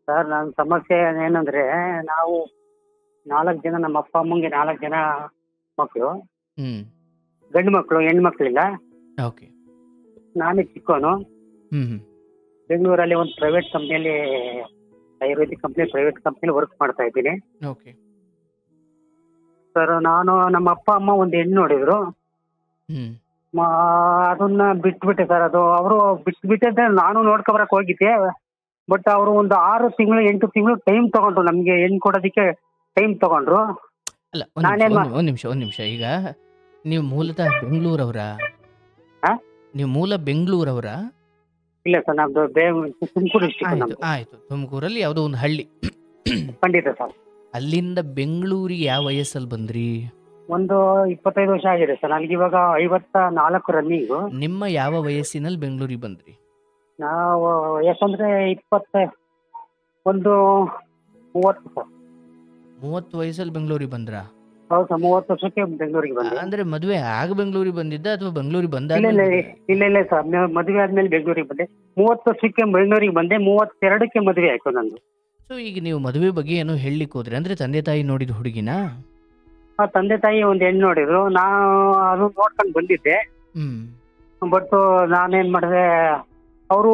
Sir ನನ್ನ ಸಮಸ್ಯೆ ಏನಂದ್ರೆ ನಾವು 4 ಜನ, ನಮ್ಮ ಅಪ್ಪ ಅಮ್ಮಂಗೆ 4 ಜನ ಮಕ್ಕಳು, ಹ್ಮ್ ಗಂಡು ಮಕ್ಕಳು, ಹೆಣ್ಮಕ್ಳಿಲ್ಲ. ಓಕೆ. ನಾನೇ ಚಿಕ್ಕವನು. ಹ್ಮ್ ಬೆಂಗಳೂರಲ್ಲಿ ಒಂದು ಪ್ರೈವೇಟ್ ಕಂಪ್ನಿಯಲ್ಲಿ, ಆಯುರ್ವೇದಿಕ್ ಪ್ರೈವೇಟ್ ಕಂಪ್ನಿಲಿ ವರ್ಕ್ ಮಾಡ್ತಾ ಇದ್ದೀನಿ. ಓಕೆ. ಸರ್ ನಾನು ನಮ್ಮ ಅಪ್ಪ ಅಮ್ಮ ಒಂದು ಹೆಣ್ಣು ನೋಡಿದ್ರು. ಹ್ಮ್ ಅದನ್ನ ಬಿಟ್ಬಿಟ್ಟೆ ಸರ್. ಅದು ಅವರು ಬಿಟ್ಬಿಟ್ಟಿದ್ದೆ, ನಾನು ನೋಡ್ಕೊಬರಕ್ ಹೋಗಿದ್ದೆ. ಬಟ್ ಅವರು ಒಂದು 6 ತಿಂಗಳು 8 ತಿಂಗಳು ಟೈಮ್ ತಗೊಂಡ್ರು, ನಮ್ಗೆ ಹೆಣ್ಣು ಕೊಡೋದಕ್ಕೆ ಟೈಮ್ ತಗೊಂಡ್ರು. ಅಲ್ಲ, ನಾನೇನ್ ಒಂದ್ ನಿಮಿಷ ಈಗ ನೀವು ಮೂಲತಃ ಬೆಂಗಳೂರವರ? ಹಾ? ನೀವು ಮೂಲ ಬೆಂಗಳೂರವರ? ಇಲ್ಲ ಸರ್, ನಮ್ದು ತುಮಕೂರು ಡಿಸ್ಟಿಕ್ ಆಯ್ತು ನಮ್ದು. ಆಯ್ತು. ತುಮಕೂರಲ್ಲಿ ಯಾವುದೋ ಒಂದು ಹಳ್ಳಿ. ಖಂಡಿತ ಸರ್. ಅಲ್ಲಿಂದ ಬೆಂಗಳೂರಿಗೆ ಯಾವ ವಯಸ್ಸಲ್ಲಿ ಬಂದ್ರಿ? ಒಂದು 25 ವರ್ಷ ಆಗಿದೆ ಸರ್. ನನಗೆ ಇವಾಗ 54 ರನ್ನಿಂಗು. ನಿಮ್ಮ ಯಾವ ವಯಸ್ಸಿನಲ್ಲಿ ಬೆಂಗಳೂರಿಗೆ ಬಂದ್ರಿ? ನಾವು ಯಾಕಂದ್ರೆ 30 ಸರ್. 30 ವಯಸ್ಸಲ್ಲಿ ಬೆಂಗಳೂರಿಗೆ ಬಂದ್ರಾ? ಹೌದು ಸರ್, 30 ವರ್ಷಕ್ಕೆ ಬೆಂಗಳೂರಿಗೆ ಬಂದೆ. ಅಂದ್ರೆ ಮದುವೆ ಆಗ ಬೆಂಗಳೂರಿಗೆ ಬಂದಿದ್ದ ಅಥವಾ ಬೆಂಗಳೂರಿಗೆ ಇಲ್ಲ ಬಂದಾಗ? ಇಲ್ಲ ಇಲ್ಲ ಇಲ್ಲ ಸರ್, ಮದುವೆ ಆದ್ಮೇಲೆ ಬೆಂಗಳೂರಿಗೆ ಬಂದೆ. 30 ವರ್ಷಕ್ಕೆ ಬೆಂಗಳೂರಿಗೆ ಬಂದೆ, 32ಕ್ಕೆ ಮದುವೆ ಆಯ್ತು ನಂದು. ಸೊ ಈಗ ನೀವು ಮದುವೆ ಬಗ್ಗೆ ಏನೋ ಹೇಳಲಿಕ್ಕೆ ಹೋದ್ರಿ, ಅಂದ್ರೆ ತಂದೆ ತಾಯಿ ನೋಡಿದ ಹುಡುಗಿನ? ಆ ತಂದೆ ತಾಯಿ ಒಂದು ಹೆಣ್ಣು ನೋಡಿದ್ರು, ನಾನು ಅದು ನೋಡ್ಕೊಂಡು ಬಂದಿದ್ದೆ. ಹ್ಮ್ ಬಟ್ ನಾನೇನ್ ಮಾಡಿದೆ, ಅವರು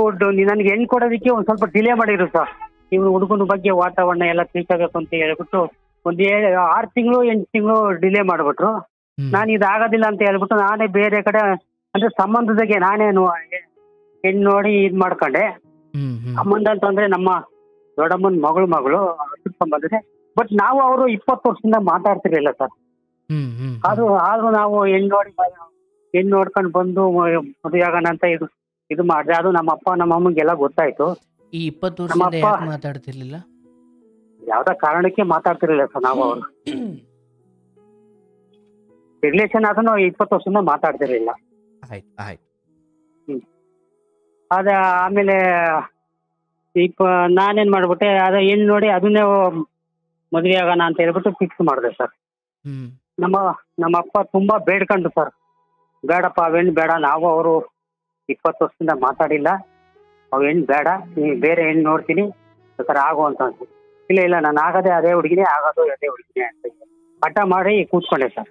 ನನಗೆ ಹೆಣ್ಣು ಕೊಡೋದಕ್ಕೆ ಒಂದು ಸ್ವಲ್ಪ ಡಿಲೇ ಮಾಡಿದ್ರು ಸರ್. ಇವ್ರು ಹುಡುಗನ ಬಗ್ಗೆ ವಾತಾವರಣ ಎಲ್ಲ ತಿಳ್ಕೋಬೇಕು ಅಂತ ಹೇಳ್ಬಿಟ್ಟು ಒಂದು 6 ತಿಂಗಳು 8 ತಿಂಗಳು ಡಿಲೇ ಮಾಡ್ಬಿಟ್ರು. ನಾನು ಇದಾಗೋದಿಲ್ಲ ಅಂತ ಹೇಳ್ಬಿಟ್ಟು ನಾನೇ ಬೇರೆ ಕಡೆ, ಅಂದ್ರೆ ಸಂಬಂಧದಾಗೆ ನಾನೇನು ಹೆಣ್ಣು ನೋಡಿ ಇದ್ ಮಾಡ್ಕೊಂಡೆ. ಹ್ಮ್ ಹ್ಮ್ ಸಂಬಂಧ ಅಂತಂದ್ರೆ ನಮ್ಮ ದೊಡ್ಡಮ್ಮನ ಮಗಳು ಸಂಬಂಧ. ಬಟ್ ನಾವು ಅವರು 20 ವರ್ಷದಿಂದ ಮಾತಾಡ್ತಿರ್ಲಿಲ್ಲ ಸರ್. ಹ್ಮ್ ಹ್ಮ್ ಆದ್ರೂ ನಾವು ಹೆಣ್ಣು ನೋಡ್ಕೊಂಡು ಬಂದು ಮದುವೆ ಆಗೋಣ ಅಂತ ಇದು ಮಾಡಿದೆ. ಅದು ನಮ್ಮ ಅಪ್ಪ ನಮ್ಮ ಅಮ್ಮಗೆಲ್ಲ ಗೊತ್ತಾಯ್ತು. ಈ 20 ನಮ್ಮ ವರ್ಷದಿಂದ ಅಪ್ಪ ಯಾಕೆ ಮಾತಾಡ್ತಿರ್ಲಿಲ್ಲ? ಯಾವ್ದೋ ಕಾರಣಕ್ಕೆ ಮಾತಾಡ್ತಿರ್ಲಿಲ್ಲ ಸರ್. ನಾವು ಅವರು ರಿಲೇಷನ್ ಆದ್ರೂ 20 ವರ್ಷದಿಂದ ಮಾತಾಡ್ತಿರ್ಲಿಲ್ಲ. ಆಯ್ತು ಆಯ್ತು. ಆಮೇಲೆ ನಾನೇನ್ ಮಾಡ್ಬಿಟ್ಟೆ, ಹೆಣ್ಣು ನೋಡಿ ಅದನ್ನೇ ಮದುವೆ ಆಗೋಣ ಅಂತ ಹೇಳ್ಬಿಟ್ಟು ಫಿಕ್ಸ್ ಮಾಡಿದೆ ಸರ್. ಹ್ಮ್ ನಮ್ಮ ಅಪ್ಪ ತುಂಬಾ ಬೇಡ್ಕೊಂಡ್ರು ಸರ್, ಬೇಡಪ್ಪ ಅವೆಣ್ಣು ಬೇಡ, ನಾವು ಅವರು 20 ವರ್ಷದಿಂದ ಮಾತಾಡಿಲ್ಲ, ಅವು ಹೆಣ್ಣು ಬೇಡ, ನೀವು ಬೇರೆ ಹೆಣ್ಣು ನೋಡ್ತೀನಿ ಸರ್ ಆಗು ಅಂತ. ಇಲ್ಲ ಇಲ್ಲ, ನಾನು ಆಗೋದೇ ಅದೇ ಹುಡುಗಿನೇ, ಆಗೋದು ಅದೇ ಹುಡುಗಿನೇ ಅಂತ ಹಠ ಮಾಡಿ ಕೂತ್ಕೊಂಡೆ ಸರ್.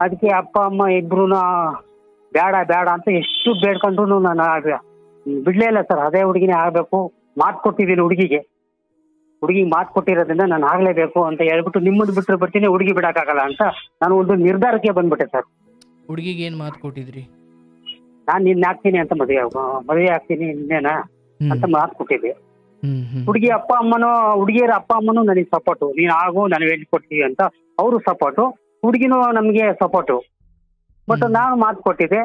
ಅದಕ್ಕೆ ಅಪ್ಪ ಅಮ್ಮ ಇಬ್ರು ಬೇಡ ಬೇಡ ಅಂತ ಎಷ್ಟು ಬೇಡ್ಕೊಂಡ್ರು ನಾನು ಬಿಡ್ಲೇ ಇಲ್ಲ ಸರ್. ಅದೇ ಹುಡುಗಿನೇ ಆಗ್ಬೇಕು, ಮಾತು ಕೊಟ್ಟಿದ್ದೀನಿ ಹುಡುಗಿಗೆ ಮಾತು ಕೊಟ್ಟಿರೋದ್ರಿಂದ ನಾನು ಆಗ್ಲೇಬೇಕು ಅಂತ ಹೇಳ್ಬಿಟ್ಟು, ನಿಮ್ಮದು ಬಿಟ್ಟರೆ ಬರ್ತೀನಿ, ಹುಡುಗಿ ಬಿಡಕ್ಕಾಗಲ್ಲ ಅಂತ ನಾನು ಒಂದು ನಿರ್ಧಾರಕ್ಕೆ ಬಂದ್ಬಿಟ್ಟೆ ಸರ್. ಹುಡುಗಿಗೆ ಏನ್ ಮಾತು ಕೊಟ್ಟಿದ್ರಿ? ನಾನು ನಿನ್ನ ಆಗ್ತೀನಿ ಅಂತ ಮದುವೆ ಆಗ್ತೀನಿ ಇನ್ನೇನಾ ಅಂತ ಮಾತು ಕೊಟ್ಟಿದ್ದೆ. ಹುಡುಗಿಯರ ಅಪ್ಪ ಅಮ್ಮನೂ ನನಗೆ ಸಪೋರ್ಟು, ನೀನ್ ಆಗು ನಾನು ಹೇಳಿ ಕೊಡ್ತೀವಿ ಅಂತ ಅವರು ಸಪೋರ್ಟು, ಹುಡುಗಿನೂ ನಮ್ಗೆ ಸಪೋರ್ಟು. ಬಟ್ ನಾನು ಮಾತು ಕೊಟ್ಟಿದ್ದೆ.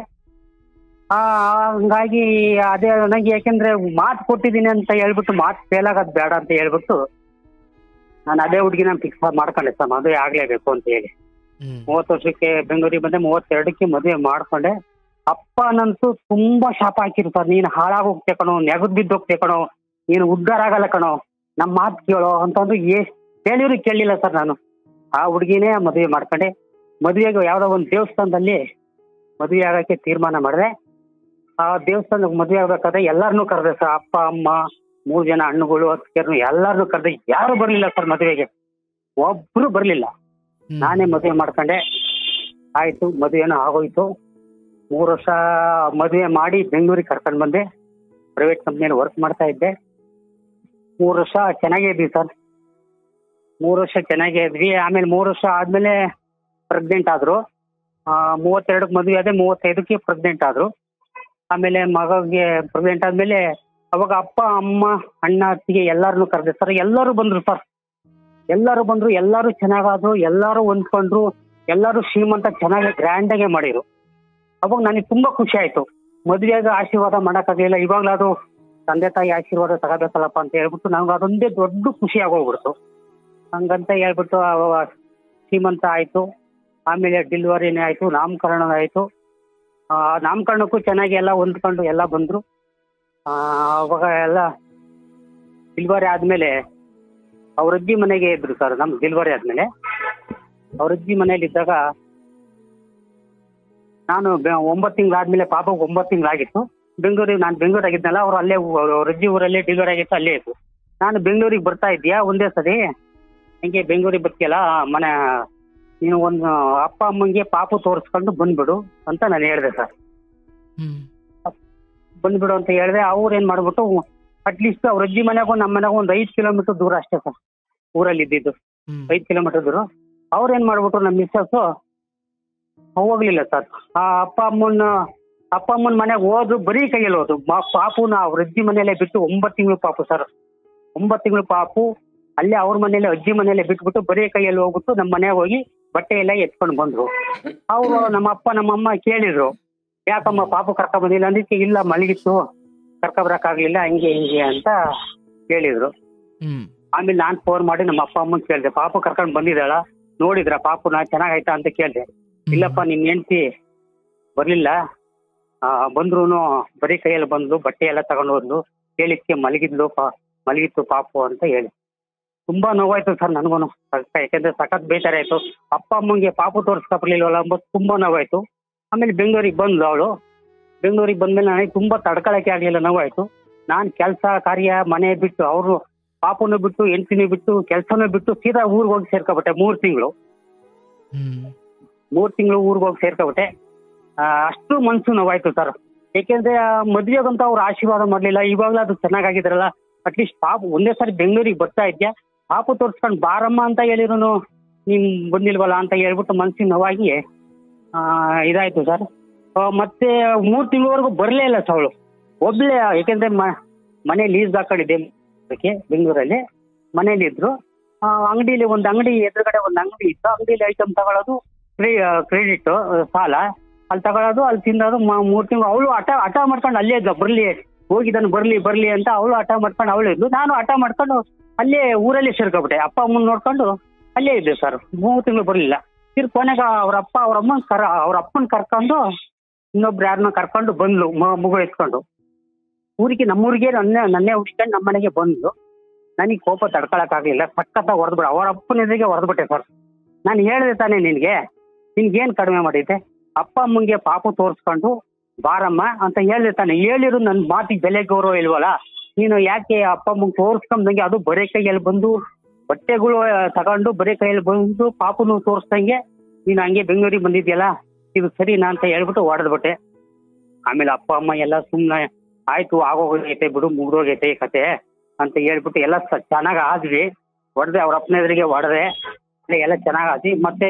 ಹಂಗಾಗಿ ಅದೇ ನನಗೆ, ಯಾಕೆಂದ್ರೆ ಮಾತು ಕೊಟ್ಟಿದ್ದೀನಿ ಅಂತ ಹೇಳ್ಬಿಟ್ಟು ಮಾತು ಫೇಲ್ ಆಗೋದು ಬೇಡ ಅಂತ ಹೇಳ್ಬಿಟ್ಟು ನಾನು ಅದೇ ಹುಡುಗಿನ ಫಿಕ್ಸ್ ಮಾಡ್ಕೊಂಡೆ ಸರ್, ಮದುವೆ ಆಗ್ಲೇಬೇಕು ಅಂತ ಹೇಳಿ. 30 ವರ್ಷಕ್ಕೆ ಬೆಂಗಳೂರಿಗೆ ಬಂದೆ, 32ಕ್ಕೆ ಮದುವೆ ಮಾಡ್ಕೊಂಡೆ. ಅಪ್ಪನಂತೂ ತುಂಬಾ ಶಾಪ ಹಾಕಿರು ಸರ್, ನೀನು ಹಾಳಾಗೋಗ್ತೇ ಕಣೋ, ನೆಗದ್ ಬಿದ್ದೋಗ್ತೇ ಕಣೋ, ನೀನು ಉದ್ಧಾರ ಆಗಲ್ಲ ಕಣೋ, ನಮ್ಮ ಮಾತು ಕೇಳೋ ಅಂತಂದು ಹೇಳಿದ್ರು ಕೇಳಲಿಲ್ಲ ಸರ್. ನಾನು ಆ ಹುಡುಗಿನೇ ಮದುವೆ ಮಾಡ್ಕೊಂಡೆ. ಮದುವೆಗೆ ಯಾವ್ದೋ ಒಂದು ದೇವಸ್ಥಾನದಲ್ಲಿ ಮದುವೆ ಆಗಕ್ಕೆ ತೀರ್ಮಾನ ಮಾಡಿದೆ. ಆ ದೇವಸ್ಥಾನಕ್ಕೆ ಮದುವೆ ಆಗ್ಬೇಕಾದ್ರೆ ಎಲ್ಲಾರನ್ನೂ ಕರೆದೆ ಸರ್. ಅಪ್ಪ ಅಮ್ಮ 3 ಜನ ಅಣ್ಣಗಳು ಅತ್ತಿಗೆರು ಎಲ್ಲಾರನ್ನೂ ಕರೆದೆ. ಯಾರು ಬರ್ಲಿಲ್ಲ ಸರ್ ಮದುವೆಗೆ, ಒಬ್ರು ಬರ್ಲಿಲ್ಲ. ನಾನೇ ಮದುವೆ ಮಾಡ್ಕೊಂಡೆ. ಆಯ್ತು, ಮದುವೆನೂ ಆಗೋಯ್ತು. 3 ವರ್ಷ ಮದುವೆ ಮಾಡಿ ಬೆಂಗಳೂರಿಗೆ ಕರ್ಕೊಂಡು ಬಂದೆ. ಪ್ರೈವೇಟ್ ಕಂಪ್ನಿಯಲ್ಲಿ ವರ್ಕ್ ಮಾಡ್ತಾ ಇದ್ದೆ. 3 ವರ್ಷ ಚೆನ್ನಾಗೇ ಇದ್ವಿ ಸರ್. 3 ವರ್ಷ ಚೆನ್ನಾಗೇ ಇದ್ವಿ. ಆಮೇಲೆ 3 ವರ್ಷ ಆದ್ಮೇಲೆ ಪ್ರೆಗ್ನೆಂಟ್ ಆದ್ರು. 32ಕ್ಕೆ ಮದುವೆ ಆದ್ರೆ 35ಕ್ಕೆ ಪ್ರೆಗ್ನೆಂಟ್ ಆದ್ರು. ಆಮೇಲೆ ಮಗಗೆ ಪ್ರೆಗ್ನೆಂಟ್ ಆದ್ಮೇಲೆ ಅವಾಗ ಅಪ್ಪ ಅಮ್ಮ ಅಣ್ಣ ಅತ್ತಿಗೆ ಎಲ್ಲಾರನ್ನೂ ಕರೆದೆ ಸರ್. ಎಲ್ಲರೂ ಬಂದ್ರು ಸರ್, ಎಲ್ಲರೂ ಚೆನ್ನಾಗಾದ್ರು, ಎಲ್ಲರೂ ಹೊಂದ್ಕೊಂಡ್ರು, ಎಲ್ಲರೂ ಶ್ರೀಮಂತ ಚೆನ್ನಾಗಿ ಗ್ರ್ಯಾಂಡಾಗೆ ಮಾಡಿರು. ಅವಾಗ ನನಗೆ ತುಂಬಾ ಖುಷಿ ಆಯ್ತು. ಮದುವೆಯಾಗ ಆಶೀರ್ವಾದ ಮಾಡೋಕ್ಕಾಗಲಿಲ್ಲ, ಇವಾಗ್ಲಾದ್ರು ತಂದೆ ತಾಯಿ ಆಶೀರ್ವಾದ ತಗೋಬೇಕಲ್ಲಪ್ಪ ಅಂತ ಹೇಳ್ಬಿಟ್ಟು ನಮ್ಗೆ ಅದೊಂದೇ ದೊಡ್ಡ ಖುಷಿ ಆಗೋಗ್ಬಿಡ್ತು. ಹಂಗಂತ ಹೇಳ್ಬಿಟ್ಟು ಶ್ರೀಮಂತ ಆಯ್ತು. ಆಮೇಲೆ ಡೆಲಿವರಿನೇ ಆಯ್ತು, ನಾಮಕರಣ ಆಯ್ತು. ನಾಮಕರಣಕ್ಕೂ ಚೆನ್ನಾಗಿ ಎಲ್ಲ ಹೊಂದ್ಕೊಂಡು ಎಲ್ಲ ಬಂದ್ರು. ಅವಾಗ ಎಲ್ಲ ಡೆಲಿವರಿ ಆದ್ಮೇಲೆ ಅವ್ರ ಅಜ್ಜಿ ಮನೆಗೆ ಇದ್ರು ಸರ್. ನಮ್ ಡೆಲಿವರಿ ಆದ್ಮೇಲೆ ಅವ್ರ ಅಜ್ಜಿ ಮನೇಲಿ ಇದ್ದಾಗ ನಾನು 9 ತಿಂಗಳಾದ್ಮೇಲೆ ಪಾಪಗೆ 9 ತಿಂಗಳಾಗಿತ್ತು. ನಾನು ಬೆಂಗಳೂರಾಗಿದ್ನಲ್ಲ, ಅವ್ರು ಅಲ್ಲೇ ಅವ್ರ ಅಜ್ಜಿ ಊರಲ್ಲೇ ಡೆಲಿವರಿ ಆಗಿತ್ತು, ಅಲ್ಲೇ ಇತ್ತು. ನಾನು ಬೆಂಗಳೂರಿಗೆ ಬರ್ತಾ ಇದ್ದೀಯಾ ಒಂದೇ ಸರಿ, ಹಂಗೆ ಬೆಂಗಳೂರಿಗೆ ಬರ್ತೀಯಲ್ಲ ಮನೆ ನೀನು ಒಂದು ಅಪ್ಪ ಅಮ್ಮಂಗೆ ಪಾಪು ತೋರಿಸ್ಕೊಂಡು ಬಂದ್ಬಿಡು ಅಂತ ನಾನು ಹೇಳಿದೆ ಸರ್. ಬಂದ್ಬಿಡು ಅಂತ ಹೇಳಿದೆ. ಅವ್ರು ಏನ್ ಮಾಡ್ಬಿಟ್ಟು ಅಟ್ಲೀಸ್ಟ್ ಅವ್ರ ಅಜ್ಜಿ ಮನೆಗೂ ನಮ್ಮ ಮನೆಗೂ ಒಂದು 5 ಕಿಲೋಮೀಟರ್ ದೂರ ಅಷ್ಟೇ ಸರ್, ಊರಲ್ಲಿ ಇದ್ದಿದ್ದು 5 ಕಿಲೋಮೀಟರ್ ದೂರ. ಅವ್ರು ಏನ್ ಮಾಡ್ಬಿಟ್ರು ನಮ್ಮ ಮಿಸ್ಸಸ್ ಹೋಗ್ಲಿಲ್ಲ ಸರ್. ಆ ಅಪ್ಪ ಅಮ್ಮನ ಮನೆಗೆ ಹೋದ್ರು, ಬರೀ ಕೈಯಲ್ಲಿ ಹೋದ್ರು. ಪಾಪುನ ಅವ್ರ ಅಜ್ಜಿ ಮನೆಯಲ್ಲೇ ಬಿಟ್ಟು 9 ತಿಂಗಳು ಪಾಪು ಸರ್, 9 ತಿಂಗಳು ಪಾಪು ಅಲ್ಲೇ ಅವ್ರ ಮನೇಲಿ ಅಜ್ಜಿ ಮನೇಲೆ ಬಿಟ್ಬಿಟ್ಟು ಬರೀ ಕೈಯಲ್ಲಿ ಹೋಗ್ಬಿಟ್ಟು ನಮ್ಮ ಮನೆಗೆ ಹೋಗಿ ಬಟ್ಟೆ ಎಲ್ಲ ಎತ್ಕೊಂಡು ಬಂದ್ರು. ಅವರು ನಮ್ಮ ಅಪ್ಪ ನಮ್ಮಮ್ಮ ಕೇಳಿದ್ರು, ಯಾಕಮ್ಮ ಪಾಪು ಕರ್ಕ ಬಂದಿಲ್ಲ ಅಂದಕ್ಕೆ, ಇಲ್ಲ ಮಲಗಿತ್ತು ಕರ್ಕೊಬರಕ್ಕಾಗ್ಲಿಲ್ಲ ಹಂಗೆ ಹಿಂಗೆ ಅಂತ ಹೇಳಿದ್ರು. ಆಮೇಲೆ ನಾನ್ ಫೋನ್ ಮಾಡಿ ನಮ್ಮ ಅಪ್ಪ ಅಮ್ಮನ್ ಕೇಳಿದೆ, ಪಾಪು ಕರ್ಕೊಂಡ್ ಬಂದಿದ್ದಾಳ ನೋಡಿದ್ರ ಪಾಪುನ ಚೆನ್ನಾಗಾಯ್ತಾ ಅಂತ ಕೇಳಿದೆ. ಇಲ್ಲಪ್ಪ ನಿನ್ ಹೆಂಡ್ತಿ ಬರ್ಲಿಲ್ಲ, ಬಂದ್ರು ಬರೀ ಕೈಯಲ್ಲಿ ಬಂದ್ಲು, ಬಟ್ಟೆ ಎಲ್ಲ ತಗೊಂಡು ಹೋದ್ಲು, ಹೇಳಿದ್ಕೆ ಮಲಗಿತ್ತು ಪಾಪು ಅಂತ ಹೇಳಿ. ತುಂಬಾ ನೋವಾಯ್ತು ಸರ್ ನನಗೂನು, ಯಾಕಂದ್ರೆ ಸಖತ್ ಬೇಜಾರ ಆಯ್ತು. ಅಪ್ಪ ಅಮ್ಮಂಗೆ ಪಾಪು ತೋರಿಸ್ಕೊಬರ್ಲಿಲ್ವಲ್ಲ ಅಂಬತ್ತು ತುಂಬಾ ನೋವಾಯ್ತು. ಆಮೇಲೆ ಬೆಂಗಳೂರಿಗೆ ಬಂದ್ಲು ಅವಳು. ಬೆಂಗಳೂರಿಗೆ ಬಂದ್ಮೇಲೆ ನನಗೆ ತುಂಬಾ ತಡ್ಕೊಳಕ್ಕೆ ಆಗ್ಲಿಲ್ಲ, ನೋವಾಯ್ತು. ನಾನ್ ಕೆಲಸ ಕಾರ್ಯ ಮನೆ ಬಿಟ್ಟು, ಅವ್ರು ಪಾಪುನು ಬಿಟ್ಟು ಹೆಂಡ್ತಿನೂ ಬಿಟ್ಟು ಕೆಲಸನೂ ಬಿಟ್ಟು ಸೀದಾ ಊರಿಗೆ ಹೋಗಿ ಸೇರ್ಕೊಬಿಟ್ಟೆ. 3 ತಿಂಗಳು ಊರಿಗೆ ಹೋಗಿ ಸೇರ್ಕೊಬಿಟ್ಟೆ. ಅಷ್ಟು ಮನ್ಸು ನೋವಾಯ್ತು ಸರ್. ಯಾಕೆಂದ್ರೆ ಮದ್ವೆಗಂತ ಅವ್ರು ಆಶೀರ್ವಾದ ಮಾಡ್ಲಿಲ್ಲ. ಇವಾಗ್ಲೂ ಅದು ಚೆನ್ನಾಗಿದ್ರಲ್ಲ, ಅಟ್ಲೀಸ್ಟ್ ಪಾಪು ಒಂದೇ ಸಾರಿ ಬೆಂಗಳೂರಿಗೆ ಬರ್ತಾ ಇದ್ಯಾ, ಪಾಪು ತೋರ್ಸ್ಕೊಂಡು ಬಾರಮ್ಮ ಅಂತ ಹೇಳಿರೋನು ನೀನ್ ಬಂದಿಲ್ವಲ್ಲ ಅಂತ ಹೇಳ್ಬಿಟ್ಟು ಮನ್ಸಿಗೆ ನೋವಾಗಿ ಇದಾಯ್ತು ಸರ್. ಮತ್ತೆ 3 ತಿಂಗಳವರೆಗೂ ಬರ್ಲೇ ಇಲ್ಲ ಸರ್ ಅವಳು ಒಬ್ಳೆ. ಯಾಕೆಂದ್ರೆ ಮನೆ ಲೀಸ್ ಹಾಕೊಂಡಿದ್ದೆ ಬೆಂಗಳೂರಲ್ಲಿ, ಮನೇಲಿ ಇದ್ರು. ಅಂಗಡಿಲಿ ಒಂದು ಅಂಗಡಿ ಎದುರುಗಡೆ ಒಂದು ಅಂಗಡಿ ಇತ್ತು, ಅಂಗಡಿಲಿ ಐಟಮ್ ತಗೊಳ್ಳೋದು, ಕ್ರೆಡಿಟ್ ಸಾಲ ಅಲ್ಲಿ ತಗೊಳ್ಳೋದು, ಅಲ್ಲಿ ತಿನ್ನೋದು. 3 ತಿಂಗಳು ಅವಳು ಹಠ ಮಾಡ್ಕೊಂಡು ಅಲ್ಲೇ ಇದ್ದ, ಹೋಗಿದ್ದಾನೆ ಬರ್ಲಿ ಅಂತ ಅವಳು ಹಠ ಮಾಡ್ಕೊಂಡು ಅವಳು ಇದ್ಲು. ನಾನು ಹಠ ಮಾಡ್ಕೊಂಡು ಅಲ್ಲೇ ಊರಲ್ಲಿ ಸೇರ್ಕೊಬಿಟ್ಟೆ. ಅಪ್ಪ ಅಮ್ಮನ್ ನೋಡ್ಕೊಂಡು ಅಲ್ಲೇ ಇದ್ದೆ ಸರ್. 3 ತಿಂಗಳು ಬರ್ಲಿಲ್ಲ. ಕೊನೆಗೆ ಅವ್ರ ಅಪ್ಪನ್ ಕರ್ಕೊಂಡು ಇನ್ನೊಬ್ರು ಯಾರನ್ನ ಕರ್ಕೊಂಡು ಬಂದ್ಲು, ಮಗು ಎತ್ಕೊಂಡು ಊರಿಗೆ, ನಮ್ಮೂರಿಗೆ ನನ್ನೇ ಹುಡ್ಕೊಂಡು ನಮ್ಮ ಮನೆಗೆ ಬಂದ್ಲು. ನನಗೆ ಕೋಪ ತಡ್ಕೊಳಕ್ ಆಗ್ಲಿಲ್ಲ, ಸಖತ್ತಾಗಿ ಹೊಡೆದ್ಬಿಡ, ಅವ್ರ ಅಪ್ಪನ ಎದುರಿಗೆ ಹೊಡೆದ್ಬಿಟ್ಟೆ ಸರ್. ನಾನು ಹೇಳಿದೆ ತಾನೇ ನಿನ್ಗೇನ್ ಕಡಿಮೆ ಮಾಡಿದ್ದೆ, ಅಪ್ಪ ಅಮ್ಮಂಗೆ ಪಾಪು ತೋರಿಸ್ಕೊಂಡು ಬಾರಮ್ಮ ಅಂತ ಹೇಳಿದೆ ತಾನೆ. ಹೇಳಿರು ನನ್ನ ಮಾತಿಗೆ ಬೆಲೆ ಗೌರವ ಇಲ್ವಲ್ಲ, ನೀನು ಯಾಕೆ ಅಪ್ಪ ಅಮ್ಮಂಗೆ ತೋರಿಸ್ಕೊಂಡಂಗೆ, ಅದು ಬರೀ ಕೈಯಲ್ಲಿ ಬಂದು ಬಟ್ಟೆಗಳು ತಗೊಂಡು ಬರೀ ಕೈಯಲ್ಲಿ ಬಂದು ಪಾಪುನು ತೋರಿಸ್ದಂಗೆ ನೀನು ಹಂಗೆ ಬೆಂಗಳೂರಿಗೆ ಬಂದಿದ್ಯಲ್ಲ, ಇದು ಸರಿನಾ ಅಂತ ಹೇಳ್ಬಿಟ್ಟು ಹೊಡೆದ್ಬಿಟ್ಟೆ. ಆಮೇಲೆ ಅಪ್ಪ ಅಮ್ಮ ಎಲ್ಲ ಸುಮ್ಮನೆ ಆಯ್ತು, ಆಗೋಗೈತೆ ಬಿಡು, ಮುಗ್ದೋಗೈತೆ ಈ ಕತೆ ಅಂತ ಹೇಳ್ಬಿಟ್ಟು ಎಲ್ಲ ಚೆನ್ನಾಗಿ ಆದ್ವಿ. ಹೊಡೆದೆ, ಅವ್ರ ಅಪ್ಪನ ಎದುರಿಗೆ ಹೊಡೆದೆ, ಎಲ್ಲ ಚೆನ್ನಾಗಿ ಆದ್ವಿ. ಮತ್ತೆ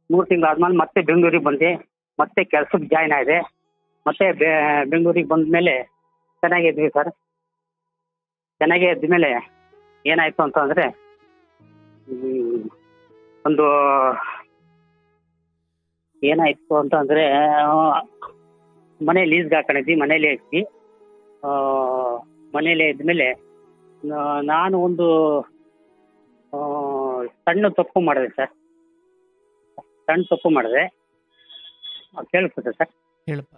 3 ತಿಂಗಳಾದ್ಮೇಲೆ ಮತ್ತೆ ಬೆಂಗಳೂರಿಗೆ ಬಂದೆ, ಮತ್ತೆ ಕೆಲ್ಸಕ್ಕೆ ಜಾಯ್ನ್ ಆಗಿದೆ. ಮತ್ತೆ ಬೆಂಗಳೂರಿಗೆ ಬಂದ್ಮೇಲೆ ಚೆನ್ನಾಗಿದ್ವಿ ಸರ್. ಚೆನ್ನಾಗೇ ಇದ್ಮೇಲೆ ಏನಾಯ್ತು ಅಂತಂದ್ರೆ, ಒಂದು ಏನಾಯ್ತು ಅಂತಂದ್ರೆ, ಮನೆ ಲೀಸ್ಗೆ ಹಾಕೊಂಡಿದ್ವಿ, ಮನೇಲೇ ಇದ್ವಿ. ಮನೇಲೇ ಇದ್ಮೇಲೆ ನಾನು ಒಂದು ಸಣ್ಣ ತಪ್ಪು ಮಾಡಿದೆ ಸರ್. ಕೇಳಿಸ್ತದೆ ಸರ್? ಹೇಳಪ್ಪ.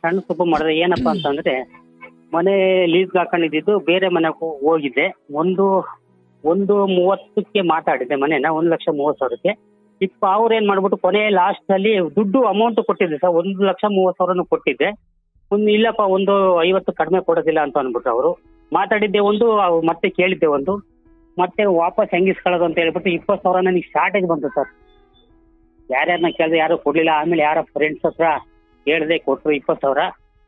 ಸಣ್ಣ ತಪ್ಪು ಮಾಡಿದೆ. ಏನಪ್ಪಾ ಅಂತಂದ್ರೆ, ಮನೆ ಲೀಸ್ಗೆ ಹಾಕೊಂಡಿದ್ದು ಬೇರೆ ಮನೆಗೆ ಹೋಗಿದ್ದೆ. 1:30ಕ್ಕೆ ಮಾತಾಡಿದ್ದೆ ಮನೇನ, 1,30,30,000ಕ್ಕೆ. ಅವ್ರೇನ್ ಮಾಡ್ಬಿಟ್ಟು ಕೊನೆ ಲಾಸ್ಟ್ ಅಲ್ಲಿ ದುಡ್ಡು ಅಮೌಂಟ್ ಕೊಟ್ಟಿದ್ದೆ ಸರ್, 1,30,30,000 ಕೊಟ್ಟಿದ್ದೆ. ಇಲ್ಲಪ್ಪ 1,50 ಕಡಿಮೆ ಕೊಡೋದಿಲ್ಲ ಅಂತ ಅಂದ್ಬಿಟ್ಟು ಅವರು ಮಾತಾಡಿದ್ದೆ ಮತ್ತೆ ಕೇಳಿದ್ದೆ ಮತ್ತೆ ವಾಪಸ್ ಹೆಂಗಿಸ್ಕೊಳ್ಳೋದು ಅಂತ ಹೇಳ್ಬಿಟ್ಟು 20,000 ನನಗೆ ಶಾರ್ಟೇಜ್ ಬಂತು ಸರ್. ಯಾರ್ಯಾರನ್ನ ಕೇಳಿದೆ, ಯಾರು ಕೊಡ್ಲಿಲ್ಲ. ಆಮೇಲೆ ಯಾರ ಫ್ರೆಂಡ್ಸ್ ಹತ್ರ ಹೇಳ್ದೆ, ಕೊಟ್ರು 20,000.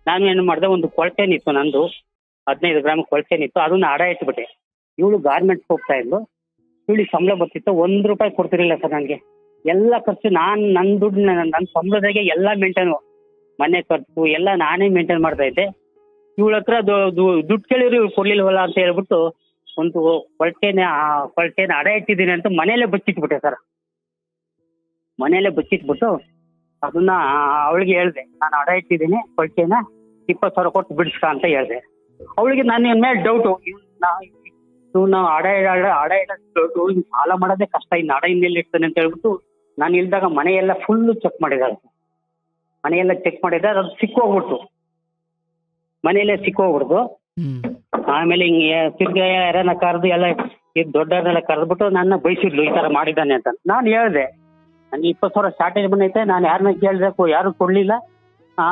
ನಾನು ಏನು ಮಾಡಿದೆ, ಒಂದು ಕೊಳ್ತೇನಿತ್ತು ನಂದು, 15 ಗ್ರಾಮ್ ಕೊಳ್ತೇನಿತ್ತು, ಅದನ್ನ ಅಡ ಇಟ್ಬಿಟ್ಟೆ. ಇವಳು ಗಾರ್ಮೆಂಟ್ಸ್ ಹೋಗ್ತಾ ಇದ್ಲು, ಇವಳಿಗೆ ಸಂಬಳ ಬರ್ತಿತ್ತು, ₹1 ಕೊಡ್ತಿರ್ಲಿಲ್ಲ ಸರ್ ನನಗೆ. ಎಲ್ಲ ಖರ್ಚು ನನ್ನ ದುಡ್ಡು, ನನ್ನ ಸಂಬಳದಾಗೆ ಎಲ್ಲ ಮೇಂಟೈನು, ಮನೆ ಖರ್ಚು ಎಲ್ಲ ನಾನೇ ಮೇಂಟೈನ್ ಮಾಡ್ತಾ ಇದ್ದೆ. ಇವಳ ಹತ್ರ ದುಡ್ಡು ಕೇಳಿದ್ರು ಇವ್ರು ಕೊಡ್ಲಿಲ್ವಲ್ಲ ಅಂತ ಹೇಳ್ಬಿಟ್ಟು ಒಂದು ಕೊಳ್ತೇನ ಅಡ ಇಟ್ಟಿದ್ದೀನಿ ಅಂತ ಮನೇಲೆ ಬಚ್ಚಿಟ್ಬಿಟ್ಟೆ ಸರ್. ಮನೇಲೆ ಬಚ್ಚಿಟ್ಬಿಟ್ಟು ಅದನ್ನ ಅವಳಿಗೆ ಹೇಳ್ದೆ, ನಾನು ಅಡ ಇಟ್ಟಿದ್ದೀನಿ ಕೊಳ್ತೇನ, 20,000 ಕೊಟ್ಟು ಬಿಡಿಸ್ಕ ಅಂತ ಹೇಳ್ದೆ. ಅವಳಿಗೆ ನನ್ನ ಮೇಲೆ ಡೌಟು, ನಾವು ಅಡ ಡೌಟು, ಸಾಲ ಮಾಡೋದೇ ಕಷ್ಟ, ಇನ್ನು ಅಡ ಇನ್ನೆಲ್ಲಿ ಇರ್ತಾನೆ ಅಂತ ಹೇಳ್ಬಿಟ್ಟು ನಾನು ಇಲ್ದಾಗ ಮನೆಯೆಲ್ಲ ಫುಲ್ಲು ಚೆಕ್ ಮಾಡಿದ್ದಾರೆ. ಅದು ಸಿಕ್ಕೋಗ್ಬಿಡ್ತು, ಮನೆಯಲ್ಲೇ ಸಿಕ್ಕೋಗ್ಬಿಡ್ದು. ಆಮೇಲೆ ಹಿಂಗೆ ತಿರ್ಗಿ ಯಾರನ್ನ ಕರೆದು ಎಲ್ಲ ದೊಡ್ಡವ್ರನ್ನೆಲ್ಲ ಕರೆದ್ಬಿಟ್ಟು ನನ್ನ ಬೈಸಿದ್ಲು, ಈ ತರ ಮಾಡಿದ್ದಾನೆ ಅಂತ. ನಾನು ಹೇಳ್ದೆ, ನನಗೆ 20,000 ಶಾರ್ಟೇಜ್ ಬಂದೈತೆ, ನಾನು ಯಾರನ್ನ ಕೇಳಬೇಕು, ಯಾರು ಕೊಡ್ಲಿಲ್ಲ,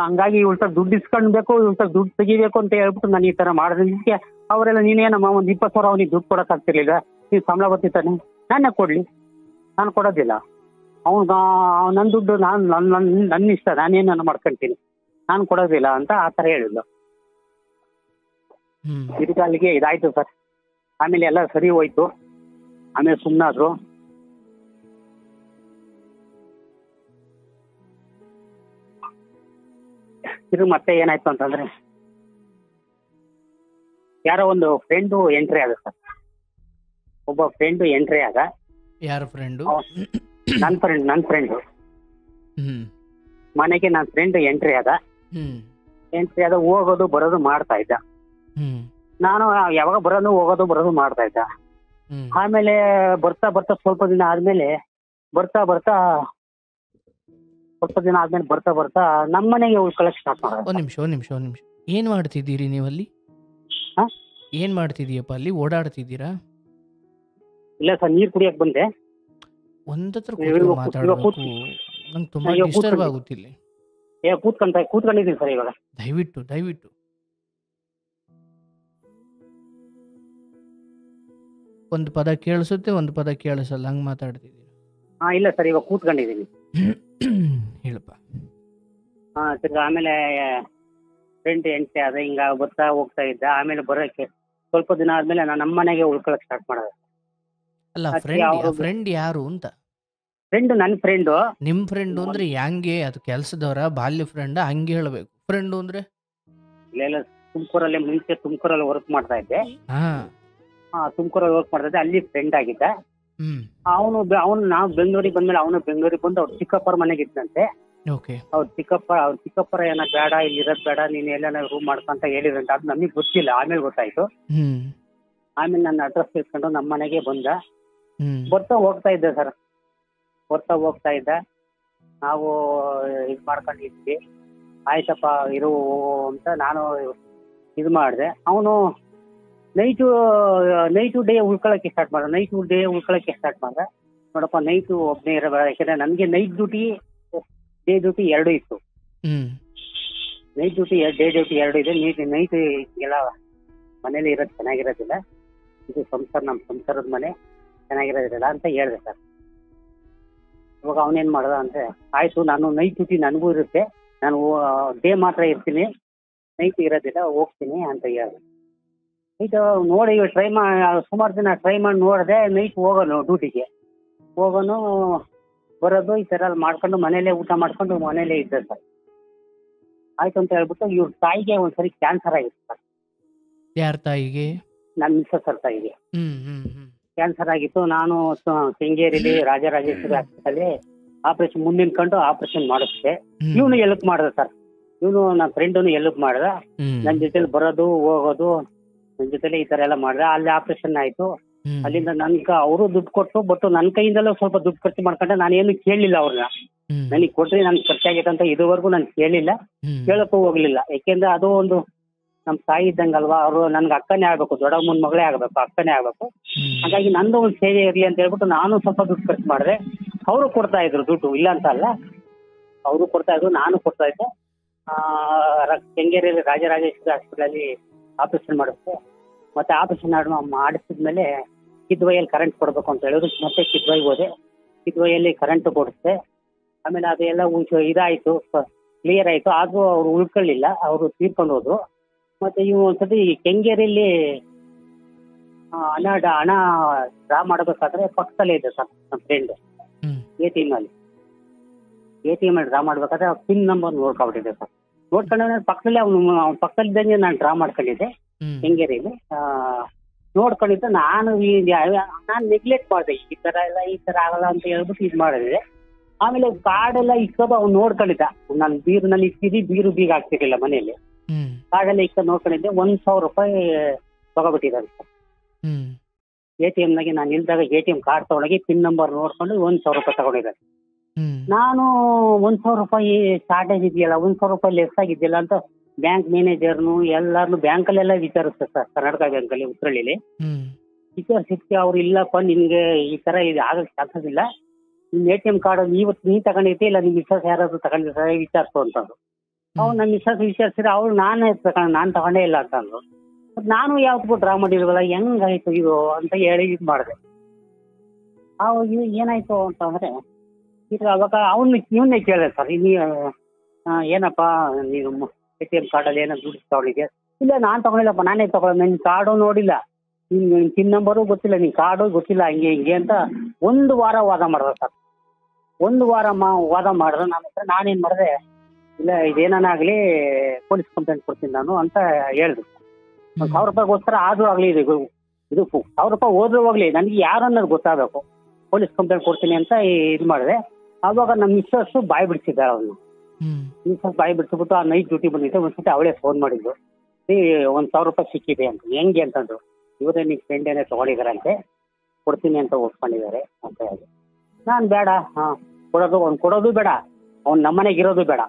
ಹಂಗಾಗಿ ಇವಳ ದುಡ್ಡು ಇಸ್ಕೊಂಡ್ಬೇಕು, ಇವಳ ದುಡ್ಡು ತೆಗಿಬೇಕು ಅಂತ ಹೇಳ್ಬಿಟ್ಟು ನಾನು ಈ ತರ ಮಾಡಿದಕ್ಕೆ ಅವರೆಲ್ಲ ನೀನೇನಮ್ಮ ಒಂದು 20,000 ಅವನಿಗೆ ದುಡ್ಡು ಕೊಡಕ್ ಆಗ್ತಿರ್ಲಿಲ್ಲ, ನೀನು ಸಂಬಳ ಬರ್ತಿತ್ತಾನೆ, ನಾನೇ ಕೊಡ್ಲಿ, ನಾನು ಕೊಡೋದಿಲ್ಲ, ಅವ್ನು ನನ್ನ ದುಡ್ಡು ನಾನು ನನ್ನ ಇಷ್ಟ, ನಾನೇನು ಮಾಡ್ಕೊಂತೀನಿ, ನಾನು ಕೊಡೋದಿಲ್ಲ ಅಂತ ಆ ಥರ ಹೇಳಿದ್ಲು. ಇದಕ್ಕೆ ಅಲ್ಲಿಗೆ ಇದಾಯ್ತು ಸರ್. ಆಮೇಲೆ ಎಲ್ಲ ಸರಿ ಹೋಯ್ತು, ಆಮೇಲೆ ಸುಮ್ಮನಾದ್ರು. ಇದು ಮತ್ತೆ ಏನಾಯ್ತು ಅಂತಂದ್ರೆ ಯಾರೋ ಒಂದು ಫ್ರೆಂಡು ಎಂಟ್ರಿ ಆದ ಸರ್. ಒಬ್ಬ ಫ್ರೆಂಡು ಎಂಟ್ರಿ ಆದ. ಯಾರ ಫ್ರೆಂಡು? ನನ್ನ ಫ್ರೆಂಡು ಮನೆಗೆ ನನ್ನ ಫ್ರೆಂಡ್ ಎಂಟ್ರಿ ಆದ. ಹೋಗೋದು ಬರೋದು ಮಾಡ್ತಾ ಇದ್ದ. ನಾನು ಯಾವಾಗ ಹೋಗೋದು ಮಾಡ್ತಾ ಇದ್ದ. ಆಮೇಲೆ ಬರ್ತಾ ಸ್ವಲ್ಪ ದಿನ ಆದ್ಮೇಲೆ ಬರ್ತಾ ನಮ್ಮನೆಗೆ ಉಳ್ಕೊಳಕ್ ಸ್ಟಾರ್ಟ್ ಮಾಡೋದು. ಒಂದ್ ನಿಮಿಷ ಏನ್ ಮಾಡ್ತಿದ್ದೀರಿ ನೀವಲ್ಲಿ? ಏನ್ ಮಾಡ್ತಿದೀಯಪ್ಪ ಅಲ್ಲಿ? ಓಡಾಡ್ತಿದ್ದೀರಾ? ಇಲ್ಲ ಸರ್, ನೀರ್ ಕುಡಿಯಕ್ ಬಂದೆ. ಒಂದತ್ರ ಮಾತಾಡಬೇಕು, ನಂಗೆ ತುಂಬಾ ಡಿಸ್ಟರ್ಬ್ ಆಗುತ್ತಿಲ್ಲ. ಕೂತ್ಕೊಂಡಿದ್ದೀನಿ ಸರ್ ಇವಾಗ. ದಯವಿಟ್ಟು ಒಂದು ಪದ ಕೇಳಿಸುತ್ತೆ, ಒಂದು ಪದ ಕೇಳಿಸಲ್ಲ, ಹಂಗ್ ಮಾತಾಡ್ತಿದ್ದೀರಾ? ಇಲ್ಲ ಸರ್, ಇವಾಗ ಕೂತ್ಕೊಂಡಿದ್ದೀನಿ. ಹೇಳಪ್ಪ. ತಿರ್ಗಾ ಆಮೇಲೆ ಫ್ರೆಂಡ್ ಎಂಟೆ ಅದ, ಹಿಂಗ ಬರ್ತಾ ಹೋಗ್ತಾ ಇದ್ದ. ಆಮೇಲೆ ಬರೋಕ್ಕೆ ಸ್ವಲ್ಪ ದಿನ ಆದ್ಮೇಲೆ ನಾನು ನಮ್ಮನೆಗೆ ಉಳ್ಕೊಳಕ್ ಸ್ಟಾರ್ಟ್ ಮಾಡೋದು. ಅಲ್ಲ, ಫ್ರೆಂಡ್ ಯಾರು ಅಂತ? ಫ್ರೆಂಡ್ ನನ್ನ ಫ್ರೆಂಡು. ನಿಮ್ ಫ್ರೆಂಡ್ ಅಂದ್ರೆ ಹೆಂಗೆ? ಅದು ಕೆಲ್ಸದವರ, ಬಾಲ್ಯ ಫ್ರೆಂಡ್, ಹಂಗೆ ಹೇಳ್ಬೇಕು. ಫ್ರೆಂಡ್ ಅಂದ್ರೆ ಇಲ್ಲ, ತುಮಕೂರಲ್ಲಿ ವರ್ಕ್ ಮಾಡ್ತಾ ಇದ್ದೆ. ತುಮಕೂರಲ್ಲಿ ವರ್ಕ್ ಮಾಡ್ತಾ ಇದ್ದೆ, ಅಲ್ಲಿ ಫ್ರೆಂಡ್ ಆಗಿದ್ದ. ಅವನು ನಾವು ಬೆಂಗಳೂರಿಗೆ ಬಂದ್ಮೇಲೆ ಅವನು ಬೆಂಗಳೂರಿಗೆ ಬಂದು ಅವ್ರ ಚಿಕ್ಕಪ್ಪರ ಮನೆಗೆ ಇದ್ದಂತೆ. ಅವ್ರ ಚಿಕ್ಕಪ್ಪರ ಏನ ಬೇಡ, ಇಲ್ಲಿ ಇರೋದ್ ಬೇಡ, ನೀನ್ ಎಲ್ಲ ರೂಮ್ ಮಾಡ್ಕೊಂತ ಹೇಳಿದ್ರಂತ. ಅದು ನಮಗೆ ಗೊತ್ತಿಲ್ಲ, ಆಮೇಲೆ ಗೊತ್ತಾಯ್ತು. ಆಮೇಲೆ ನನ್ನ ಅಡ್ರೆಸ್ ತಿಳ್ಕೊಂಡು ನಮ್ಮ ಮನೆಗೆ ಬಂದ. ಬರ್ತಾ ಹೋಗ್ತಾ ಇದ್ದೆ ಸರ್, ಹೋಗ್ತಾ ಇದ್ದ. ನಾವು ಇದು ಮಾಡ್ಕೊಂಡಿದ್ವಿ. ಆಯ್ತಪ್ಪ ಇರು ಅಂತ ನಾನು ಇದು ಮಾಡಿದೆ. ಅವನು ನೈಟು ಡೇ ಉಳ್ಕೊಳಕ್ಕೆ ಸ್ಟಾರ್ಟ್ ಮಾಡ್ದ. ನೋಡಪ್ಪ, ನೈಟು ಒಬ್ಬನೇ ಇರಬೇಡ, ಯಾಕಂದ್ರೆ ನನಗೆ ನೈಟ್ ಡ್ಯೂಟಿ ಡೇ ಡ್ಯೂಟಿ ಎರಡು ಇತ್ತು. ನೈಟ್ ಡ್ಯೂಟಿ ಡೇ ಡ್ಯೂಟಿ ಎರಡು ಇದೆ. ನೈಟ್ ಎಲ್ಲ ಮನೇಲಿ ಇರೋದು ಚೆನ್ನಾಗಿರೋದಿಲ್ಲ. ಇದು ನಮ್ಮ ಸಂಸಾರದ ಮನೆ, ಚೆನ್ನಾಗಿರೋದಿಲ್ಲ ಅಂತ ಹೇಳಿದೆ ಸರ್. ಇವಾಗ ಅವನೇನ್ ಮಾಡ್ದ ಅಂದ್ರೆ, ಆಯ್ತು ನಾನು ನೈಟ್ ಡ್ಯೂಟಿ ನನಗೂ ಇರುತ್ತೆ, ನಾನು ಡೇ ಮಾತ್ರ ಇರ್ತೀನಿ, ನೈಟ್ ಇರೋದಿಲ್ಲ, ಹೋಗ್ತೀನಿ ಅಂತ ಹೇಳಿದೆ. ನೈಟ್ ನೋಡಿ ಸುಮಾರು ದಿನ ಟ್ರೈ ಮಾಡಿ ನೋಡಿದೆ. ನೈಟ್ ಡ್ಯೂಟಿಗೆ ಹೋಗೋನು ಬರೋದು ಈ ಥರ ಮಾಡ್ಕೊಂಡು ಮನೇಲೆ ಊಟ ಮಾಡ್ಕೊಂಡು ಮನೇಲೇ ಇದ್ದೆ ಸರ್. ಆಯ್ತು ಅಂತ ಹೇಳ್ಬಿಟ್ಟು ಇವ್ರ ತಾಯಿಗೆ ಒಂದ್ಸರಿ ಕ್ಯಾನ್ಸರ್ ಆಗಿತ್ತು ಸರ್. ಯಾರ ತಾಯಿಗೆ? ನನ್ನ ಮಿಸ್ಸಸ್ ತಾಯಿಗೆ ಕ್ಯಾನ್ಸರ್ ಆಗಿತ್ತು. ನಾನು ಕೆಂಗೇರಿಲಿ ರಾಜರಾಜೇಶ್ವರಿ ಹಾಸ್ಪಿಟಲ್ಲಿ ಮುಂದಿನ ಆಪರೇಷನ್ ಮಾಡಿಸ್ದೆ. ಇವನು ಹೆಲ್ಪ್ ಮಾಡ್ದ ಸರ್. ನನ್ನ ಫ್ರೆಂಡನು ಹೆಲ್ಪ್ ಮಾಡ್ದ. ನನ್ನ ಜೊತೆಲಿ ಬರೋದು ಹೋಗೋದು ನನ್ನ ಜೊತೆಲಿ ಈ ತರ ಎಲ್ಲ ಮಾಡ್ದ. ಅಲ್ಲಿ ಆಪರೇಷನ್ ಆಯ್ತು. ಅಲ್ಲಿಂದ ಅವರು ದುಡ್ಡು ಕೊಟ್ಟು, ಬಟ್ ನನ್ನ ಕೈಯಿಂದಲೂ ಸ್ವಲ್ಪ ದುಡ್ಡು ಖರ್ಚು ಮಾಡ್ಕೊಂಡೆ. ನಾನೇನು ಕೇಳಲಿಲ್ಲ ಅವ್ರನ್ನ, ನನಗೆ ಕೊಟ್ರಿ ನನ್ಗೆ ಖರ್ಚಾಗೈತೆ ಅಂತ ಇದುವರೆಗೂ ನಾನು ಕೇಳಿಲ್ಲ, ಕೇಳಕ್ಕೂ ಹೋಗ್ಲಿಲ್ಲ. ಯಾಕೆಂದ್ರೆ ಅದು ಒಂದು ನಮ್ ತಾಯಿ ಇದ್ದಂಗಲ್ವಾ, ಅವರು ನನ್ಗೆ ಅಕ್ಕನೇ ಆಗ್ಬೇಕು, ದೊಡ್ಡಮ್ಮನ ಮಗಳೇ ಆಗ್ಬೇಕು, ಅಕ್ಕನೇ ಆಗ್ಬೇಕು. ಹಾಗಾಗಿ ನಂದು ಒಂದು ಸೇವೆ ಇರ್ಲಿ ಅಂತ ಹೇಳ್ಬಿಟ್ಟು ನಾನು ಸ್ವಲ್ಪ ದುಡ್ಡು ಖರ್ಚು ಮಾಡಿದೆ. ಅವರು ಕೊಡ್ತಾ ಇದ್ರು ದುಡ್ಡು, ಇಲ್ಲ ಅಂತ ಅಲ್ಲ, ಅವರು ಕೊಡ್ತಾ ಇದ್ರು, ನಾನು ಕೊಡ್ತಾ ಇದ್ದೆ. ಕೆಂಗೇರಿಯಲ್ಲಿ ರಾಜರಾಜೇಶ್ವರಿ ಹಾಸ್ಪಿಟಲಲ್ಲಿ ಆಪರೇಷನ್ ಮಾಡಿಸ್ದೆ. ಮತ್ತೆ ಆಪರೇಷನ್ ಮಾಡಿಸಿದ್ಮೇಲೆ ಕಿದ್ವೈಯಲ್ಲಿ ಕರೆಂಟ್ ಕೊಡ್ಬೇಕು ಅಂತ ಹೇಳಿದ್ರು. ಮತ್ತೆ ಕಿದ್ವೈಗೆ ಹೋದೆ, ಕಿದ್ವೈಯಲ್ಲಿ ಕರೆಂಟ್ ಕೊಡಿಸ್ದೆ. ಆಮೇಲೆ ಅದೆಲ್ಲ ಇದಾಯ್ತು, ಕ್ಲಿಯರ್ ಆಯ್ತು. ಆದ್ರೂ ಅವ್ರು ಉಳ್ಕೊಳ್ಳಿಲ್ಲ, ಅವರು ತೀರ್ಕೊಂಡು ಹೋದ್ರು. ಮತ್ತೆ ಇವು ಒಂದ್ಸತಿ ಕೆಂಗೇರಿಯಲ್ಲಿ ಹಣ ಡ್ರಾ ಮಾಡಬೇಕಾದ್ರೆ ಪಕ್ಕದಲ್ಲೇ ಇದೆ ಸರ್ ನಮ್ಮ ಫ್ರೆಂಡ್. ATM ಅಲ್ಲಿ ಡ್ರಾ ಮಾಡ್ಬೇಕಾದ್ರೆ ಪಿನ್ ನಂಬರ್ ನೋಡ್ಕೊಂಡ್ಬಿಟ್ಟಿದೆ ಸರ್. ನೋಡ್ಕೊಂಡ್ರೆ ಪಕ್ಕದಲ್ಲೇ ಅವ್ನ ಪಕ್ಕದಲ್ಲಿದ್ದಂಗೆ ನಾನು ಡ್ರಾ ಮಾಡ್ಕೊಂಡಿದ್ದೆ ಕೆಂಗೇರಿಯಲ್ಲಿ. ನೋಡ್ಕೊಂಡಿದ್ದೆ. ನಾನು ನೆಗ್ಲೆಕ್ಟ್ ಮಾಡಿದೆ, ಈ ತರ ಆಗಲ್ಲ ಅಂತ ಹೇಳ್ಬಿಟ್ಟು ಇದು ಮಾಡಿದೆ. ಆಮೇಲೆ ಕಾರ್ಡೆಲ್ಲ ಇಕ್ಕೋದು ಅವ್ನು ನೋಡ್ಕೊಂಡಿದ್ದ. ನಾನು ಬೀರುನಲ್ಲಿ ಇಕ್ಕಿದ್ದಿ, ಬೀಗ ಆಗ್ತಿರ್ಲಿಲ್ಲ ಮನೆಯಲ್ಲಿ. ಕಾರ್ಡೆಲ್ಲ ಇಕ್ಕೊಂಡು ನೋಡ್ಕೊಂಡಿದ್ದೆ. 1,000 ರೂಪಾಯಿ ತಗೊಬಿಟ್ಟಿದ್ದಾರೆ ಸರ್. ATMನಾಗೆ ನಾನು ಇಲ್ದಾಗ ATM ಕಾರ್ಡ್ ತಗೊಂಡೋಗಿ ಪಿನ್ ನಂಬರ್ ನೋಡ್ಕೊಂಡು 1,000 ರೂಪಾಯಿ ತಗೊಂಡಿದ್ದಾರೆ. ನಾನು 1,000 ರೂಪಾಯಿ ಶಾರ್ಟೇಜ್ ಇದೆಯಲ್ಲ, 1,000 ರೂಪಾಯಿ ಲೆಸ್ ಆಗಿದೆಯಲ್ಲ ಅಂತ ಬ್ಯಾಂಕ್ ಮ್ಯಾನೇಜರ್ನು ಎಲ್ಲಾರನು ಬ್ಯಾಂಕಲ್ಲೆಲ್ಲ ವಿಚಾರಿಸ್ತಾರೆ ಸರ್, ಕರ್ನಾಟಕ ಬ್ಯಾಂಕಲ್ಲಿ ಉತ್ತರಳ್ಳಿಲಿ ವಿಚಾರಿಸಿದ್ಕೆ ಅವ್ರು ಇಲ್ಲಪ್ಪ ನಿನ್ಗೆ ಈ ತರ ಇದು ಆಗಕ್ಕೆ ಚಾನ್ಸಸ್ ಇಲ್ಲ, ನಿಮ್ ATM ಕಾರ್ಡ್ ಇವತ್ತು ನೀ ತಗೊಂಡಿರ್ತಿ ಇಲ್ಲ ನಿಮ್ ಮಿಸ್ಸಸ್ ಯಾರಾದ್ರೂ ತಗೊಂಡಿರ್ತಾರೆ ವಿಚಾರಿಸು ಅಂತಂದ್ರು. ಅವ್ನು ನನ್ನ ಮಿಸ್ಸಸ್ ವಿಚಾರಿಸಿದ್ರೆ ಅವ್ಳು ನಾನೇ ಎತ್ಬೇಕಣ್ಣ, ನಾನು ತಗೊಂಡೇ ಇಲ್ಲ ಅಂತ ಅಂದ್ರು. ಮತ್ತ್ ನಾನು ಯಾವ್ದು ಡ್ರಾ ಮಾಡಿಲ್ವಲ್ಲ, ಹೆಂಗಾಯ್ತು ಇದು ಅಂತ ಹೇಳಿ ಇದು ಮಾಡಿದೆ. ಅವಾಗ ಏನಾಯ್ತು ಅಂತಂದ್ರೆ ಈಗ ಅವಾಗ ಇವನ್ನೇ ಕೇಳಿದೆ ಸರ್, ಏನಪ್ಪ ನೀನು ATM ಕಾರ್ಡಲ್ಲಿ ಏನೋ ದುಡ್ಡು ತಗೊಂಡಿದ್ಯಾ? ಇಲ್ಲ ನಾನು ತಗೊಂಡಿಲ್ಲಪ್ಪ, ನಾನೇ ತಗೊಳ್ಳೋದು, ನಿನ್ನ ಕಾರ್ಡು ನೋಡಿಲ್ಲ, ನಿನ್ನ ಪಿನ್ ನಂಬರು ಗೊತ್ತಿಲ್ಲ, ನಿನ್ನ ಕಾರ್ಡು ಗೊತ್ತಿಲ್ಲ, ಹಂಗೆ ಹಿಂಗೆ ಅಂತ 1 ವಾರ ವಾದ ಮಾಡಿದೆ ಸರ್. 1 ವಾರ ವಾದ ಮಾಡಿದ್ರೆ ನಾನೇನು ಮಾಡಿದೆ, ಇಲ್ಲ ಇದೇನಾಗಲಿ ಪೊಲೀಸ್ ಕಂಪ್ಲೇಂಟ್ ಕೊಡ್ತೀನಿ ನಾನು ಅಂತ ಹೇಳಿದೆ. ಒಂದು 1000 ರೂಪಾಯಿಗೋಸ್ಕರ ಆದರೂ ಆಗಲಿ, ಇದು 1000 ರೂಪಾಯಿ ಹೋದ್ರೂ ಹೋಗ್ಲಿ, ನನಗೆ ಯಾರು ಅನ್ನೋದು ಗೊತ್ತಾಗಬೇಕು, ಪೊಲೀಸ್ ಕಂಪ್ಲೇಂಟ್ ಕೊಡ್ತೀನಿ ಅಂತ ಇದು ಮಾಡಿದೆ. ಆವಾಗ ನಮ್ಮ ಮಿಸ್ಸಸ್ ಬಾಯಿ ಬಿಡಿಸಿದ್ದಾಳೆ ಅವನು. ಮಿಸ್ಸಸ್ ಬಾಯಿ ಬಿಡಿಸ್ಬಿಟ್ಟು ಆ ನೈಟ್ ಡ್ಯೂಟಿ ಬಂದಿದ್ದೆ, ಒಂದ್ಸತಿ ಅವಳೇ ಫೋನ್ ಮಾಡಿದ್ದು, 1000 ರೂಪಾಯಿ ಸಿಕ್ಕಿದೆ ಅಂತ. ಹೆಂಗೆ ಅಂತಂದ್ರು, ಇವರೇ ನಿಮ್ಮ ಫ್ರೆಂಡ್ ಏನೇ ತೊಗೊಂಡಿದ್ದಾರಂತೆ, ಕೊಡ್ತೀನಿ ಅಂತ ಒಪ್ಕೊಂಡಿದ್ದಾರೆ ಅಂತ ಹೇಳಿ. ನಾನು ಬೇಡ, ಕೊಡೋದು ಬೇಡ, ಅವ್ನು ನಮ್ಮನೆಗೆ ಇರೋದು ಬೇಡ,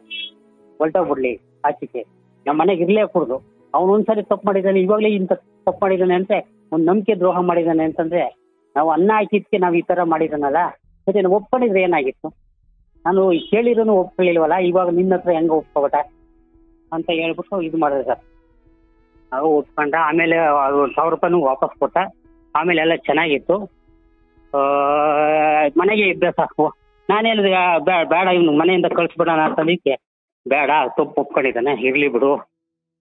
ಹೊಲ್ಟೋಗ್ಬಿಡ್ಲಿ ಆಚೆಗೆ, ನಮ್ಮ ಮನೆಗೆ ಇರಲೇ ಕೊಡ್ದು. ಅವನು ಒಂದ್ಸರಿ ತಪ್ಪು ಮಾಡಿದ್ದಾನೆ, ಇವಾಗಲೇ ಇಂಥ ತಪ್ಪು ಮಾಡಿದ್ದಾನೆ ಅಂತ ಒಂದು ನಂಬಿಕೆ ದ್ರೋಹ ಮಾಡಿದ್ದಾನೆ ಅಂತಂದ್ರೆ, ನಾವು ಅನ್ನ ಹಾಕಿದ್ಕೆ ನಾವು ಈ ಥರ ಮಾಡಿದ್ದಾನಲ್ಲ, ಮತ್ತೆ ನಾವು ಒಪ್ಕೊಂಡಿದ್ರೆ ಏನಾಗಿತ್ತು? ನಾನು ಕೇಳಿರೋನು ಒಪ್ಕೊಳ್ಳಿಲ್ವಲ್ಲ, ಇವಾಗ ನಿನ್ನ ಹತ್ರ ಹೆಂಗೆ ಒಪ್ಕೊಬೇಟ ಅಂತ ಹೇಳ್ಬಿಟ್ಟು ಇದು ಮಾಡಿದೆ ಸರ್. ನಾವು ಒಪ್ಕೊಂಡ. ಆಮೇಲೆ 1000 ರೂಪಾಯಿನೂ ವಾಪಸ್ ಕೊಟ್ಟ. ಆಮೇಲೆ ಎಲ್ಲ ಚೆನ್ನಾಗಿತ್ತು. ಮನೆಗೆ ಇದ್ದೆ ಸಾಕು. ನಾನು ಹೇಳಿದೆ ಬೇಡ, ಇವನು ಮನೆಯಿಂದ ಕಳಿಸ್ಬಿಡೋಣ ಅಂತಂದಿಕ್ಕೆ, ಬೇಡ ತಪ್ಪು ಒಪ್ಕೊಂಡಿದ್ದಾನೆ, ಇರ್ಲಿ ಬಿಡು,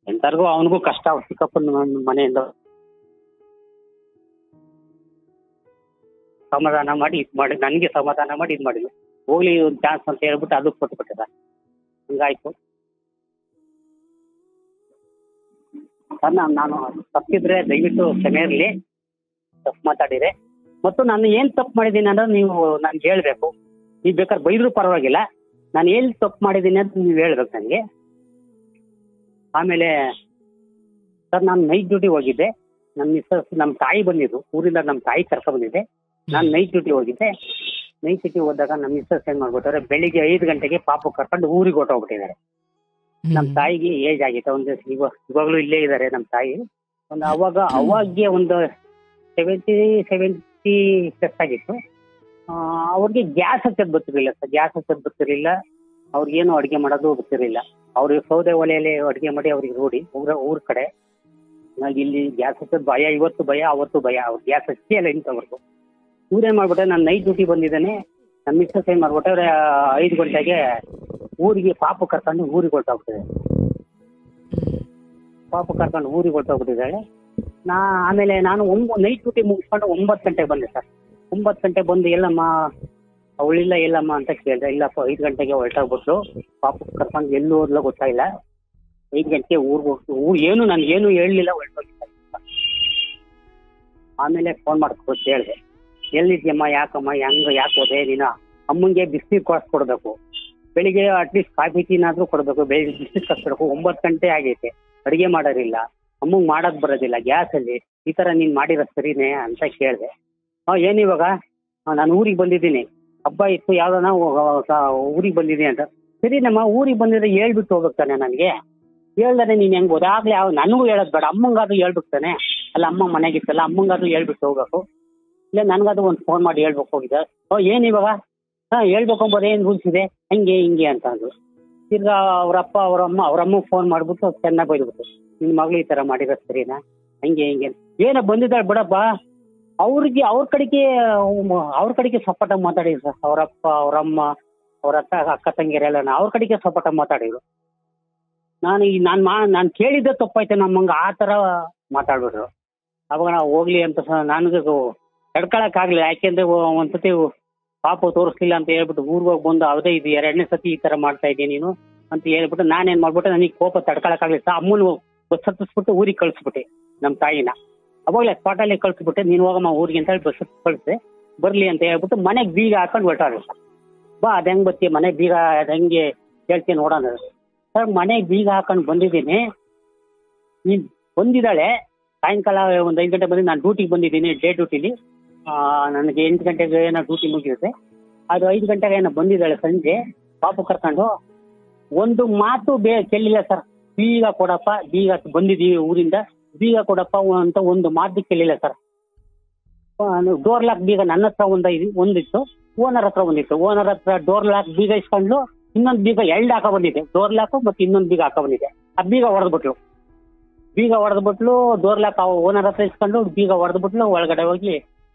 ಎಂತರ್ಗೂ ಅವನಿಗೂ ಕಷ್ಟ, ಚಿಕ್ಕಪ್ಪನ ಮನೆಯಿಂದ ಸಮಾಧಾನ ಮಾಡಿ ಇದು ಮಾಡಿ, ನನಗೆ ಸಮಾಧಾನ ಮಾಡಿ ಇದು ಮಾಡಿದ್ವಿ. ಹೋಗ್ಲಿ ಒಂದು ಚಾನ್ಸ್ ಅಂತ ಹೇಳ್ಬಿಟ್ಟು ಅದು ಕೊಟ್ಬಿಟ್ಟಿದ. ಹಿಂಗಾಯ್ತು ಸರ್. ನಾನು ತಪ್ಪಿದ್ರೆ ದಯವಿಟ್ಟು ಕ್ಷಮೆ ಇರಲಿ, ತಪ್ಪು ಮಾತಾಡಿದ್ರೆ. ಮತ್ತು ನಾನು ಏನು ತಪ್ಪು ಮಾಡಿದ್ದೀನಿ ಅಂದ್ರೆ ನೀವು ನನಗೆ ಹೇಳಬೇಕು. ನೀವು ಬೇಕಾದ್ರೆ ಬೈದರೂ ಪರವಾಗಿಲ್ಲ, ನಾನು ಎಲ್ಲಿ ತಪ್ಪು ಮಾಡಿದ್ದೀನಿ ಅಂತ ನೀವು ಹೇಳ್ಬೇಕು ನನಗೆ. ಆಮೇಲೆ ಸರ್, ನಾನು ನೈಟ್ ಡ್ಯೂಟಿ ಹೋಗಿದ್ದೆ. ನಮ್ಮ ಮಿಸ್ಸಸ್, ನಮ್ಮ ತಾಯಿ ಬಂದಿದ್ದು ಊರಿಂದ, ನಮ್ಮ ತಾಯಿ ಕರ್ಕೊ ಬಂದಿದ್ದೆ. ನಾನು ನೈಟ್ ಡ್ಯೂಟಿ ಹೋಗಿದ್ದೆ. ನೈಟ್ ಡ್ಯೂಟಿ ಹೋದಾಗ ನಮ್ಮ ಮಿಸ್ಸಸ್ ಏನ್ ಮಾಡ್ಬಿಟ್ಟಾರೆ, ಬೆಳಿಗ್ಗೆ 5 ಗಂಟೆಗೆ ಪಾಪು ಕರ್ಕೊಂಡು ಊರಿಗೆ ಹೊಟ್ಟೋಗ್ಬಿಟ್ಟಿದ್ದಾರೆ. ನಮ್ಮ ತಾಯಿಗೆ ಏಜ್ ಆಗಿತ್ತು, ಇವಾಗಲೂ ಇಲ್ಲೇ ಇದ್ದಾರೆ ನಮ್ಮ ತಾಯಿ. ಅವಾಗೆ ಒಂದು 70 ಪ್ಲಸ್ ಆಗಿತ್ತು. ಅವ್ರಿಗೆ ಗ್ಯಾಸ್ ಹಚ್ಚೋದು ಗೊತ್ತಿರಲಿಲ್ಲ ಸರ್, ಗ್ಯಾಸ್ ಹಚ್ಚೋದು ಗೊತ್ತಿರಲಿಲ್ಲ. ಅವ್ರಿಗೇನು ಅಡುಗೆ ಮಾಡೋದು ಗೊತ್ತಿರಲಿಲ್ಲ. ಅವ್ರಿಗೆ ಸೌದೆ ಒಲೆಯಲ್ಲಿ ಅಡುಗೆ ಮಾಡಿ ಅವ್ರಿಗೆ ರೂಢಿ ಊರ ಕಡೆ. ಇಲ್ಲಿ ಗ್ಯಾಸ್ ಹಚ್ಚೋದು ಭಯ, ಇವತ್ತು ಭಯ, ಅವತ್ತು ಭಯ. ಅವ್ರು ಗ್ಯಾಸ್ ಹಚ್ಚಿ ಎಲ್ಲ ಇಂಥವ್ರದ್ದು. ಇವ್ರೇನ್ ಮಾಡ್ಬಿಟ್ಟೆ, ನಾನು ನೈಟ್ ಡ್ಯೂಟಿ ಬಂದಿದ್ದೇನೆ. ನಮ್ಮ ಮಿಸ್ಸಸ್ ಏನ್ ಮಾಡ್ಬಿಟ್ಟವ್ರೆ, 5 ಗಂಟೆಗೆ ಊರಿಗೆ ಪಾಪು ಕರ್ಕೊಂಡು ಊರಿಗೆ ಹೊರಟೋಗ್ತಿದೆ. ಪಾಪು ಕರ್ಕೊಂಡು ಊರಿಗೆ ಹೊರಟೋಗ್ಬಿಟ್ಟಿದ್ದಾಳೆ. ಆಮೇಲೆ ನಾನು ನೈಟ್ ಡ್ಯೂಟಿ ಮುಗಿಸ್ಕೊಂಡು 9 ಗಂಟೆಗೆ ಬಂದೆ ಸರ್. 9 ಗಂಟೆಗೆ ಬಂದು, ಎಲ್ಲಮ್ಮ ಅವಳಿಲ್ಲ ಎಲ್ಲಮ್ಮ ಅಂತ ಕೇಳಿದೆ. ಇಲ್ಲಪ್ಪ 5 ಗಂಟೆಗೆ ಹೊರಟೋಗ್ಬಿಟ್ರು, ಪಾಪು ಕರ್ಕೊಂಡು ಎಲ್ಲೂ ಹೋದ್ಲ ಗೊತ್ತಾಯಿಲ್ಲ. 5 ಗಂಟೆಗೆ ಊರಿಗೆ ಏನು ನನಗೇನು ಹೇಳಲಿಲ್ಲ, ಹೊರಟೋಗಿದ್ದ. ಆಮೇಲೆ ಫೋನ್ ಮಾಡ್ಕೊಟ್ಟು ಹೇಳಿದೆ, ಎಲ್ಲಿದ್ಯಮ್ಮ, ಯಾಕಮ್ಮ, ಯಾಕೆ ಹೋದೆ ನೀನು? ಅಮ್ಮಂಗೆ ಬಿಸಿನೀರು ಕೊಡಿಸ್ಕೊಡ್ಬೇಕು, ಬೆಳಿಗ್ಗೆ ಅಟ್ಲೀಸ್ಟ್ ಕಾಫಿ ಟೀನಾದ್ರೂ ಕೊಡಬೇಕು, ಬೆಳಿಗ್ಗೆ ಬಿಸಿನೀರು ಕಟ್ಸ್ಕೊಡ್ಬೇಕು. 9 ಗಂಟೆ ಆಗೈತೆ, ಅಡುಗೆ ಮಾಡೋರಿಲ್ಲ, ಅಮ್ಮಂಗೆ ಮಾಡೋದು ಬರೋದಿಲ್ಲ ಗ್ಯಾಸಲ್ಲಿ, ಈ ಥರ ನೀನು ಮಾಡಿರೋ ಸರಿನೇ ಅಂತ ಕೇಳಿದೆ. ಏನಿವಾಗ ನಾನು ಊರಿಗೆ ಬಂದಿದ್ದೀನಿ, ಹಬ್ಬ ಇತ್ತು, ಯಾವ್ದಾನ ಊರಿಗೆ ಬಂದಿದ್ದೀನಿ ಅಂತ. ಸರಿ ನಮ್ಮ ಊರಿಗೆ ಬಂದಿದ್ರೆ ಹೇಳ್ಬಿಟ್ಟು ಹೋಗ್ತಾನೆ, ನನಗೆ ಹೇಳ್ದಾನೆ ನೀನು ಹೆಂಗೆ ಹೋದ? ಆಗ್ಲೇ ನನಗೂ ಹೇಳೋದು ಬೇಡ, ಅಮ್ಮಂಗಾದ್ರೂ ಹೇಳ್ಬಿಡ್ತಾನೆ. ಅಲ್ಲ, ಅಮ್ಮ ಮನೆಗಿತ್ತಲ್ಲ, ಅಮ್ಮಂಗಾದ್ರೂ ಹೇಳ್ಬಿಟ್ಟು ಹೋಗ್ಬೇಕು. ಇಲ್ಲ ನನಗಾದ್ರೂ ಒಂದು ಫೋನ್ ಮಾಡಿ ಹೇಳ್ಬೇಕು ಹೋಗಿದ್ದೆ. ಏನಿವಾಗ ಹೇಳ್ಬೇಕು ಅಂಬೋದು ಏನು ರೂಲ್ಸ್ ಇದೆ, ಹಂಗೆ ಹಿಂಗೆ ಅಂತ ಅಂದ್ರು. ಈಗ ಅವರಪ್ಪ ಅವರಮ್ಮ ಫೋನ್ ಮಾಡ್ಬಿಟ್ಟು ಚೆನ್ನಾಗಿ ಬೈದ್ಬಿಟ್ಟು, ನಿನ್ನ ಮಗಳು ಈ ಥರ ಮಾಡಿರೋ ಸರಿನಾ, ಹಂಗೆ ಹಿಂಗೆ ಏನೋ ಬಂದಿದ್ದಾಳೆ ಬಿಡಪ್ಪ. ಅವ್ರ ಕಡೆಗೆ ಸಪೋರ್ಟಾಗಿ ಮಾತಾಡಿದ್ರು ಸರ್. ಅವರಪ್ಪ, ಅವರಮ್ಮ, ಅವ್ರ ಅಕ್ಕ ತಂಗಿಯರೆಲ್ಲ ಅವ್ರ ಕಡೆಗೆ ಸಪೋರ್ಟಾಗಿ ಮಾತಾಡಿದ್ರು. ನಾನು ಕೇಳಿದ್ದೆ ತಪ್ಪೈತೆ ನಮ್ಮಂಗೆ ಆ ಥರ ಮಾತಾಡ್ಬಿಟ್ರು. ಅವಾಗ ನಾವು ಹೋಗ್ಲಿ ಅಂತ ನನಗೆ ತಡ್ಕೊಳಕ್ಕಾಗಲಿಲ್ಲ. ಯಾಕೆಂದ್ರೆ ಒಂದ್ಸತಿ ಪಾಪು ತೋರಿಸ್ಲಿಲ್ಲ ಅಂತ ಹೇಳ್ಬಿಟ್ಟು ಊರಿಗೆ ಹೋಗಿ ಬಂದು ಅದೇ ಇದು 2ನೇ ಸತಿ ಈ ಥರ ಮಾಡ್ತಾ ಇದ್ದೀನಿ ನೀನು ಅಂತ ಹೇಳ್ಬಿಟ್ಟು ನಾನೇನು ಮಾಡ್ಬಿಟ್ಟು, ನನಗೆ ಕೋಪ ತಡ್ಕೊಳಕ್ಕಾಗಲಿಲ್ಲ ಸರ್. ಅಮ್ಮನ ಬಸ್ ಹತ್ತಿಸ್ಬಿಟ್ಟು ಊರಿಗೆ ಕಳಿಸ್ಬಿಟ್ಟೆ ನಮ್ಮ ತಾಯಿನ. ಅವಾಗಲೇ ಸ್ಪಾಟಲ್ಲಿ ಕಳಿಸ್ಬಿಟ್ಟೆ, ನೀನು ಹೋಗಮ್ಮ ಊರಿಗೆ ಅಂತ ಹೇಳಿ ಬಸ್ ಕಳಿಸ್ದೆ, ಬರಲಿ ಅಂತ ಹೇಳ್ಬಿಟ್ಟು ಮನೆಗೆ ಬೀಗ ಹಾಕೊಂಡು ಹೊರಟಾರೆ ಸರ್. ಬಾ ಅದು ಹೆಂಗೆ ಬರ್ತೀಯ, ಮನೆಗೆ ಬೀಗ ಅದು ಹೆಂಗೆ ಹೇಳ್ತೀನಿ ನೋಡೋಣ ಸರ್. ಮನೆಗೆ ಬೀಗ ಹಾಕೊಂಡು ಬಂದಿದ್ದೀನಿ. ನೀನು ಬಂದಿದ್ದಾಳೆ ಸಾಯಂಕಾಲ ಒಂದು 5 ಗಂಟೆ ಬಂದು, ನಾನು ಡ್ಯೂಟಿಗೆ ಬಂದಿದ್ದೀನಿ, ಡೇ ಡ್ಯೂಟಿಲಿ. ನನಗೆ 8 ಗಂಟೆಗೆ ಏನೋ ಡ್ಯೂಟಿ ಮುಗಿಯುತ್ತೆ. ಅದು 5 ಗಂಟೆಗೆ ಏನೋ ಬಂದಿದ್ದಾಳೆ ಸಂಜೆ, ಪಾಪು ಕರ್ಕೊಂಡು. ಒಂದು ಮಾತು ಕೇಳಿಲ್ಲ ಸರ್. ಬೀಗ ಕೊಡಪ್ಪ, ಬೀಗ ಬಂದಿದ್ದೀವಿ ಊರಿಂದ, ಬೀಗ ಕೊಡಪ್ಪ ಅಂತ ಒಂದು ಮಾತು ಕೇಳಿಲ್ಲ ಸರ್. ಡೋರ್ ಲಾಕ್ ಬೀಗ ನನ್ನ ಹತ್ರ ಒಂದಿತ್ತು, ಓನರ್ ಹತ್ರ ಒಂದಿತ್ತು. ಓನರ್ ಹತ್ರ ಡೋರ್ ಲಾಕ್ ಬೀಗ ಇಸ್ಕೊಂಡು ಇನ್ನೊಂದು ಬೀಗ ಎರಡು ಹಾಕ ಬಂದಿದೆ, ಡೋರ್ ಲಾಕು ಮತ್ತೆ ಇನ್ನೊಂದು ಬೀಗ ಹಾಕ ಬಂದಿದೆ. ಆ ಬೀಗ ಹೊಡೆದ್ಬಿಟ್ಲು. ಡೋರ್ ಲಾಕ್ ಓನರ್ ಹತ್ರ ಇಸ್ಕೊಂಡು ಬೀಗ ಹೊಡೆದ್ಬಿಟ್ಲು. ಒಳಗಡೆ ಹೋಗಿ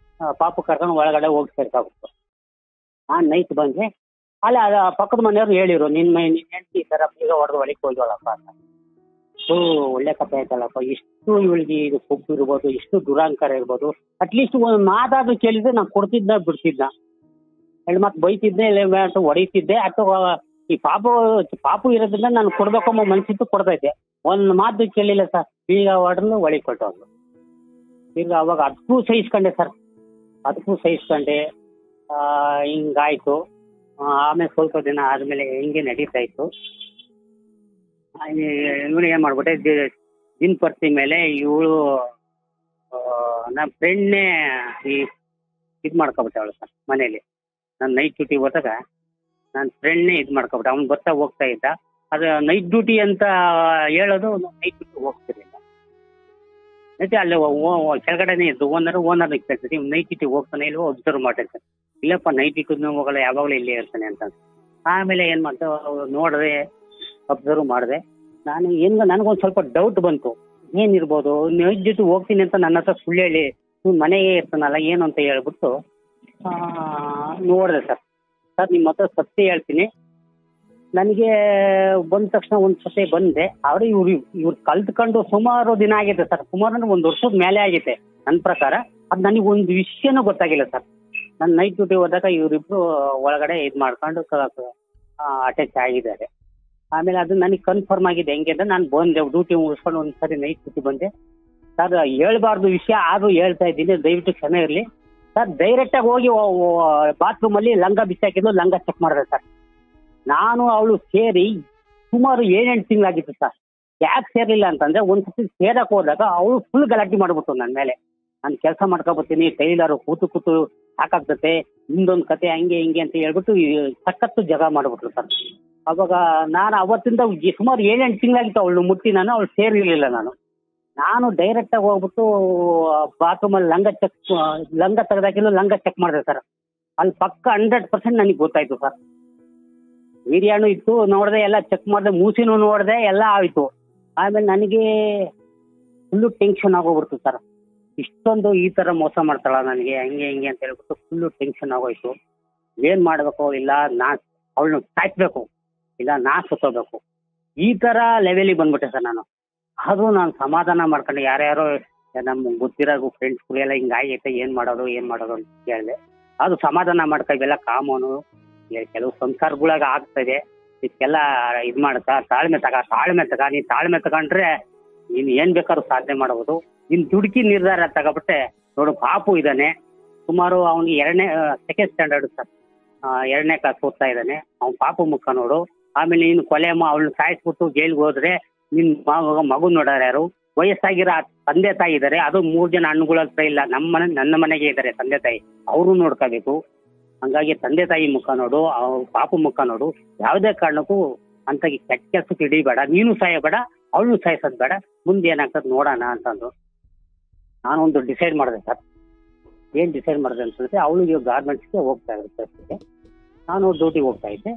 ಪಾಪು ಕರ್ಕೊಂಡು ಒಳಗಡೆ ಹೋಗಿ ಸೇರ್ಕಾಗ್ಬಿಟ್ಟು ನಾನು ನೈಟ್ ಬಂದೆ. ಅಲ್ಲ ಪಕ್ಕದ ಮನೆಯವ್ರು ಹೇಳಿರು, ನಿನ್ನ ಹೆಂಡತಿ ಈ ಥರ ಬೀಗ ಹೊಡೆದು ಒಳಗೆ ಹೋಗ್ಯವಳಪ್ಪ ಅಂತ. ಒಳ್ಳೆ ಕಥೆ ಆಯ್ತಲ್ಲಪ್ಪ. ಇಷ್ಟು ಇವಳಿಗೆ ಇದು ಕೊಬ್ಬು ಇರ್ಬೋದು, ಇಷ್ಟು ದುರಾಂಕಾರ ಇರ್ಬೋದು. ಅಟ್ಲೀಸ್ಟ್ ಒಂದು ಮಾತಾದ್ರೂ ಕೇಳಿದ್ರೆ ನಾನು ಕೊಡ್ತಿದ್ನ ಬಿಡ್ತಿದ್ನ, ಎರಡು ಮಾತು ಬೈತಿದ್ದೆ, ಇಲ್ಲ ಹೊಡಿತಿದ್ದೆ. ಅಥವಾ ಈ ಪಾಪು ಇರೋದ್ರಿಂದ ನಾನು ಕೊಡ್ಬೇಕಮ್ಮ ಮನ್ಸಿತ್ತು, ಕೊಡ್ತೈತೆ. ಒಂದು ಮಾತು ಕೇಳಿಲ್ಲ ಸರ್, ಬೀಗ ಹೊಡೆದು ಒಳಗೆ ಕೊಟ್ಟವಳು. ಈಗ ಅವಾಗ ಅದಕ್ಕೂ ಸಹಿಸ್ಕೊಂಡೆ ಸರ್, ಅದಕ್ಕೂ ಸಹಿಸ್ಕೊಂಡೆ. ಹಿಂಗಾಯ್ತು. ಆಮೇಲೆ ಸ್ವಲ್ಪ ದಿನ ಆದ್ಮೇಲೆ ಹಿಂಗೆ ನಡೀತಾ ಇತ್ತು. ಇವಳು ಏನ್ ಮಾಡ್ಬಿಟ್ಟೆ, ದಿನಪರ್ತಿ ಮೇಲೆ ಇವಳು ನಮ್ಮ ಫ್ರೆಂಡ್ನೇ ಇದು ಮಾಡ್ಕೊಬಿಟ್ಟೆ ಅವಳು ಸರ್ ಮನೇಲಿ. ನಾನು ನೈಟ್ ಡ್ಯೂಟಿ ಹೋದಾಗ ನನ್ನ ಫ್ರೆಂಡ್ನೇ ಇದು ಮಾಡ್ಕೊಬಿಟ್ಟೆ. ಅವ್ನು ಬರ್ತಾ ಹೋಗ್ತಾ ಇದ್ದ. ಅದು ನೈಟ್ ಡ್ಯೂಟಿ ಅಂತ ಹೇಳೋದು, ನೈಟ್ ಡ್ಯೂಟಿ ಹೋಗ್ತಿರ್ಲಿಲ್ಲ. ಮತ್ತೆ ಅಲ್ಲೇ ಕೆಳಗಡೆನೇ ಇದ್ದು ಓನರ್ ಕೇಳ್ತೀವಿ, ನೈಟ್ ಡ್ಯೂಟಿ ಹೋಗ್ತಾನೆ ಇಲ್ವೋ ಅಬ್ಸರ್ವ್ ಮಾಡಿರ್ತಾರೆ. ಇಲ್ಲಪ್ಪ ನೈಟ್ ಡ್ಯೂಟಿನೂ ಹೋಗಲ್ಲ, ಯಾವಾಗಲೂ ಇಲ್ಲೇ ಇರ್ತಾನೆ ಅಂತ. ಆಮೇಲೆ ಏನು ಮಾಡ್ತಾ ನೋಡಿದೆ, ಅಬ್ಸರ್ವ್ ಮಾಡಿದೆ. ನನಗೊಂದು ಸ್ವಲ್ಪ ಡೌಟ್ ಬಂತು, ಏನಿರ್ಬೋದು ನೈಟ್ ಡ್ಯೂಟಿ ಹೋಗ್ತೀನಿ ಅಂತ ನನ್ನ ಹತ್ರ ಸುಳ್ಳು ಹೇಳಿ ನೀವು ಮನೆಗೆ ಇರ್ತಾನಲ್ಲ ಏನು ಅಂತ ಹೇಳ್ಬಿಟ್ಟು ನೋಡಿದೆ ಸರ್. ನಿಮ್ಮ ಹತ್ರ ಸತ್ಯ ಹೇಳ್ತೀನಿ, ನನಗೆ ಬಂದ ತಕ್ಷಣ ಒಂದು ಸತಿ ಬಂದೆ. ಆದರೆ ಇವ್ರು ಕಲ್ತ್ಕೊಂಡು ಸುಮಾರು ದಿನ ಆಗೈತೆ ಸರ್, ಸುಮಾರು 1 ವರ್ಷದ ಮೇಲೆ ಆಗೈತೆ ನನ್ನ ಪ್ರಕಾರ. ಅದು ನನಗೆ ಒಂದು ವಿಷಯನೂ ಗೊತ್ತಾಗಿಲ್ಲ ಸರ್. ನಾನು ನೈಟ್ ಡ್ಯೂಟಿ ಹೋದಾಗ ಇವರಿಬ್ರು ಒಳಗಡೆ ಇದು ಮಾಡ್ಕೊಂಡು ಅಟ್ಯಾಚ್ ಆಗಿದ್ದಾರೆ. ಆಮೇಲೆ ಅದು ನನಗೆ ಕನ್ಫರ್ಮ್ ಆಗಿದೆ. ಹೆಂಗೆ ಅಂದ್ರೆ ನಾನು ಬಂದೆ ಡ್ಯೂಟಿ ಮುಗಿಸ್ಕೊಂಡು ಒಂದ್ಸರಿ ನೈಟ್ ಡ್ಯೂಟಿ ಬಂದೆ ಸರ್. ಹೇಳ್ಬಾರ್ದು ವಿಷಯ ಆದರೂ ಹೇಳ್ತಾ ಇದ್ದೀನಿ, ದಯವಿಟ್ಟು ಕ್ಷಮೆ ಇರಲಿ ಸರ್. ಡೈರೆಕ್ಟಾಗಿ ಹೋಗಿ ಬಾತ್ರೂಮಲ್ಲಿ ಲಂಗ ಬಿಸಾಕಿದ್ದು, ಲಂಗ ಚೆಕ್ ಮಾಡಿದೆ ಸರ್. ನಾನು ಅವಳು ಸೇರಿ ಸುಮಾರು 7-8 ತಿಂಗಳಾಗಿತ್ತು ಸರ್. ಯಾಕೆ ಸೇರಲಿಲ್ಲ ಅಂತಂದ್ರೆ, ಒಂದ್ಸತಿ ಸೇರಕ್ಕೆ ಹೋದಾಗ ಅವಳು ಫುಲ್ ಗಲಾಟೆ ಮಾಡ್ಬಿಟ್ಟು ನನ್ನ ಮೇಲೆ. ನಾನು ಕೆಲಸ ಮಾಡ್ಕೊಬತ್ತೀನಿ, ಟೈಲರು ಕೂತು ಸಾಕಾಗ್ತತೆ, ಇನ್ನೊಂದು ಕತೆ ಹಂಗೆ ಹಿಂಗೆ ಅಂತ ಹೇಳ್ಬಿಟ್ಟು ಸಖತ್ತು ಜಗ ಮಾಡ್ಬಿಟ್ರು ಸರ್. ಅವಾಗ ನಾನು ಅವತ್ತಿಂದ ಸುಮಾರು 7-8 ತಿಂಗಳಾಗಿತ್ತು ಅವಳು ಮುಟ್ಟಿ ಅವಳು ಸೇರಿರಲಿಲ್ಲ. ನಾನು ಡೈರೆಕ್ಟಾಗಿ ಹೋಗ್ಬಿಟ್ಟು ಬಾತ್ರೂಮಲ್ಲಿ ಲಂಗ ತೆಗೆದಾಕಿಲ್ಲ, ಲಂಗ ಚೆಕ್ ಮಾಡಿದೆ ಸರ್. ಅಲ್ಲಿ ಪಕ್ಕ 100% ನನಗೆ ಗೊತ್ತಾಯ್ತು ಸರ್. ವೀರ್ಯಾಣು ಇತ್ತು, ನೋಡಿದೆ, ಎಲ್ಲ ಚೆಕ್ ಮಾಡಿದೆ, ಮೂಸಿನೂ ನೋಡಿದೆ, ಎಲ್ಲ ಆಯಿತು. ಆಮೇಲೆ ನನಗೆ ಫುಲ್ಲು ಟೆನ್ಷನ್ ಆಗೋಗ್ಬಿಡ್ತು ಸರ್. ಇಷ್ಟೊಂದು ಈ ಥರ ಮೋಸ ಮಾಡ್ತಾಳ ನನಗೆ, ಹಂಗೆ ಹಿಂಗೆ ಅಂತ ಹೇಳ್ಬಿಟ್ಟು ಫುಲ್ಲು ಟೆನ್ಷನ್ ಆಗೋಯ್ತು. ಏನು ಮಾಡಬೇಕು, ಇಲ್ಲ ಅವಳನ್ನ ಸಾಯ್ಬೇಕು, ಇಲ್ಲ ಸುತ್ತೋಬೇಕು, ಈ ಥರ ಲೆವೆಲಿಗೆ ಬಂದ್ಬಿಟ್ಟೆ ಸರ್ ನಾನು. ಅದು ನಾನು ಸಮಾಧಾನ ಮಾಡ್ಕೊಂಡು ಯಾರ್ಯಾರೋ ನಮ್ಗೆ ಗೊತ್ತಿರೋ ಫ್ರೆಂಡ್ಸ್ಗಳೆಲ್ಲ ಹಿಂಗಾಗೈತೆ, ಏನು ಮಾಡೋದು ಅಂತ ಕೇಳಿದೆ. ಅದು ಸಮಾಧಾನ ಮಾಡ್ಕೊ, ಇವೆಲ್ಲ ಕಾಮನು, ಕೆಲವು ಸಂಸಾರಗಳಾಗ ಆಗ್ತದೆ, ಇದಕ್ಕೆಲ್ಲ ಇದು ಮಾಡ್ತಾ ತಾಳ್ಮೆ ತಗ. ನೀನು ತಾಳ್ಮೆ ತಗೊಂಡ್ರೆ ನೀನು ಏನು ಬೇಕಾದ್ರೂ ಸಾಧನೆ ಮಾಡ್ಬೋದು. ನೀನು ದುಡುಕಿ ನಿರ್ಧಾರ ತಗೊಬಿಟ್ಟೆ. ನೋಡು, ಪಾಪು ಇದ್ದಾನೆ, ಸುಮಾರು ಅವನಿಗೆ 2ನೇ ಸ್ಟ್ಯಾಂಡರ್ಡ್ ಸರ್, 2ನೇ ಕ್ಲಾಸ್ ಓದ್ತಾ ಇದ್ದಾನೆ. ಅವ್ನು ಪಾಪು ಮುಖ ನೋಡು. ಆಮೇಲೆ ನೀನು ಅವಳನ್ನ ಸಾಯಿಸ್ಬಿಟ್ಟು ಜೈಲಿಗೆ ಹೋದ್ರೆ ನಿನ್ನ ಮಗು ನೋಡಾರ ಯಾರು? ವಯಸ್ಸಾಗಿರೋ ತಂದೆ ತಾಯಿ ಇದ್ದಾರೆ, ಅದು 3 ಜನ ಹಣ್ಣುಗಳ ಹತ್ರ ಇಲ್ಲ. ನನ್ನ ಮನೆಗೆ ಇದ್ದಾರೆ ತಂದೆ ತಾಯಿ, ಅವರು ನೋಡ್ಕೋಬೇಕು. ಹಂಗಾಗಿ ತಂದೆ ತಾಯಿ ಮುಖ ನೋಡು, ಪಾಪು ಮುಖ ನೋಡು. ಯಾವುದೇ ಕಾರಣಕ್ಕೂ ಅಂತ ಕೆಟ್ಟ ಕೆಲಸಕ್ಕೆ ಹಿಡಿಬೇಡ, ನೀನು ಸಾಯಬೇಡ, ಅವಳು ಸಾಯಿಸೋದು ಬೇಡ, ಮುಂದೆ ಏನಾಗ್ತದೆ ನೋಡೋಣ ಅಂತಂದು ನಾನೊಂದು ಡಿಸೈಡ್ ಮಾಡಿದೆ ಸರ್. ಏನು ಡಿಸೈಡ್ ಮಾಡಿದೆ ಅಂತ ಹೇಳಿದ್ರೆ, ಅವಳಿಗೆ ಗಾರ್ಮೆಂಟ್ಸ್ಗೆ ಹೋಗ್ತಾ ಇರುತ್ತೆ, ನಾನು ಡ್ಯೂಟಿಗೆ ಹೋಗ್ತಾ ಇದ್ದೆ,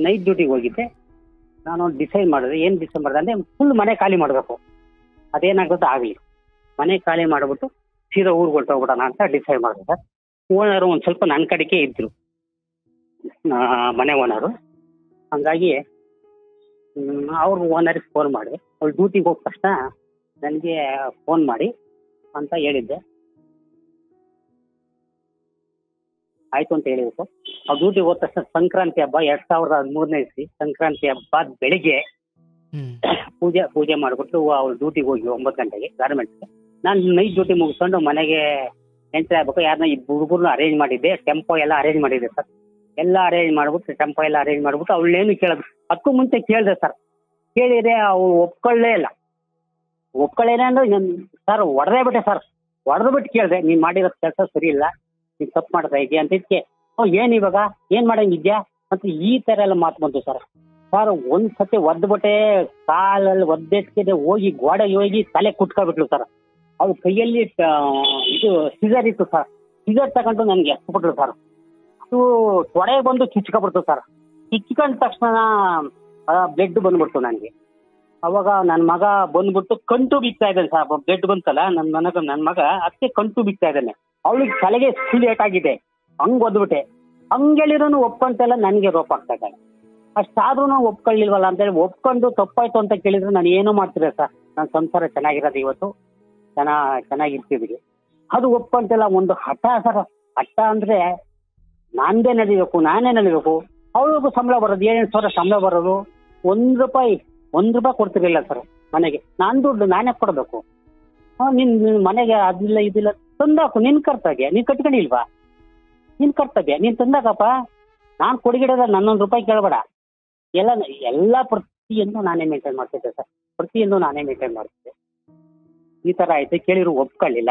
ನೈಟ್ ಡ್ಯೂಟಿಗೆ ಹೋಗಿದ್ದೆ. ನಾನು ಡಿಸೈಡ್ ಮಾಡಿದೆ, ಏನು ಡಿಸೈಡ್ ಮಾಡಿದೆ ಅಂದರೆ, ಫುಲ್ ಮನೆ ಖಾಲಿ ಮಾಡಬೇಕು. ಅದೇನಾಗ್ತದೆ ಆಗಲಿ, ಮನೆ ಖಾಲಿ ಮಾಡಿಬಿಟ್ಟು ಸೀದಾ ಊರಿಗೆ ಹೊರಟೋಗ್ಬಿಡೋಣ ಅಂತ ಡಿಸೈಡ್ ಮಾಡಿದೆ ಸರ್. ಓನರು ಒಂದು ಸ್ವಲ್ಪ ನನ್ನ ಕಡೆಗೆ ಇದ್ದರು, ಮನೆ ಓನರು. ಹಂಗಾಗಿ ಅವ್ರು ಓನರಿಗೆ ಫೋನ್ ಮಾಡಿ, ಅವ್ಳು ಡ್ಯೂಟಿಗೆ ಹೋದ ತಕ್ಷಣ ನನಗೆ ಫೋನ್ ಮಾಡಿ ಅಂತ ಹೇಳಿದ್ದೆ. ಆಯಿತು ಅಂತ ಹೇಳಿದ್ರು. ಅವ್ರು ಡ್ಯೂಟಿಗೆ ಹೋದ ತಕ್ಷಣ ಸಂಕ್ರಾಂತಿ ಹಬ್ಬ 2013ನೇ ಇಸ್ವಿ ಸಂಕ್ರಾಂತಿ ಹಬ್ಬ ಬೆಳಿಗ್ಗೆ ಪೂಜೆ ಮಾಡಿಬಿಟ್ಟು ಅವ್ಳು ಡ್ಯೂಟಿಗೆ ಹೋಗಿ 9 ಗಂಟೆಗೆ ಗಾರ್ಮೆಂಟ್ಸ್ಗೆ. ನಾನು ನೈಟ್ ಡ್ಯೂಟಿ ಮುಗಿಸ್ಕೊಂಡು ಮನೆಗೆ ಎಂಟ್ರಿ ಆಗ್ಬೇಕು. ಯಾರನ್ನ ಈ ಹುಡುಗರನ್ನ ಅರೇಂಜ್ ಮಾಡಿದ್ದೆ, ಟೆಂಪೋ ಎಲ್ಲ ಅರೇಂಜ್ ಮಾಡಿದ್ದೆ ಸರ್. ಎಲ್ಲ ಅರೇಂಜ್ ಮಾಡ್ಬಿಟ್ಟು ಟೆಂಪೋ ಎಲ್ಲ ಅರೇಂಜ್ ಮಾಡ್ಬಿಟ್ಟು ಅವಳೇನು ಕೇಳೋದು ಅದಕ್ಕೂ ಮುಂಚೆ ಕೇಳಿದೆ ಸರ್. ಕೇಳಿದರೆ ಅವಳು ಒಪ್ಕೊಳ್ಳೇ ಇಲ್ಲ. ಅಂದ್ರೆ ಸರ್ ಹೊಡೆದೇ ಬಿಟ್ಟೆ ಸರ್. ಹೊಡೆದು ಬಿಟ್ಟು ಕೇಳಿದೆ, ನೀನು ಮಾಡಿರೋ ಕೆಲಸ ಸರಿ ಇಲ್ಲ, ನೀನು ತಪ್ಪು ಮಾಡ್ತಾ ಇದೆಯಾ ಅಂತ. ಇದಕ್ಕೆ ಏನು ಇವಾಗ ಏನು ಮಾಡಂಗಿದ್ಯಾ ಅಂತ ಈ ಥರ ಎಲ್ಲ ಮಾತು ಬಂತು ಸರ್. ಒಂದು ಸತಿ ಒದ್ಬಿಟ್ಟೆ, ಕಾಲಲ್ಲಿ ಒದ್ದೆಟ್ಕಿದೆ, ಹೋಗಿ ಗೋಡೆಗೆ ಹೋಗಿ ತಲೆ ಕುಟ್ಕೊಬಿಟ್ಲು ಸರ್. ಅವ್ರ ಕೈಯಲ್ಲಿ ಇದು ಸಿಜರ್ ಇತ್ತು ಸರ್. ಸಿಜರ್ ತಗೊಂಡು ನನಗೆ ಎಸ್ಬಿಟ್ಲು ಸರ್. ಅದು ತೊಡೆ ಬಂದು ಚುಚ್ಕೊಬಿಡ್ತು ಸರ್. ಸಿಕ್ಕಿಕೊಂಡ ತಕ್ಷಣ ಬ್ಲಡ್ ಬಂದ್ಬಿಡ್ತು ನನಗೆ. ಅವಾಗ ನನ್ನ ಮಗ ಬಂದ್ಬಿಟ್ಟು ಕಂಟು ಬಿಗ್ತಾ ಇದ್ದಾನೆ ಸರ್. ಬ್ಲಡ್ ಬಂತಲ್ಲ ನನ್ನ ಮಗ ಅದಕ್ಕೆ ಕಂಟು ಬಿಗ್ತಾ ಇದ್ದಾನೆ. ಅವಳಿಗೆ ತಲೆಗೆ ಫುಲ್ ಏಟಾಗಿದೆ. ಹಂಗ್ ಓದ್ಬಿಟ್ಟೆ. ಹಂಗೇಳಿರೋನು ಒಪ್ಕೊಂತಲ್ಲ, ನನಗೆ ರೋಪ್ ಆಗ್ತಾ ಇದ್ದಾಳೆ. ಅಷ್ಟಾದ್ರೂ ಒಪ್ಕೊಳ್ಳಿಲ್ವಲ್ಲ ಅಂತೇಳಿ ಒಪ್ಕೊಂಡು ತಪ್ಪಾಯ್ತು ಅಂತ ಕೇಳಿದ್ರೆ ನಾನು ಏನೂ ಮಾಡ್ತಿದ್ದೆ ಸರ್. ನನ್ನ ಸಂಸಾರ ಚೆನ್ನಾಗಿರೋದು ಇವತ್ತು ಚೆನ್ನಾಗಿರ್ತಿದ್ವಿ. ಅದು ಒಪ್ಕೊಂತಿಲ್ಲ. ಒಂದು ಹಠ ಸರ್. ಹಠ ಅಂದ್ರೆ ನಾನೇ ನಡಿಬೇಕು. ಅವಳಿಗೂ ಸಂಬಳ ಬರೋದು 7,000 ಸಂಬಳ ಬರೋದು. ಒಂದ್ ರೂಪಾಯಿ ಕೊಡ್ತಿರ್ಲಿಲ್ಲ ಸರ್ ಮನೆಗೆ. ನಾನ್ ದುಡ್ಡು ನಾನೇ ಕೊಡ್ಬೇಕು. ನಿನ್ ಮನೆಗೆ ಅದಿಲ್ಲ ಇದಿಲ್ಲ ತಂದಾಕು, ನಿನ್ ಕರ್ತವ್ಯ. ನೀನ್ ಕಟ್ಕೊಂಡಿಲ್ವಾ? ನಿನ್ ಕರ್ತವ್ಯ ನೀನ್ ತಂದಾಕಪ್ಪ. ನಾನ್ ಕೊಡಗಿಡದ ನನ್ನೊಂದು ರೂಪಾಯಿ ಕೇಳಬೇಡ. ಎಲ್ಲ ಪ್ರತಿಯೊಂದು ನಾನೇ ಮೇಂಟೈನ್ ಮಾಡ್ತಿದ್ದೆ ಸರ್. ಪ್ರತಿಯೊಂದು ನಾನೇ ಮೇಂಟೈನ್ ಮಾಡ್ತಿದ್ದೆ. ಈ ತರ ಆಯ್ತು. ಕೇಳಿದ್ರು ಒಪ್ಕೊಳ್ಳಿಲ್ಲ.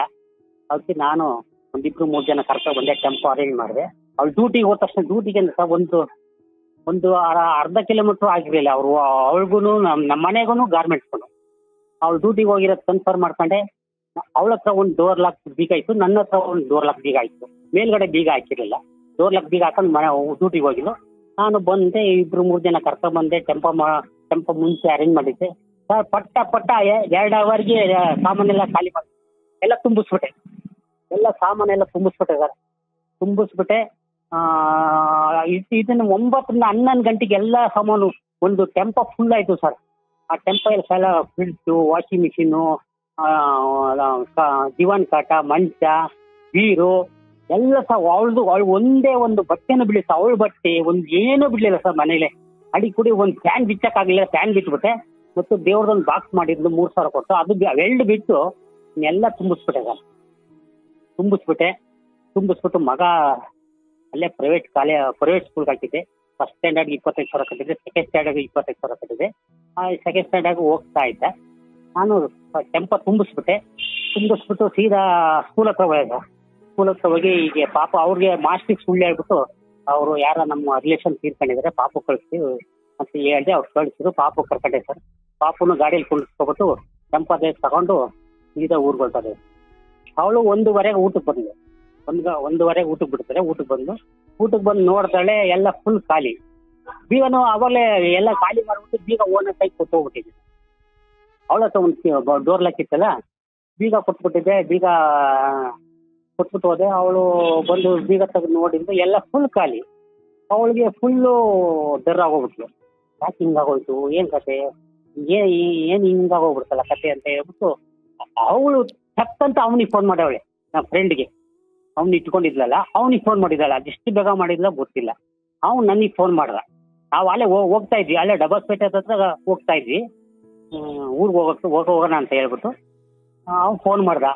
ಅದಕ್ಕೆ ನಾನು 1-2-3 ಜನ ಕರ್ಕೊಂಡು ಬಂದೆ. ಟೆಂಪೋ ಅರೇಂಜ್ ಮಾಡಿದೆ. ಅವ್ಳು ಡ್ಯೂಟಿಗೆ ಹೋದ ತಕ್ಷಣ ಡ್ಯೂಟಿಗೆ ಸರ್ ಒಂದು ಅರ್ಧ ಕಿಲೋಮೀಟರ್ ಆಗಿರಲಿಲ್ಲ. ಅವಳಿಗೂ ನಮ್ಮ ಮನೆಗೂ ಗಾರ್ಮೆಂಟ್ಸ್ಗೂ. ಅವಳು ಡ್ಯೂಟಿಗೆ ಹೋಗಿರೋದು ಕನ್ಫರ್ಮ್ ಮಾಡ್ಕೊಂಡೆ. ಅವಳ ಹತ್ರ ಒಂದು ಡೋರ್ ಲಾಕ್ ಬೀಗ ಇತ್ತು, ನನ್ನ ಹತ್ರ ಒಂದು ಡೋರ್ ಲಾಕ್ ಬೀಗ ಇತ್ತು. ಮೇಲ್ಗಡೆ ಬೀಗ ಹಾಕಿರಲಿಲ್ಲ. ಡೋರ್ ಲಾಕ್ ಬೀಗ ಹಾಕೊಂಡು ಡ್ಯೂಟಿಗೆ ಹೋಗಿದ್ದು. ನಾನು ಬಂದೆ. 2-3 ಜನ ಕರ್ಕೊಂಡ್ ಬಂದೆ. ಟೆಂಪೋ ಮುಂಚೆ ಅರೇಂಜ್ ಮಾಡಿದ್ದೆ ಸರ್. ಪಟ್ಟ 2 ಅವರ್ಗೆ ಸಾಮಾನೆಲ್ಲ ಖಾಲಿ ಮಾಡಿ ಎಲ್ಲ ತುಂಬಿಸ್ಬಿಟ್ಟೆ. ಎಲ್ಲ ಸಾಮಾನೆಲ್ಲ ತುಂಬಿಸ್ಬಿಟ್ಟೆ ಸರ್. ತುಂಬಿಸ್ಬಿಟ್ಟೆ. ಇದನ್ನು 9-11 ಗಂಟೆಗೆ ಎಲ್ಲ ಸಾಮಾನು ಒಂದು ಟೆಂಪೋ ಫುಲ್ ಆಯ್ತು ಸರ್. ಆ ಟೆಂಪೋ ಎಲ್ಲ ಫ್ರಿಡ್ಜು, ವಾಷಿಂಗ್ ಮಿಷಿನು, ದಿವಾನ್ ಕಾಟ, ಮಂಚ, ಬೀರು ಎಲ್ಲ ಸಹ ಅವಳು ಒಂದೇ ಒಂದು ಬಟ್ಟೆನೂ ಬಿಡಲಿಲ್ಲ. ಅವಳು ಬಟ್ಟೆ ಒಂದು ಏನೂ ಬಿಡ್ಲಿಲ್ಲ ಸರ್ ಮನೇಲೆ. ಅಡಿ ಕುಡಿ ಒಂದು ಫ್ಯಾನ್ ಬಿಚ್ಚಕ್ಕಾಗಲಿಲ್ಲ. ಫ್ಯಾನ್ ಬಿಟ್ಬಿಟ್ಟೆ. ಮತ್ತು ದೇವ್ರದೊಂದು ಬಾಕ್ಸ್ ಮಾಡಿದ್ದು 3,000 ಕೊಟ್ಟು ಅದು ವೆಲ್ಡ್ ಬಿಟ್ಟು ಎಲ್ಲ ತುಂಬಿಸ್ಬಿಟ್ಟೆ ಸರ್. ತುಂಬಿಸ್ಬಿಟ್ಟು ಮಗ ಅಲ್ಲೇ ಪ್ರೈವೇಟ್ ಸ್ಕೂಲ್ಗೆ ಹಾಕಿದ್ದೆ. ಫಸ್ಟ್ ಸ್ಟ್ಯಾಂಡರ್ಡ್ಗೆ 25,000 ಕಟ್ಟಿದ್ದೆ. ಸೆಕೆಂಡ್ ಸ್ಟ್ಯಾಂಡರ್ಡ್ಗೆ 25,000 ಕಟ್ಟಿದ್ದೆ. ಸೆಕೆಂಡ್ ಸ್ಟ್ಯಾಂಡರ್ಡ್ಗೆ ಹೋಗ್ತಾ ಇದ್ದೆ. ನಾನು ಟೆಂಪೋ ತುಂಬಿಸ್ಬಿಟ್ಟು ಸೀದಾ ಸ್ಕೂಲ್ ಹತ್ರ ಹೋಗಿ ಈಗ ಪಾಪ ಅವ್ರಿಗೆ ಮಾಸ್ಟಿಗೆ ಸುಳ್ಳು ಹೇಳ್ಬಿಟ್ಟು ಅವರು ಯಾರ ನಮ್ಮ ರಿಲೇಷನ್ ತೀರ್ಕೊಂಡಿದ್ದಾರೆ, ಪಾಪು ಕಳಿಸ್ತೀವಿ ಅಂತ ಹೇಳ್ದೆ. ಅವ್ರು ಕಳಿಸಿದ್ರು. ಪಾಪು ಕರ್ಕೊಂಡೆ ಸರ್. ಪಾಪುನು ಗಾಡಿಯಲ್ಲಿ ಕುಳಿಸ್ಕೊಬಿಟ್ಟು ಟೆಂಪೋ ತಗೊಂಡು ಸೀದಾ ಊರಿಗೆ ಹೊರಟದೆ. ಅವಳು 1:15 ಊಟಕ್ಕೆ ಬಂದು 1:15 ಊಟಕ್ಕೆ ಬಿಡ್ತಾರೆ. ಊಟಕ್ಕೆ ಬಂದು ನೋಡ್ತಾಳೆ ಎಲ್ಲ ಫುಲ್ ಖಾಲಿ. ಬೀಗನು ಅವಾಗಲೇ ಎಲ್ಲ ಖಾಲಿ ಮಾಡ್ಬಿಟ್ಟು ಬೀಗ ಓನರ್ ಕೈ ಕೊಟ್ಟು ಹೋಗ್ಬಿಟ್ಟಿದ್ದೆ. ಅವಳ ಹತ್ರ ಒಂದು ಡೋರ್ ಲಾಕ್ ಇತ್ತಲ್ಲ, ಬೀಗ ಕೊಟ್ಬಿಟ್ಟಿದ್ದೆ. ಬೀಗ ಕೊಟ್ಬಿಟ್ಟು ಹೋದೆ. ಅವಳು ಬಂದು ಬೀಗ ತೆಗೆದು ನೋಡಿದ್ದು ಎಲ್ಲ ಫುಲ್ ಖಾಲಿ. ಅವಳಿಗೆ ಫುಲ್ಲು ಆಗೋಗ್ಬಿಟ್ಲು. ಯಾಕೆ ಹಿಂಗಾಗೋಯ್ತು, ಏನ್ ಕತೆ, ಏನ್ ಹಿಂಗಾಗೋಗ್ಬಿಡ್ತಲ್ಲ ಕತೆ ಅಂತ ಹೇಳ್ಬಿಟ್ಟು ಅವಳು ತಕ್ಕಂತ ಅವನಿಗೆ ಫೋನ್ ಮಾಡವಳೆ. ನಮ್ಮ ಫ್ರೆಂಡ್ಗೆ ಅವ್ನು ಇಟ್ಕೊಂಡಿದ್ಲಲ್ಲ, ಅವನಿಗೆ ಫೋನ್ ಮಾಡಿದ್ಲಲ್ಲ. ಅದೆಷ್ಟು ಬೇಗ ಮಾಡಿದ್ಲ ಗೊತ್ತಿಲ್ಲ. ಅವ್ನು ನನಗೆ ಫೋನ್ ಮಾಡ್ದ. ನಾವು ಅಲ್ಲೇ ಹೋಗ್ತಾ ಇದ್ವಿ. ಅಲ್ಲೇ ಡಬಲ್ಪೇಟೆ ಹತ್ರ ಹೋಗ್ತಾ ಇದ್ವಿ. ಊರಿಗೆ ಹೋಗೋಣ ಅಂತ ಹೇಳ್ಬಿಟ್ಟು ಅವ್ನು ಫೋನ್ ಮಾಡ್ದ.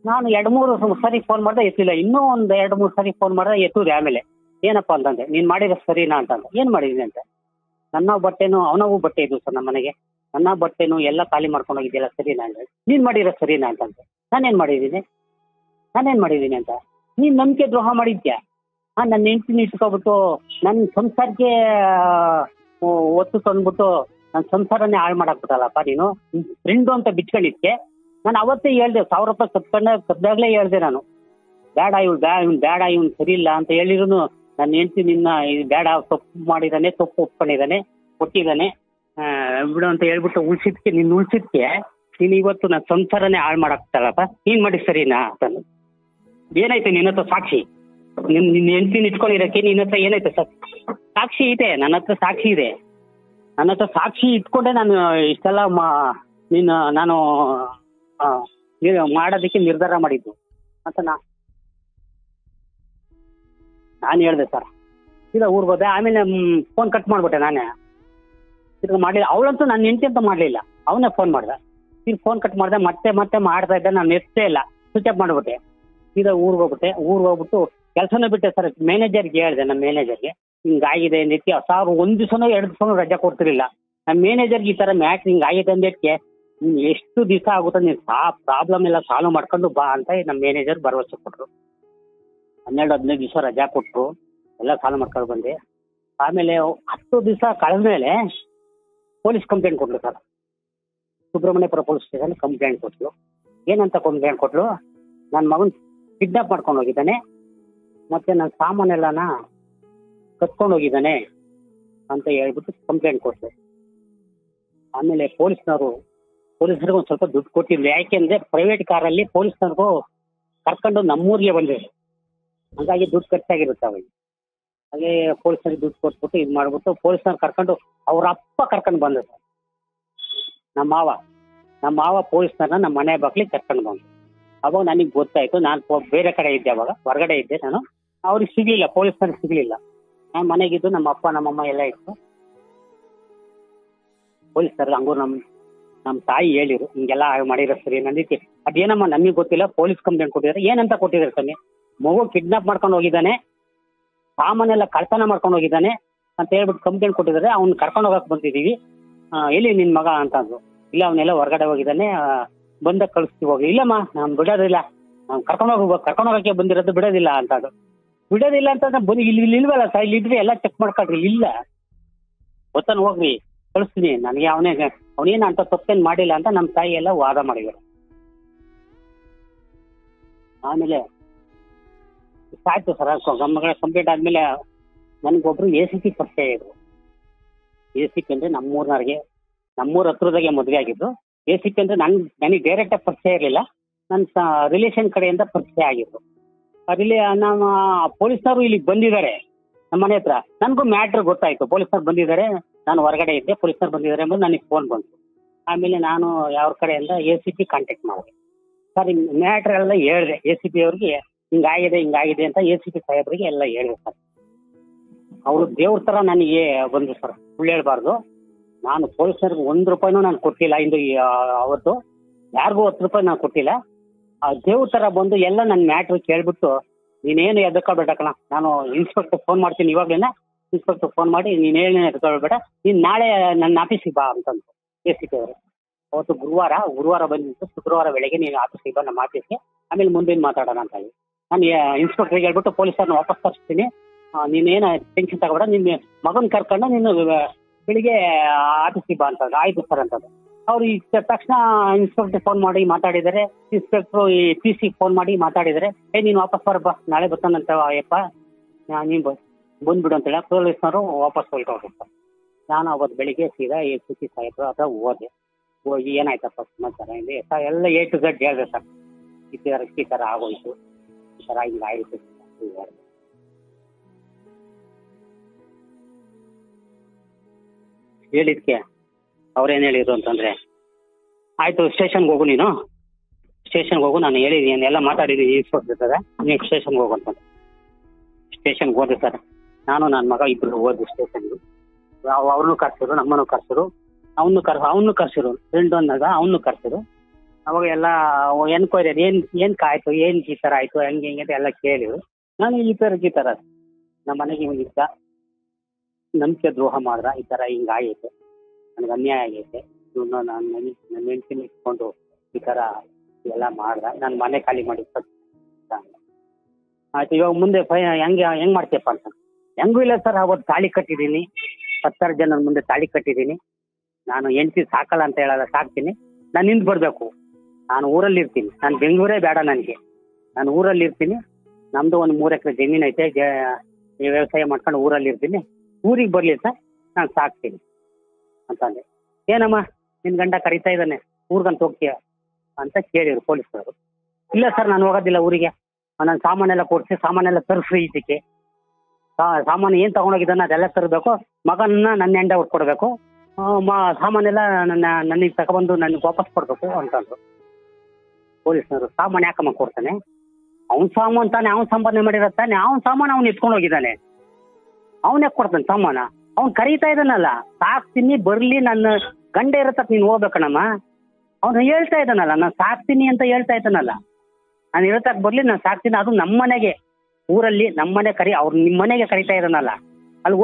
ನಾನು 2-3 ಸರಿ ಫೋನ್ ಮಾಡ್ದೆ, ಎತ್ತಿಲ್ಲ. ಇನ್ನೂ ಒಂದು 2-3 ಸರಿ ಫೋನ್ ಮಾಡ್ದೆ, ಎತ್ತುದೆ. ಆಮೇಲೆ ಏನಪ್ಪ ಅಂತಂದೆ. ನೀನು ಮಾಡಿರೋ ಸರಿನಾ ಅಂತಂದ. ಏನು ಮಾಡಿದ್ದೀನಿ ಅಂತ. ನನ್ನ ಬಟ್ಟೆನೂ ಅವನವು ಬಟ್ಟೆ ಇದ್ವು ಸರ್ ನಮ್ಮ ಮನೆಗೆ. ನನ್ನ ಬಟ್ಟೆನೂ ಎಲ್ಲ ಖಾಲಿ ಮಾಡ್ಕೊಂಡು ಹೋಗಿದ್ದೆಲ್ಲ ಸರಿನಾ ಅಂದ್ರೆ. ನೀನು ಮಾಡಿರೋ ಸರಿನಾ ಅಂತಂದೆ. ನಾನೇನು ಮಾಡಿದ್ದೀನಿ ಅಂತ. ನೀನು ನಂಬಿಕೆ ದ್ರೋಹ ಮಾಡಿದ್ಯಾ? ನನ್ನ ಹೆಂಡತಿನ ಇಟ್ಕೊಬಿಟ್ಟು ನನ್ನ ಸಂಸಾರಕ್ಕೆ ಒತ್ತು ತಂದ್ಬಿಟ್ಟು ನನ್ನ ಸಂಸಾರನೇ ಹಾಳು ಮಾಡಾಕ್ಬಿಟ್ಟಲ್ಲಪ್ಪ ನೀನು. ಫ್ರೆಂಡು ಅಂತ ಬಿಚ್ಕೊಂಡಿದ್ಕೆ ನಾನು ಅವತ್ತೇ ಹೇಳ್ದೆ. 1,000 ರೂಪಾಯಿ ಕದ್ದಾಗಲೇ ಹೇಳ್ದೆ ನಾನು. ಇವ್ನು ಸರಿ ಇಲ್ಲ ಅಂತ ಹೇಳಿದ್ರು ನನ್ನ ಹೆಂಡತಿ ನಿನ್ನ ಬೇಡ, ತಪ್ಪು ಒಪ್ಕೊಂಡಿದ್ದಾನೆ, ಕೊಟ್ಟಿದ್ದಾನೆ ಬಿಡು ಅಂತ ಹೇಳ್ಬಿಟ್ಟು ಉಳ್ಸಿದ್ಕೆ ನೀನು ಇವತ್ತು ನನ್ನ ಸಂಸಾರನೇ ಹಾಳು ಮಾಡಾಕ್ತಲ್ಲಪ್ಪ. ನೀನು ಮಾಡಿ ಸರಿನಾ ಅಂತಂದು. ಏನಾಯ್ತು ನಿನ್ನ ಹತ್ರ ಸಾಕ್ಷಿ? ನಿನ್ನ ಹೆಂಡತಿನ ಇಟ್ಕೊಂಡಿರೋಕ್ಕೆ ನಿನ್ನ ಹತ್ರ ಏನಾಯ್ತು ಸರ್? ಸಾಕ್ಷಿ ಇದೆ. ನನ್ನ ಹತ್ರ ಸಾಕ್ಷಿ ಇಟ್ಕೊಂಡೆ ನಾನು ಇಷ್ಟೆಲ್ಲ ನಾನು ಮಾಡೋದಕ್ಕೆ ನಿರ್ಧಾರ ಮಾಡಿದ್ದು ಅಂತ ನಾನು ಹೇಳ್ದೆ ಸರ್. ಇಲ್ಲ ಊರಿಗೆ ಹೋದೆ. ಆಮೇಲೆ ಫೋನ್ ಕಟ್ ಮಾಡ್ಬಿಟ್ಟೆ ನಾನೇ. ತಿರ್ಗಿ ಮಾಡಲಿಲ್ಲ. ಅವಳಂತೂ ನನ್ನ ಹೆಂಡತಿ ಅಂತ ಮಾಡಲಿಲ್ಲ. ಅವನೇ ಫೋನ್ ಮಾಡ್ದೆ. ತಿರ್ಗಿ ಫೋನ್ ಕಟ್ ಮಾಡಿದೆ. ಮತ್ತೆ ಮಾಡ್ತಾ ಇದ್ದೆ. ನಾನು ಎತ್ತೇ ಇಲ್ಲ. ಸ್ವಿಚ್ ಆಫ್ ಮಾಡಿಬಿಟ್ಟೆ. ಸೀದಾ ಊರಿಗೆ ಹೋಗ್ಬಿಟ್ಟು ಕೆಲಸನೂ ಬಿಟ್ಟೆ ಸರ್. ಮ್ಯಾನೇಜರ್ಗೆ ಹೇಳಿದೆ. ನಮ್ಮ ಮ್ಯಾನೇಜರ್ಗೆ ಹಿಂಗಾಗಿದೆ ಅಂದಿತ್ತು. ಸಾವಿರ 1 ದಿವಸನೋ 2 ದಿವಸನೋ ರಜೆ ಕೊಡ್ತಿರ್ಲಿಲ್ಲ. ನಮ್ಮ ಮ್ಯಾನೇಜರ್ಗೆ ಈ ಥರ ಮ್ಯಾಚ್ ಹಿಂಗಾಗಿದೆ ಅಂದಿದ್ದಕ್ಕೆ ಎಷ್ಟು ದಿವಸ ಆಗುತ್ತೆ ನೀನು ಪ್ರಾಬ್ಲಮ್ ಎಲ್ಲ ಸಾಲ್ವ್ ಮಾಡ್ಕೊಂಡು ಬಾ ಅಂತ ನಮ್ಮ ಮ್ಯಾನೇಜರ್ ಭರವಸೆ ಕೊಟ್ಟರು. 12-15 ದಿವಸ ರಜಾ ಕೊಟ್ಟರು. ಎಲ್ಲ ಸಾಲ್ವ್ ಮಾಡ್ಕೊಂಡು ಬಂದೆ. ಆಮೇಲೆ 10 ದಿವಸ ಕಳೆದ್ಮೇಲೆ ಪೊಲೀಸ್ ಕಂಪ್ಲೇಂಟ್ ಕೊಟ್ಟರು sir. Subramanyapura police station complaint ಕೊಟ್ಟರು. ಏನಂತ ಕಂಪ್ಲೇಂಟ್ ಕೊಟ್ಟರು? ನನ್ನ ಮಗನ ಕಿಡ್ನಾಪ್ ಮಾಡ್ಕೊಂಡು ಹೋಗಿದ್ದಾನೆ, ಮತ್ತೆ ನನ್ನ ಸಾಮಾನೆಲ್ಲನ ಕತ್ಕೊಂಡು ಹೋಗಿದ್ದಾನೆ ಅಂತ ಹೇಳ್ಬಿಟ್ಟು ಕಂಪ್ಲೇಂಟ್ ಕೊಟ್ಟರು. ಆಮೇಲೆ ಪೊಲೀಸರಿಗೆ ಒಂದು ಸ್ವಲ್ಪ ದುಡ್ಡು ಕೊಟ್ಟಿದ್ರು. ಯಾಕೆಂದ್ರೆ ಪ್ರೈವೇಟ್ ಕಾರಲ್ಲಿ ಪೊಲೀಸ್ನವ್ರಿಗೂ ಕರ್ಕೊಂಡು ನಮ್ಮೂರಿಗೆ ಬಂದಿದ್ರು, ಹಂಗಾಗಿ ದುಡ್ಡು ಖರ್ಚಾಗಿರುತ್ತೆ ಅವಾಗ. ಹಾಗೆ ಪೊಲೀಸರಿಗೆ ದುಡ್ಡು ಕೊಟ್ಬಿಟ್ಟು ಇದು ಮಾಡ್ಬಿಟ್ಟು ಪೊಲೀಸ್ನವ್ರು ಕರ್ಕೊಂಡು ಅವ್ರ ಅಪ್ಪ ಕರ್ಕೊಂಡು ಬಂದ್ರು ಸರ್. ನಮ್ಮ ಮಾವ ಪೊಲೀಸ್ನವ್ರನ್ನ ನಮ್ಮ ಮನೆ ಬಾಗ್ಲಿಗೆ ಕರ್ಕೊಂಡು ಬಂದ್ರು. ಅವಾಗ ನನಗೆ ಗೊತ್ತಾಯ್ತು. ನಾನು ಬೇರೆ ಕಡೆ ಇದ್ದೆ, ಅವಾಗ ಹೊರಗಡೆ ಇದ್ದೆ ನಾನು. ಅವ್ರಿಗೆ ಸಿಗ್ಲಿಲ್ಲ, ಪೊಲೀಸ್ನವ್ರಿಗೆ ಸಿಗ್ಲಿಲ್ಲ. ನಾನು ಮನೆಗಿದ್ದು ನಮ್ಮ ಅಪ್ಪ ನಮ್ಮಮ್ಮ ಎಲ್ಲ ಇತ್ತು. ಪೊಲೀಸರಿಗೆ ಹಂಗೂ ನಮ್ಮ ತಾಯಿ ಹೇಳಿರು, ಹಿಂಗೆಲ್ಲ ಮಾಡಿರೋ ಸರಿ ನಂದಿಕ್ಕೆ. ಅದೇನಮ್ಮ ನಮಗೆ ಗೊತ್ತಿಲ್ಲ, ಪೊಲೀಸ್ ಕಂಪ್ಲೇಂಟ್ ಕೊಟ್ಟಿದ್ದಾರೆ. ಏನಂತ ಕೊಟ್ಟಿದ್ದಾರೆ ಸ್ವಾಮಿ? ಮಗು ಕಿಡ್ನಾಪ್ ಮಾಡ್ಕೊಂಡು ಹೋಗಿದ್ದಾನೆ, ಸಾಮಾನೆಲ್ಲ ಕಳ್ತನ ಮಾಡ್ಕೊಂಡು ಹೋಗಿದ್ದಾನೆ ಅಂತ ಹೇಳ್ಬಿಟ್ಟು ಕಂಪ್ಲೇಂಟ್ ಕೊಟ್ಟಿದ್ದಾರೆ. ಅವ್ನು ಕರ್ಕೊಂಡು ಹೋಗಕ್ ಬಂದಿದ್ದೀವಿ, ಎಲ್ಲಿ ನಿನ್ ಮಗ ಅಂತಂದ್ರು. ಇಲ್ಲ, ಅವನ್ನೆಲ್ಲ ಹೊರಗಡೆ ಹೋಗಿದ್ದಾನೆ, ಬಂದಾಗ ಕಳಿಸ್ತೀವಿ ಹೋಗಿ. ಇಲ್ಲಮ್ಮ ನಾನು ಬಿಡೋದಿಲ್ಲ, ಕರ್ಕೊಂಡು ಹೋಗಕ್ಕೆ ಬಂದಿರೋದು, ಬಿಡೋದಿಲ್ಲ ಅಂತಂದ್ರು. ಬಿಡೋದಿಲ್ಲ ಅಂತಂದ್ರೆ ಬಂದು ಇಲ್ಲಿ ಇಲ್ವಲ್ಲ ಸರ್, ಇಲ್ಲಿ ಇದ್ರೆ ಎಲ್ಲ ಚೆಕ್ ಮಾಡ್ಕೊಳ್ರಿ. ಇಲ್ಲ ಗೊತ್ತಾನು ಹೋಗ್ರಿ, ಕಳಿಸ್ತೀನಿ, ನನಗೆ ಅವನೇನು ಅಂತ ತಪ್ಪೇನು ಮಾಡಿಲ್ಲ ಅಂತ ನಮ್ಮ ತಾಯಿ ಎಲ್ಲ ವಾದ ಮಾಡಿದ್ರು. ಆಮೇಲೆ ಆಯ್ತು ಸರ್, ಗಮ್ಮಗಳ ಕಂಪ್ಲೀಟ್ ಆದ್ಮೇಲೆ ನನಗೊಬ್ರು ACP ಪರಿಚಯ ಇದ್ರು. ACP ಅಂದ್ರೆ ನಮ್ಮೂರ ಹತ್ರದಾಗೆ ಮದುವೆ ಆಗಿದ್ದು. ACP ಅಂದ್ರೆ ನನಗೆ ಡೈರೆಕ್ಟ್ ಆಗಿ ಪರಿಚಯ ಇರಲಿಲ್ಲ, ನನ್ನ ರಿಲೇಷನ್ ಕಡೆಯಿಂದ ಪರಿಚಯ ಆಗಿದ್ರು. ನಮ್ಮ ಪೊಲೀಸ್ನವರು ಇಲ್ಲಿಗೆ ಬಂದಿದ್ದಾರೆ ನಮ್ಮ ಮನೆ ಹತ್ರ. ನನಗೂ ಮ್ಯಾಟ್ರ್ ಗೊತ್ತಾಯ್ತು, ಪೊಲೀಸ್ನವ್ರು ಬಂದಿದ್ದಾರೆ, ನಾನು ಹೊರಗಡೆ ಇದ್ದೆ, ಪೊಲೀಸ್ನವ್ರು ಬಂದಿದ್ದಾರೆ ಎಂಬುದು ನನಗೆ ಫೋನ್ ಬಂತು. ಆಮೇಲೆ ನಾನು ಯಾವ ಕಡೆಯಿಂದ ACP ಕಾಂಟ್ಯಾಕ್ಟ್ ಮಾಡಿದೆ ಸರ್. ಮ್ಯಾಟ್ರ್ ಎಲ್ಲ ಹೇಳಿದೆ ACP ಅವ್ರಿಗೆ, ಹಿಂಗಾಗಿದೆ ಅಂತ ACP ಸಾಹೇಬ್ರಿಗೆ ಎಲ್ಲ ಹೇಳಿದೆ ಸರ್. ಅವರು ದೇವ್ರ ಥರ ನನಗೆ ಬಂದರು ಸರ್, ಸುಳ್ಳು ಹೇಳ್ಬಾರ್ದು. ನಾನು ಪೊಲೀಸ್ನವ್ರಿಗೆ 1 ರೂಪಾಯಿನೂ ನಾನು ಕೊಟ್ಟಿಲ್ಲ, ಅವತ್ತು ಯಾರಿಗೂ 10 ರೂಪಾಯಿ ನಾನು ಕೊಟ್ಟಿಲ್ಲ. ಆ ದೇವ್ರ ಥರ ಬಂದು ಎಲ್ಲ ನನ್ನ ಮ್ಯಾಟ್ರ್ ಕೇಳ್ಬಿಟ್ಟು, ನೀನೇನು ಎದಕ್ಕೊಳ್ಬೇಕಣ, ನಾನು ಇನ್ಸ್ಪೆಕ್ಟರ್ ಫೋನ್ ಮಾಡ್ತೀನಿ ಇವಾಗಲೇನ, ಇನ್ಸ್ಪೆಕ್ಟರ್ ಫೋನ್ ಮಾಡಿ ನೀನೇನು ಎದಕ್ಕೊಳ್ಬೇಡ, ನೀನು ನಾಳೆ ನನ್ನ ಆಫೀಸಿಗೆ ಬಾ ಅಂತಂದು ACP ಅವರು. ಅವತ್ತು ಗುರುವಾರ ಬಂದಿತ್ತು, ಶುಕ್ರವಾರ ಬೆಳಗ್ಗೆ ನೀನು ಆಫೀಸಿಗೆ ಬಾ, ನಮ್ಮ ಆಫೀಸ್ಗೆ, ಆಮೇಲೆ ಮುಂದೇನು ಮಾತಾಡೋಣ ಅಂತ ಹೇಳಿ ನಾನು ಇನ್ಸ್ಪೆಕ್ಟರ್ಗೆ ಹೇಳ್ಬಿಟ್ಟು ಪೊಲೀಸರನ್ನ ವಾಪಸ್ ತರಿಸ್ತೀನಿ, ನೀನೇನು ಟೆನ್ಷನ್ ತಗೋಬೇಡ, ನಿನ್ನ ಮಗನ ಕರ್ಕೊಂಡು ನೀನು ಬೆಳಿಗ್ಗೆ ಆಫೀಸಿಗೆ ಬಾ ಅಂತಂದ್ರೆ. ಆಯ್ತು ಸರ್ ಅಂತಂದು. ಅವ್ರು ಈ ತಕ್ಷಣ ಇನ್ಸ್ಪೆಕ್ಟರ್ ಫೋನ್ ಮಾಡಿ ಮಾತಾಡಿದ್ದಾರೆ, ಇನ್ಸ್ಪೆಕ್ಟ್ರು ಈ PC ಫೋನ್ ಮಾಡಿ ಮಾತಾಡಿದ್ದಾರೆ. ನೀನು ವಾಪಸ್ ಬರಪ್ಪ, ನಾಳೆ ಬರ್ತಾನಂತ ಅಯ್ಯಪ್ಪ, ನೀನು ಬಂದ್ಬಿಡು ಅಂತೇಳಿ ಪೊಲೀಸ್ನವರು ವಾಪಸ್ ಹೊಲ್ಕೊಳ್ರು ಸರ್. ನಾನು ಅವತ್ತು ಬೆಳಿಗ್ಗೆ ಸೀದಾ ACP ಸಾಹೇಬ್ರು ಹತ್ರ ಹೋಗಿ ಏನಾಯ್ತಪ್ಪ ಸಮಾಚಾರ ಇದೆ ಎಲ್ಲ A to Z ಹೇಳಿದೆ ಸರ್. ಈ ಥರ ಆಗೋಯ್ತು, ಈ ಥರ ಹಿಂಗಾಯಿತು ಹೇಳಿದ್ಕೆ ಅವ್ರೇನು ಹೇಳಿದ್ರು ಅಂತಂದರೆ, ಆಯಿತು ಸ್ಟೇಷನ್ಗೆ ಹೋಗು, ಸ್ಟೇಷನ್ಗೆ ಹೋಗು, ನಾನು ಹೇಳಿದ್ದೀನಿ ಎಲ್ಲ ಮಾತಾಡಿದ್ದೀನಿ ಇನ್ಸ್ಪೆಕ್ಟರ್, ನೀವು ಸ್ಟೇಷನ್ಗೆ ಹೋಗು ಅಂತಂದ್ರೆ. ಸ್ಟೇಷನ್ಗೆ ಹೋದೆ ಸರ್, ನಾನು ನನ್ನ ಮಗ ಇಬ್ಬರು ಹೋದ್ವಿ ಸ್ಟೇಷನ್ಗೆ. ಅವ್ರನ್ನೂ ಕರ್ಸಿದ್ರು, ನಮ್ಮನ್ನು ಕರ್ಸಿದ್ರು, ಅವನು ಕರ್ಸಿರು, ಫ್ರೆಂಡ್ ಅಂದಾಗ ಅವನು ಕರ್ಸಿರು. ಅವಾಗ ಎಲ್ಲ ಎನ್ಕ್ವೈರಿ ಏನು ಆಯಿತು, ಏನು ಈ ಥರ ಆಯಿತು, ಹೆಂಗೆ ಅಂತ ಎಲ್ಲ ಕೇಳಿದ್ರು. ನಾನು ಈ ಥರ ನಮ್ಮ ಮನೆಗೆ ಇದ್ದ ನಂಬಿಕೆ ದ್ರೋಹ ಮಾಡಿದ, ಈ ಥರ ಹಿಂಗಾಗೈತೆ, ನನಗೆ ಅನ್ಯಾಯ ಆಗೈತೆ, ಇವನು ನನ್ನ ಹೆಂಡ್ತಿನ ಇಟ್ಕೊಂಡು ಈ ಥರ ಎಲ್ಲ ಮಾಡ್ದ, ನಾನು ಮನೆ ಖಾಲಿ ಮಾಡಿ ಆಯ್ತು. ಇವಾಗ ಮುಂದೆ ಹೆಂಗೆ ಮಾಡ್ತೀಯಪ್ಪ ಅಂತ. ಹೆಂಗೂ ಇಲ್ಲ ಸರ್, ಅವತ್ತು ತಾಳಿ ಕಟ್ಟಿದ್ದೀನಿ, 10 ಜನರ ಮುಂದೆ ತಾಳಿ ಕಟ್ಟಿದ್ದೀನಿ. ನಾನು ಹೆಂಡ್ತಿ ಸಾಕಲ್ಲ ಅಂತ ಹೇಳಲ್ಲ, ಸಾಕ್ತೀನಿ. ನಾನು ನಿಂತು ಬರಬೇಕು, ನಾನು ಊರಲ್ಲಿ ಇರ್ತೀನಿ, ನಾನು ಬೆಂಗಳೂರೇ ಬೇಡ ನನಗೆ, ನಾನು ಊರಲ್ಲಿ ಇರ್ತೀನಿ. ನಮ್ಮದು ಒಂದು 3 ಎಕರೆ ಜಮೀನು ಐತೆ, ವ್ಯವಸಾಯ ಮಾಡ್ಕೊಂಡು ಊರಲ್ಲಿ ಇರ್ತೀನಿ. ಊರಿಗೆ ಬರಲಿ ಸರ್, ನಾನು ಸಾಕ್ತೀನಿ ಅಂತಂದೆ. ಏನಮ್ಮ ನಿನ್ನ ಗಂಡ ಕರೀತಾ ಇದ್ದಾನೆ, ಊರಿಗಂತ ಹೋಗ್ತೀಯ ಅಂತ ಕೇಳಿದ್ರು ಪೊಲೀಸರು. ಇಲ್ಲ ಸರ್, ನಾನು ಹೋಗೋದಿಲ್ಲ ಊರಿಗೆ, ನನ್ನ ಸಾಮಾನೆಲ್ಲ ಕೊಡಿಸಿ, ಸಾಮಾನೆಲ್ಲ ತರಿಸಿ, ಇದಕ್ಕೆ ಸಾಮಾನು ಏನು ತೊಗೊಂಡೋಗಿದ್ದಾನೆ ಅದೆಲ್ಲ ತರಬೇಕು, ಮಗನ್ನ ನನ್ನ ಹೆಂಡ ಕೊಡಬೇಕು, ಸಾಮಾನೆಲ್ಲ ನನಗೆ ತಗೊಬಂದು ನನಗೆ ವಾಪಸ್ ಕೊಡಬೇಕು ಅಂತಂದ್ರು ಪೊಲೀಸ್ನವರು. ಸಾಮಾನು ಯಾಕಮ್ಮ ಕೊಡ್ತಾನೆ, ಅವ್ನ ಸಾಮಾನು ತಾನೆ, ಅವ್ನು ಸಂಪಾದನೆ ಮಾಡಿರತ್ತಾನೆ, ಅವ್ನ ಸಾಮಾನು ಅವ್ನು ಎತ್ಕೊಂಡು ಹೋಗಿದ್ದಾನೆ, ಅವನೇ ಕೊಡ್ತಾನೆ ಸಾಮಾನ. ಅವ್ನು ಕರೀತಾ ಇದ್ದಾನಲ್ಲ, ಸಾಕ್ತೀನಿ ಬರಲಿ, ನನ್ನ ಗಂಡ ಇರತ್ತಕ್ಕೆ ನೀನು ಹೋಗ್ಬೇಕಣಮ್ಮ. ಅವ್ನು ಹೇಳ್ತಾ ಇದ್ದಾನಲ್ಲ, ನಾನು ಸಾಕ್ತೀನಿ ಅಂತ ಹೇಳ್ತಾ ಇದ್ದಾನಲ್ಲ, ನಾನು ಇರತ್ತಕ್ಕೆ ಬರಲಿ, ನಾನು ಸಾಕ್ತೀನಿ, ಅದು ನಮ್ಮ ಮನೆಗೆ, ಊರಲ್ಲಿ ನಮ್ಮ ಮನೆ ಅವ್ರು ನಿಮ್ಮ ಮನೆಗೆ ಕರೀತಾ ಇದ್ದಾನಲ್ಲ, ಅಲ್ಲಿ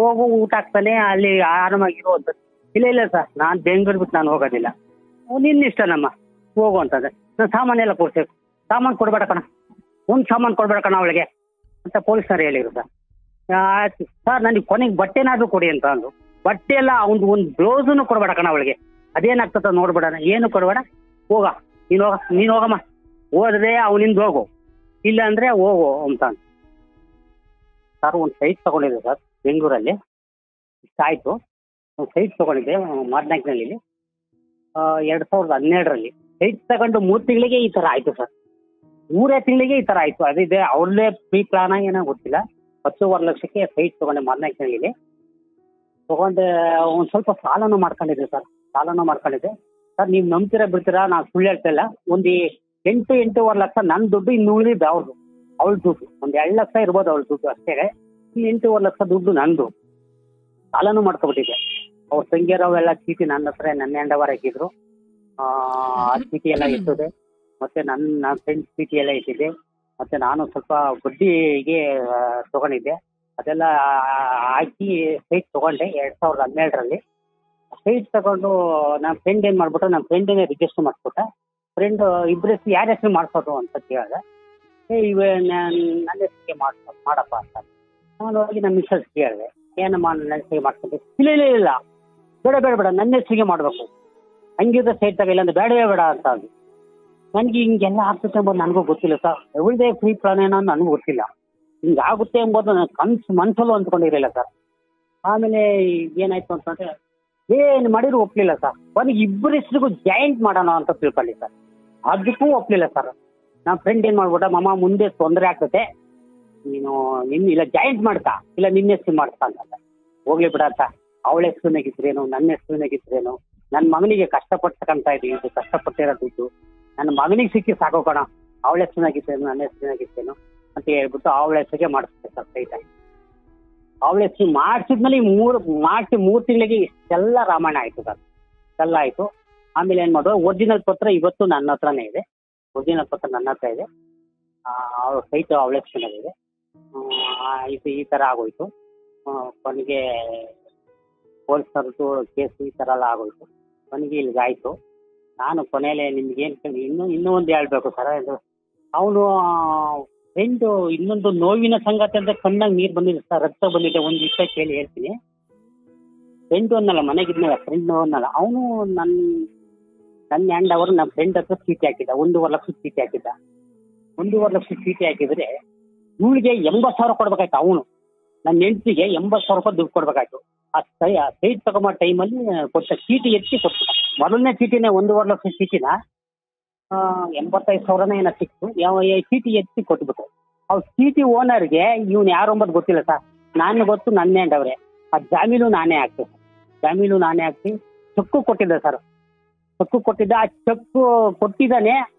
ಹೋಗು ಊಟ ಹಾಕ್ತಾನೆ, ಅಲ್ಲಿ ಆರಾಮಾಗಿರೋ ಅಂತ. ಇಲ್ಲ ಸರ್, ನಾನು ಬೆಂಗಳೂರು ಬಿಟ್ಟು ನಾನು ಹೋಗೋದಿಲ್ಲ. ನಿನ್ನ ಇಷ್ಟ ನಮ್ಮ ಹೋಗು ಅಂತಂದ್ರೆ. ನಾನು ಸಾಮಾನೆಲ್ಲ ಕೊಡ್ಬೇಕು, ಸಾಮಾನು ಕೊಡ್ಬೇಡ ಕಣ, ಒಂದು ಸಾಮಾನು ಕೊಡ್ಬೇಡ ಕಣ ಅವಳಿಗೆ ಅಂತ ಪೊಲೀಸರು ಹೇಳಿದ್ರು ಸರ್. ಆಯ್ತು ಸರ್, ನನಗೆ ಕೊನೆಗೆ ಬಟ್ಟೆನಾದ್ರೂ ಕೊಡಿ ಅಂತ ಅಂದು. ಬಟ್ಟೆ ಎಲ್ಲ ಒಂದು ಬ್ಲೌಸನ್ನು ಕೊಡ್ಬೇಡ ಕಣ ಅವಳಿಗೆ, ಅದೇನಾಗ್ತದ ನೋಡ್ಬೇಡ, ಏನು ಕೊಡ್ಬೇಡ, ನೀನು ಹೋಗಮ್ಮ, ಹೋದ್ರೆ ಅವನಿಂದ ಹೋಗು, ಇಲ್ಲ ಅಂದರೆ ಹೋಗು ಅಂತ. ಸರ್ ಒಂದು ಸೈಟ್ ತಗೊಂಡಿದ್ದೆ ಸರ್ ಬೆಂಗಳೂರಲ್ಲಿ, ಇಷ್ಟ ಆಯಿತು. ಸೈಟ್ ತೊಗೊಂಡಿದ್ದೆ ಮಾದನಾಯಕನಹಳ್ಳಿಲಿ 2012ರಲ್ಲಿ. ಸೈಟ್ ತಗೊಂಡು 3 ತಿಂಗಳಿಗೆ ಈ ಥರ ಆಯಿತು ಸರ್. 3 ತಿಂಗಳಿಗೆ ಈ ಥರ ಆಯಿತು. ಅದಿದೆ ಅವ್ರದ್ದೇ ಪ್ರೀ ಪ್ಲಾನ್ ಏನೋ ಗೊತ್ತಿಲ್ಲ. 10.5 ಲಕ್ಷಕ್ಕೆ ಸೈಟ್ ತೊಗೊಂಡೆ ಮಾದನಾಯಕನಹಳ್ಳಿಲಿ. ತೊಗೊಂಡೆ ಒಂದು ಸ್ವಲ್ಪ ಸಾಲನೂ ಮಾಡ್ಕೊಂಡಿದ್ದೆ ಸರ್. ಸರ್ ನೀವು ನಂಬ್ತೀರಾ ಬಿಡ್ತೀರಾ, ನಾನು ಸುಳ್ಳು ಹೇಳ್ತಾ ಇಲ್ಲ. ಒಂದು 8.5 ಲಕ್ಷ ನನ್ನ ದುಡ್ಡು, ಇನ್ನು ಉಳಿದಿದ್ದು ಅವ್ರದ್ದು. ಅವಳ ದುಡ್ಡು ಒಂದು 2 ಲಕ್ಷ ಇರ್ಬೋದು ಅವಳ ದುಡ್ಡು ಅಷ್ಟೇ. 8.5 ಲಕ್ಷ ದುಡ್ಡು ನಂದು. ಸಾಲನೂ ಮಾಡ್ಕೊಬಿಟ್ಟಿದ್ದೆ. ಅವ್ರ ತಂಗಿಯರವೆಲ್ಲ ಚೀಟಿ ನನ್ನ ಹತ್ರ ನನ್ನ ಹ್ಯಾಂಡವರ್ ಹಾಕಿದ್ರು. ಆ ಚೀಟಿ ಎಲ್ಲ ಇಟ್ಟಿದೆ. ಮತ್ತೆ ನನ್ನ ಫ್ರೆಂಡ್ಸ್ ಚೀಟಿ ಎಲ್ಲ ಇಟ್ಟಿದ್ದೆ. ಮತ್ತೆ ನಾನು ಸ್ವಲ್ಪ ಬಡ್ಡಿಗೆ ತಗೊಂಡಿದ್ದೆ. ಅದೆಲ್ಲ ಹಾಕಿ ಸೈಟ್ ತಗೊಂಡೆ 2012ರಲ್ಲಿ. ಸೈಟ್ ತಗೊಂಡು ನನ್ನ ಫ್ರೆಂಡ್ ಏನು ಮಾಡ್ಬಿಟ್ಟು, ನನ್ನ ಫ್ರೆಂಡೇನೆ ರಿಜಿಸ್ಟರ್ ಮಾಡಿಸ್ಬಿಟ್ಟ. ಫ್ರೆಂಡ್ ಇಬ್ಬರ ಹೆಸರು ಯಾರ ಹೆಸರು ಮಾಡಿಸೋದು ಅಂತ ಕೇಳಿದೆ. ನನ್ನ ಹೆಸರಿಗೆ ಮಾಡಪ್ಪ ಅಂತ ನಾನು ಹೋಗಿ ನಮ್ಮ ಮಿಸ್ಸಸ್ ಕೇಳಿದೆ, ಏನಮ್ಮ ನನ್ನ ಹೆಸರಿಗೆ ಮಾಡ್ಕೊಂಡೆ? ಇಲ್ಲ ಬೇಡ ನನ್ನ ಹೆಸರಿಗೆ ಮಾಡಬೇಕು, ಹಂಗಿದ್ರೆ ಸೈಟ್ ತಗೊಳ್ಳಿ ಅಂದ್ರೆ ಬೇಡವೇ ಬೇಡ ಅಂತ ಅಂದು. ನನಗೆ ಹಿಂಗೆಲ್ಲ ಆಗ್ತದೆ ಎಂಬುದು ನನಗೂ ಗೊತ್ತಿಲ್ಲ ಸರ್. ಎವ್ರಿಡೇ ಫ್ರೀ ಪ್ಲಾನ್ ಏನೋ ನನಗೂ ಗೊತ್ತಿಲ್ಲ. ಹಿಂಗಾಗುತ್ತೆ ಎಂಬುದು ನನ್ನ ಮನಸ್ಸಲ್ಲೂ ಅಂದ್ಕೊಂಡಿರಲಿಲ್ಲ ಸರ್. ಆಮೇಲೆ ಏನಾಯ್ತು ಅಂತಂದ್ರೆ ಏನು ಮಾಡಿದ್ರು ಒಪ್ಪಲಿಲ್ಲ ಸರ್. ಒಂದು ಇಬ್ಬರ ಹೆಸರಿಗೂ ಜಾಯಿಂಟ್ ಮಾಡೋಣ ಅಂತ ತಿಳ್ಕೊಳ್ಳಿ ಸರ್. ಅದಕ್ಕೂ ಒಪ್ಪಲಿಲ್ಲ ಸರ್. ನಮ್ಮ ಫ್ರೆಂಡ್ ಏನು ಮಾಡ್ಬಿಟ್ಟ, ಮಾಮ ಮುಂದೆ ತೊಂದರೆ ಆಗ್ತದೆ, ನೀನು ಇಲ್ಲ ಜಾಯಿಂಟ್ ಮಾಡ್ತಾ, ಇಲ್ಲ ನಿನ್ನ ಹೆಸರು ಮಾಡ್ತಾ ಅಂತ. ಹೋಗ್ಲಿ ಬಿಡತ್ತ, ಅವಳ ಹೆಸರುನಾಗಿದ್ರೇನು ನನ್ನ ಹೆಸರುನಾಗಿದ್ರೇನು, ನನ್ನ ಮಗನಿಗೆ ಕಷ್ಟಪಡ್ತಕ್ಕಂತ ಇದು ಕಷ್ಟಪಟ್ಟಿರೋ ದುಡ್ಡು ನನ್ನ ಮಗನಿಗೆ ಸಿಕ್ಕಿ ಸಾಕೋಕೋಣ, ಅವಳ ಹೆಸರುನಾಗಿದ್ದೇನು ನನ್ನ ಹೆಸರುನಾಗಿದ್ದೇನು ಅಂತ ಹೇಳ್ಬಿಟ್ಟು ಅವಳ ಹೆಸರಿಗೆ ಮಾಡಿಸ್ತಾರೆ ಸರ್ ಸೈಟಾಗಿ. ಅವಳ ಹೆಸರು ಮಾಡಿಸಿದ್ಮೇಲೆ 3 ತಿಂಗಳಿಗೆ ಇಷ್ಟೆಲ್ಲ ರಾಮಾಯಣ ಆಯಿತು ಸರ್. ಎಲ್ಲ ಆಯಿತು. ಆಮೇಲೆ ಏನು ಮಾಡೋದು, ಒರಿಜಿನಲ್ ಪತ್ರ ಇವತ್ತು ನನ್ನ ಹತ್ರನೇ ಇದೆ. ಒರಿಜಿನಲ್ ಪತ್ರ ನನ್ನ ಹತ್ರ ಇದೆ. ಅವ್ರ ಸೈಟು ಅವಳ ಹೆಸರಿನಲ್ಲಿದೆ. ಇದು ಈ ಥರ ಆಗೋಯ್ತು. ಕೊನೆಗೆ ಪೊಲೀಸರದ್ದು ಕೇಸು ಈ ಥರ ಎಲ್ಲ ಆಗೋಯ್ತು. ಕೊನೆಗೆ ಇಲ್ಲಿಗಾಯಿತು. ನಾನು ಕೊನೆಯಲ್ಲೇ ನಿಮ್ಗೇನು ಕೇಳಿ ಇನ್ನೂ ಒಂದು ಹೇಳ್ಬೇಕು ಸರ್. ಇದು ಅವನು ಫ್ರೆಂಡು ಇನ್ನೊಂದು ನೋವಿನ ಸಂಗತಿ ಅಂದರೆ ಕಣ್ಣಾಗ ನೀರು ಬಂದಿದೆ ಸರ್, ರಕ್ತ ಬಂದಿದೆ. ಒಂದು ವಿಷಯ ಕೇಳಿ ಹೇಳ್ತೀನಿ. ಫ್ರೆಂಡು ಅನ್ನಲ್ಲ, ಮನೆಗಿದ್ನಲ್ಲ ಫ್ರೆಂಡು ಅನ್ನಲ್ಲ, ಅವನು ನನ್ನ ಹ್ಯಾಂಡ್ ಅವರು ನಮ್ಮ ಫ್ರೆಂಡ್ ಹತ್ರ ಚೀಟಿ ಹಾಕಿದ್ದ. 1.5 ಲಕ್ಷ ಚೀಟಿ ಹಾಕಿದ್ದ. 1.5 ಲಕ್ಷ ಚೀಟಿ ಹಾಕಿದ್ರೆ ಇವಳಿಗೆ 80,000 ಕೊಡ್ಬೇಕಾಯ್ತು. ಅವನು ನನ್ನ ಹೆಂಡತಿಗೆ 80,000 ರೂಪಾಯಿ ದುಡ್ಡು ಕೊಡ್ಬೇಕಾಯ್ತು. ಆ ಸೈಟ್ ತಗೊಂಬ ಟೈಮಲ್ಲಿ ಕೊಟ್ಟ. ಚೀಟಿ ಎತ್ತಿ ಕೊಟ್ಟು, ಮೊದಲನೇ ಚೀಟಿನೇ 1.5 ಲಕ್ಷ ಚೀಟಿನ 85,000 ಏನೋ ಸಿಕ್ತು. ಚೀಟಿ ಎತ್ತಿ ಕೊಟ್ಬಿಟ್ಟು ಅವ್ರು ಚೀಟಿ ಓನರ್ಗೆ ಇವನು ಯಾರು ಅಂಬದು ಗೊತ್ತಿಲ್ಲ ಸರ್. ನಾನು ಗೊತ್ತು, ನನ್ನ ಹ್ಯಾಂಡ್ ಅವರೇ. ಆ ಜಾಮೀನು ನಾನೇ ಹಾಕ್ತೀನಿ. ಚೆಕ್ಕು ಕೊಟ್ಟಿದ್ದೆ ಸರ್. ಆ ಚೆಕ್ ಕೊಟ್ಟಿದ್ದಾನೆ.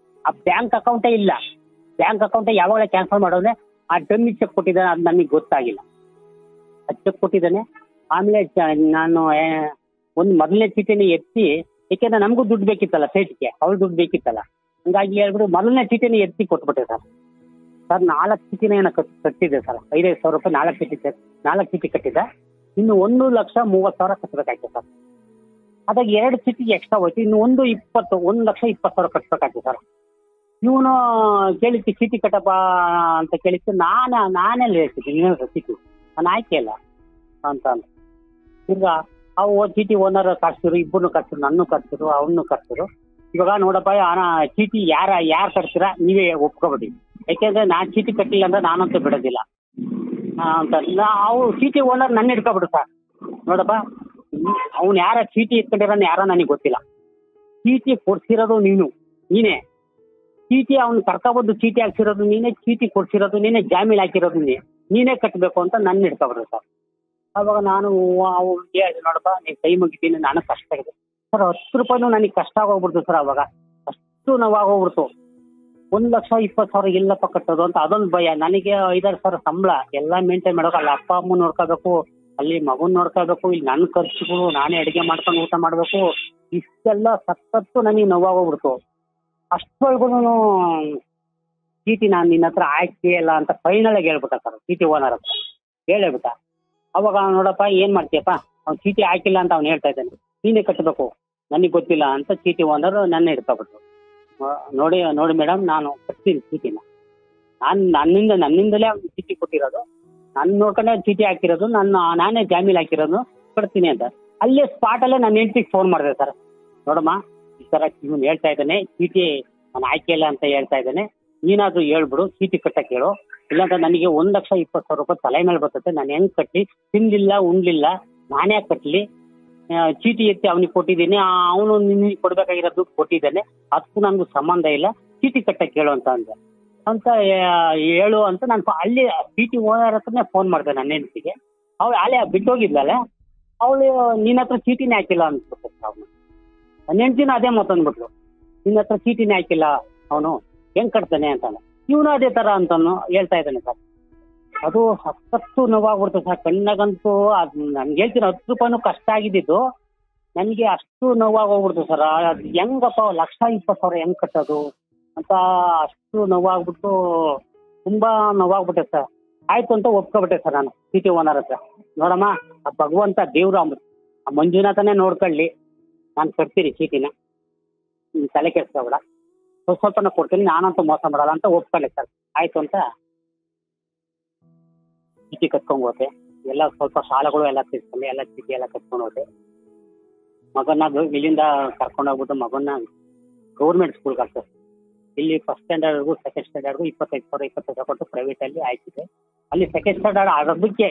ಆ ಬ್ಯಾಂಕ್ ಅಕೌಂಟೇ ಇಲ್ಲ. ಬ್ಯಾಂಕ್ ಅಕೌಂಟೇ ಯಾವಾಗಲೇ ಕ್ಯಾನ್ಸಲ್ ಮಾಡೋನೆ. ಆ ಡಮ್ಮಿ ಚೆಕ್ ಕೊಟ್ಟಿದ್ದಾನೆ, ಅದು ನನಗೆ ಗೊತ್ತಾಗಿಲ್ಲ. ಆ ಚೆಕ್ ಕೊಟ್ಟಿದ್ದಾನೆ. ಆಮೇಲೆ ನಾನು ಒಂದು ಮೊದಲನೇ ಚೀಟಿನ ಎತ್ತಿ, ಏಕೆಂದ್ರೆ ನಮಗೂ ದುಡ್ಡು ಬೇಕಿತ್ತಲ್ಲ ಸೈಟ್ಗೆ, ಅವ್ಳು ದುಡ್ಡು ಬೇಕಿತ್ತಲ್ಲ, ಹಂಗಾಗಿ ಹೇಳ್ಬಿಟ್ಟು ಮೊದಲನೇ ಚೀಟಿನ ಎತ್ತಿ ಕೊಟ್ಬಿಟ್ಟೆ ಸರ್. 4 ಚೀಟಿನ ಏನೋ ಕಟ್ಟಿದ್ದೆ ಸರ್. 5,000 ರೂಪಾಯಿ 4 ಚೀಟಿ ಕಟ್ಟಿದ್ದೆ. ಇನ್ನು 1,30,30,000 ಕಟ್ಟಬೇಕಾಯ್ತು ಸರ್. ಅದಾಗ 2 ಚೀಟಿಗೆ ಎಕ್ಸ್ಟ್ರಾ ಹೋಯ್ತು. ಇನ್ನು 1,20,000 ಕಟ್ಟಬೇಕಾಯ್ತು ಸರ್. ಇವನು ಕೇಳಿತ್ತು ಚೀಟಿ ಕಟ್ಟಪ್ಪ ಅಂತ ಕೇಳಿತ್ತು. ನಾನೇ ಹೇಳ್ತಿದ್ದೆ ಇನ್ನೊಂದು ಚೀಟಿ ನಾನು ಆಯ್ಕೆ ಇಲ್ಲ ಅಂತ. ಈಗ ಅವು ಚೀಟಿ ಓನರ್ ಕಟ್ಸಿರು, ಇಬ್ಬರನ್ನು ಕಟ್ಸಿರು, ನನ್ನೂ ಕಟ್ಸಿರು, ಅವನು ಕಟ್ಸಿರು. ಇವಾಗ ನೋಡಪ್ಪ, ಚೀಟಿ ಯಾರು ಕಟ್ತೀರಾ ನೀವೇ ಒಪ್ಕೊಬಿಡಿ. ಯಾಕೆಂದ್ರೆ ನಾನು ಚೀಟಿ ಕಟ್ಟಿಲ್ಲ ಅಂದ್ರೆ ನಾನಂತೂ ಬಿಡೋದಿಲ್ಲ ಅಂತ. ಅವ್ರು ಚೀಟಿ ಓನರ್ ನನ್ನ ಹಿಡ್ಕೊಬಿಡು ಸರ್. ನೋಡಪ್ಪ, ಅವ್ನು ಯಾರ ಚೀಟಿ ಇಟ್ಕೊಂಡಿರೋನು ಯಾರೋ ನನಗೆ ಗೊತ್ತಿಲ್ಲ. ಚೀಟಿ ಕೊಡ್ಸಿರೋದು ನೀನೇ. ಚೀಟಿ ಅವ್ನು ಕರ್ಕೊಬಂದು ಚೀಟಿ ಹಾಕ್ಸಿರೋದು ನೀನೇ, ಚೀಟಿ ಕೊಡ್ಸಿರೋದು ನೀನೇ, ಜಾಮೀನು ಹಾಕಿರೋದು ನೀನೇ ಕಟ್ಟಬೇಕು ಅಂತ ನನ್ನ ಹಿಡ್ಕೊಬಿಡ್ರು ಸರ್. ಅವಾಗ ನಾನು ಅವ್ರಿಗೆ ನೋಡಪ್ಪ, ನೀವು ಕೈ ಮುಗಿತೀನಿ, ನನಗೆ ಕಷ್ಟ ಆಗಿದೆ ಸರ್. 10 ರೂಪಾಯಿನೂ ನನಗೆ ಕಷ್ಟ ಆಗೋಗ್ಬಿಡ್ತು ಸರ್. ಅವಾಗ ಅಷ್ಟು ನೋವಾಗೋಗ್ಬಿಡ್ತು. 1,20,000 ಎಲ್ಲಪ್ಪ ಕಟ್ಟೋದು ಅಂತ ಅದೊಂದು ಭಯ ನನಗೆ. 5,000 ಸಾವಿರ ಸಂಬಳ ಎಲ್ಲ ಮೇಂಟೈನ್ ಮಾಡೋಕೆ, ಅಲ್ಲಿ ಅಪ್ಪ ಅಮ್ಮ ನೋಡ್ಕೋಬೇಕು, ಅಲ್ಲಿ ಮಗುನ್ ನೋಡ್ಕೋಬೇಕು, ಇಲ್ಲಿ ನನ್ನ ಖರ್ಚುಗಳು, ನಾನೇ ಅಡುಗೆ ಮಾಡ್ಕೊಂಡು ಊಟ ಮಾಡಬೇಕು. ಇಷ್ಟೆಲ್ಲ ಸಖತ್ತು ನನಗೆ ನೋವಾಗೋಗ್ಬಿಡ್ತು. ಅಷ್ಟೊಳಗೂ ಚೀಟಿ ನಾನು ನಿನ್ನ ಹತ್ರ ಹಾಕಿಲ್ಲ ಅಂತ ಫೈನಲ್ ಆಗಿ ಹೇಳ್ಬಿಟ್ಟ ಸರ್, ಚೀಟಿ ಓನರ್ ಹತ್ರ ಹೇಳೇಬಿಟ್ಟ. ಅವಾಗ ನೋಡಪ್ಪ ಏನು ಮಾಡ್ತೀಯಪ್ಪ, ಅವ್ನು ಚೀಟಿ ಹಾಕಿಲ್ಲ ಅಂತ ಅವ್ನು ಹೇಳ್ತಾ ಇದ್ದಾನೆ, ನೀನೇ ಕಟ್ಟಬೇಕು, ನನಗೆ ಗೊತ್ತಿಲ್ಲ ಅಂತ ಚೀಟಿ ಓನರ್ ನನ್ನ ಹಿಡ್ಕೊಬಿಟ್ರು. ನೋಡಿ ಮೇಡಮ್, ನಾನು ಕಟ್ತೀನಿ ಚೀಟಿನ. ನನ್ನಿಂದಲೇ ಅವ್ನು ಚೀಟಿ ಕೊಟ್ಟಿರೋದು, ನನ್ನ ನೋಡ್ಕೊಂಡೆ ಚೀಟಿ ಹಾಕಿರೋದು, ನಾನೇ ಜಾಮೀನು ಹಾಕಿರೋದು, ಕಟ್ತೀನಿ ಅಂತ. ಅಲ್ಲೇ ಸ್ಪಾಟಲ್ಲೇ ನನ್ನ ಹೆಂಡತಿಗೆ ಫೋನ್ ಮಾಡಿದೆ ಸರ್. ನೋಡಮ್ಮ, ಈ ಥರ ಇವನು ಹೇಳ್ತಾ ಇದ್ದಾನೆ, ಚೀಟಿ ನಾನು ಹಾಕಿಲ್ಲ ಅಂತ ಹೇಳ್ತಾ ಇದ್ದಾನೆ, ನೀನಾದರೂ ಹೇಳ್ಬಿಡು, ಚೀಟಿ ಕಟ್ಟಕ್ಕೆ ಹೇಳು, ಇಲ್ಲಾಂದ್ರೆ ನನಗೆ 1,20,000 ರೂಪಾಯಿ ತಲೆ ಮೇಲೆ ಬರ್ತದೆ. ನಾನು ಹೆಂಗೆ ಕಟ್ಟಿ, ತಿನ್ನಲಿಲ್ಲ ಉಣ್ಲಿಲ್ಲ, ನಾನೇ ಕಟ್ಲಿ, ಚೀಟಿ ಎತ್ತಿ ಅವನಿಗೆ ಕೊಟ್ಟಿದ್ದೀನಿ, ಅವನು ನಿನಗೆ ಕೊಡ್ಬೇಕಾಗಿರೋ ದುಡ್ಡು ಕೊಟ್ಟಿದ್ದಾನೆ, ಅದಕ್ಕೂ ನನಗೂ ಸಂಬಂಧ ಇಲ್ಲ, ಚೀಟಿ ಕಟ್ಟಕ್ಕೆ ಹೇಳು ಅಂತ ಅಂದೆ. ಅಂತ ಹೇಳು ಅಂತ ನಾನು ಅಲ್ಲಿ ಚೀಟಿ ಓನರ್ ಹತ್ರನೇ ಫೋನ್ ಮಾಡಿದೆ ನನ್ನ ಹೆಂಡತಿಗೆ. ಅವಳು ಅಲ್ಲೇ ಬಿಟ್ಟೋಗಿದ್ಲಲ್ಲ, ಅವಳು ನಿನ್ನ ಹತ್ರ ಚೀಟಿನೇ ಹಾಕಿಲ್ಲ ಅನ್ಸ್ಬಿಟ್ಟು ಅವನು. ನನ್ನ ಹೆಂಡತಿನ ಅದೇ ಮಾತಂದ್ಬಿಟ್ಲು, ನಿನ್ನ ಹತ್ರ ಚೀಟಿನೇ ಹಾಕಿಲ್ಲ ಅವನು ಹೆಂಗ್ ಕಟ್ತಾನೆ ಅಂತಾನೆ. ಇವನು ಅದೇ ತರ ಅಂತಾನು ಹೇಳ್ತಾ ಇದ್ದಾನೆ ಸರ್. ಅದು ಸಖತ್ತು ನೋವಾಗ್ಬಿಡ್ತು ಸರ್ ಕಣ್ಣಾಗಂತೂ. ಅದು ನನ್ಗೆ ಹೇಳ್ತೀನಿ 10 ರೂಪಾಯಿನೂ ಕಷ್ಟ ಆಗಿದ್ದು ನನಗೆ ಅಷ್ಟು ನೋವಾಗೋಗ್ಬಿಡ್ತು ಸರ್. ಅದು ಹೆಂಗಪ್ಪ 1,20,000 ಹೆಂಗ್ ಕಟ್ಟೋದು ಅಂತ ಅಷ್ಟು ನೋವಾಗ್ಬಿಟ್ಟು ತುಂಬಾ ನೋವಾಗ್ಬಿಟ್ಟೆ ಸರ್. ಆಯ್ತು ಅಂತ ಒಪ್ಕೊಬಿಟ್ಟೆ ಸರ್ ನಾನು ಸಿಟಿ ಓನರ್ ಹತ್ರ. ನೋಡಮ್ಮ, ಆ ಭಗವಂತ ದೇವ್ರು ಆ ಮಂಜುನಾಥನೇ ನೋಡ್ಕೊಳ್ಳಿ, ನಾನು ಕಟ್ತೀನಿ ಚೀಟಿನ, ತಲೆ ಕೆಡ್ಸ್ಕೊಬೇಡ, ಸ್ವಲ್ಪನ ಕೊಡ್ತೀನಿ, ನಾನಂತೂ ಮೋಸ ಮಾಡಲ್ಲ ಅಂತ ಒಪ್ಕೊಂಡೆ ಸರ್. ಆಯ್ತು ಅಂತ ಚೀಟಿ ಕಟ್ಕೊಂಡು ಹೋದೆ. ಎಲ್ಲ ಸ್ವಲ್ಪ ಸಾಲಗಳು ಎಲ್ಲ ತೀರ್ಸ್ಕೊಂಡೆ, ಎಲ್ಲ ಚೀಟಿ ಎಲ್ಲ ಕಟ್ಕೊಂಡು ಹೋದೆ. ಮಗನ ಇಲ್ಲಿಂದ ಕರ್ಕೊಂಡೋಗ್ಬಿಟ್ಟು ಮಗನ್ನ ಗೌರ್ಮೆಂಟ್ ಸ್ಕೂಲ್ಗೆ ಹಾಕ್ತಾರೆ. ಇಲ್ಲಿ ಫಸ್ಟ್ ಸ್ಟ್ಯಾಂಡರ್ಡ್ಗೂ ಸೆಕೆಂಡ್ ಸ್ಟ್ಯಾಂಡರ್ಡ್ಗೂ 25,000 ಕೊಟ್ಟು ಪ್ರೈವೇಟ್ ಅಲ್ಲಿ ಹಾಕಿದೆ. ಅಲ್ಲಿ ಸೆಕೆಂಡ್ ಸ್ಟ್ಯಾಂಡರ್ಡ್ ಅದಕ್ಕೆ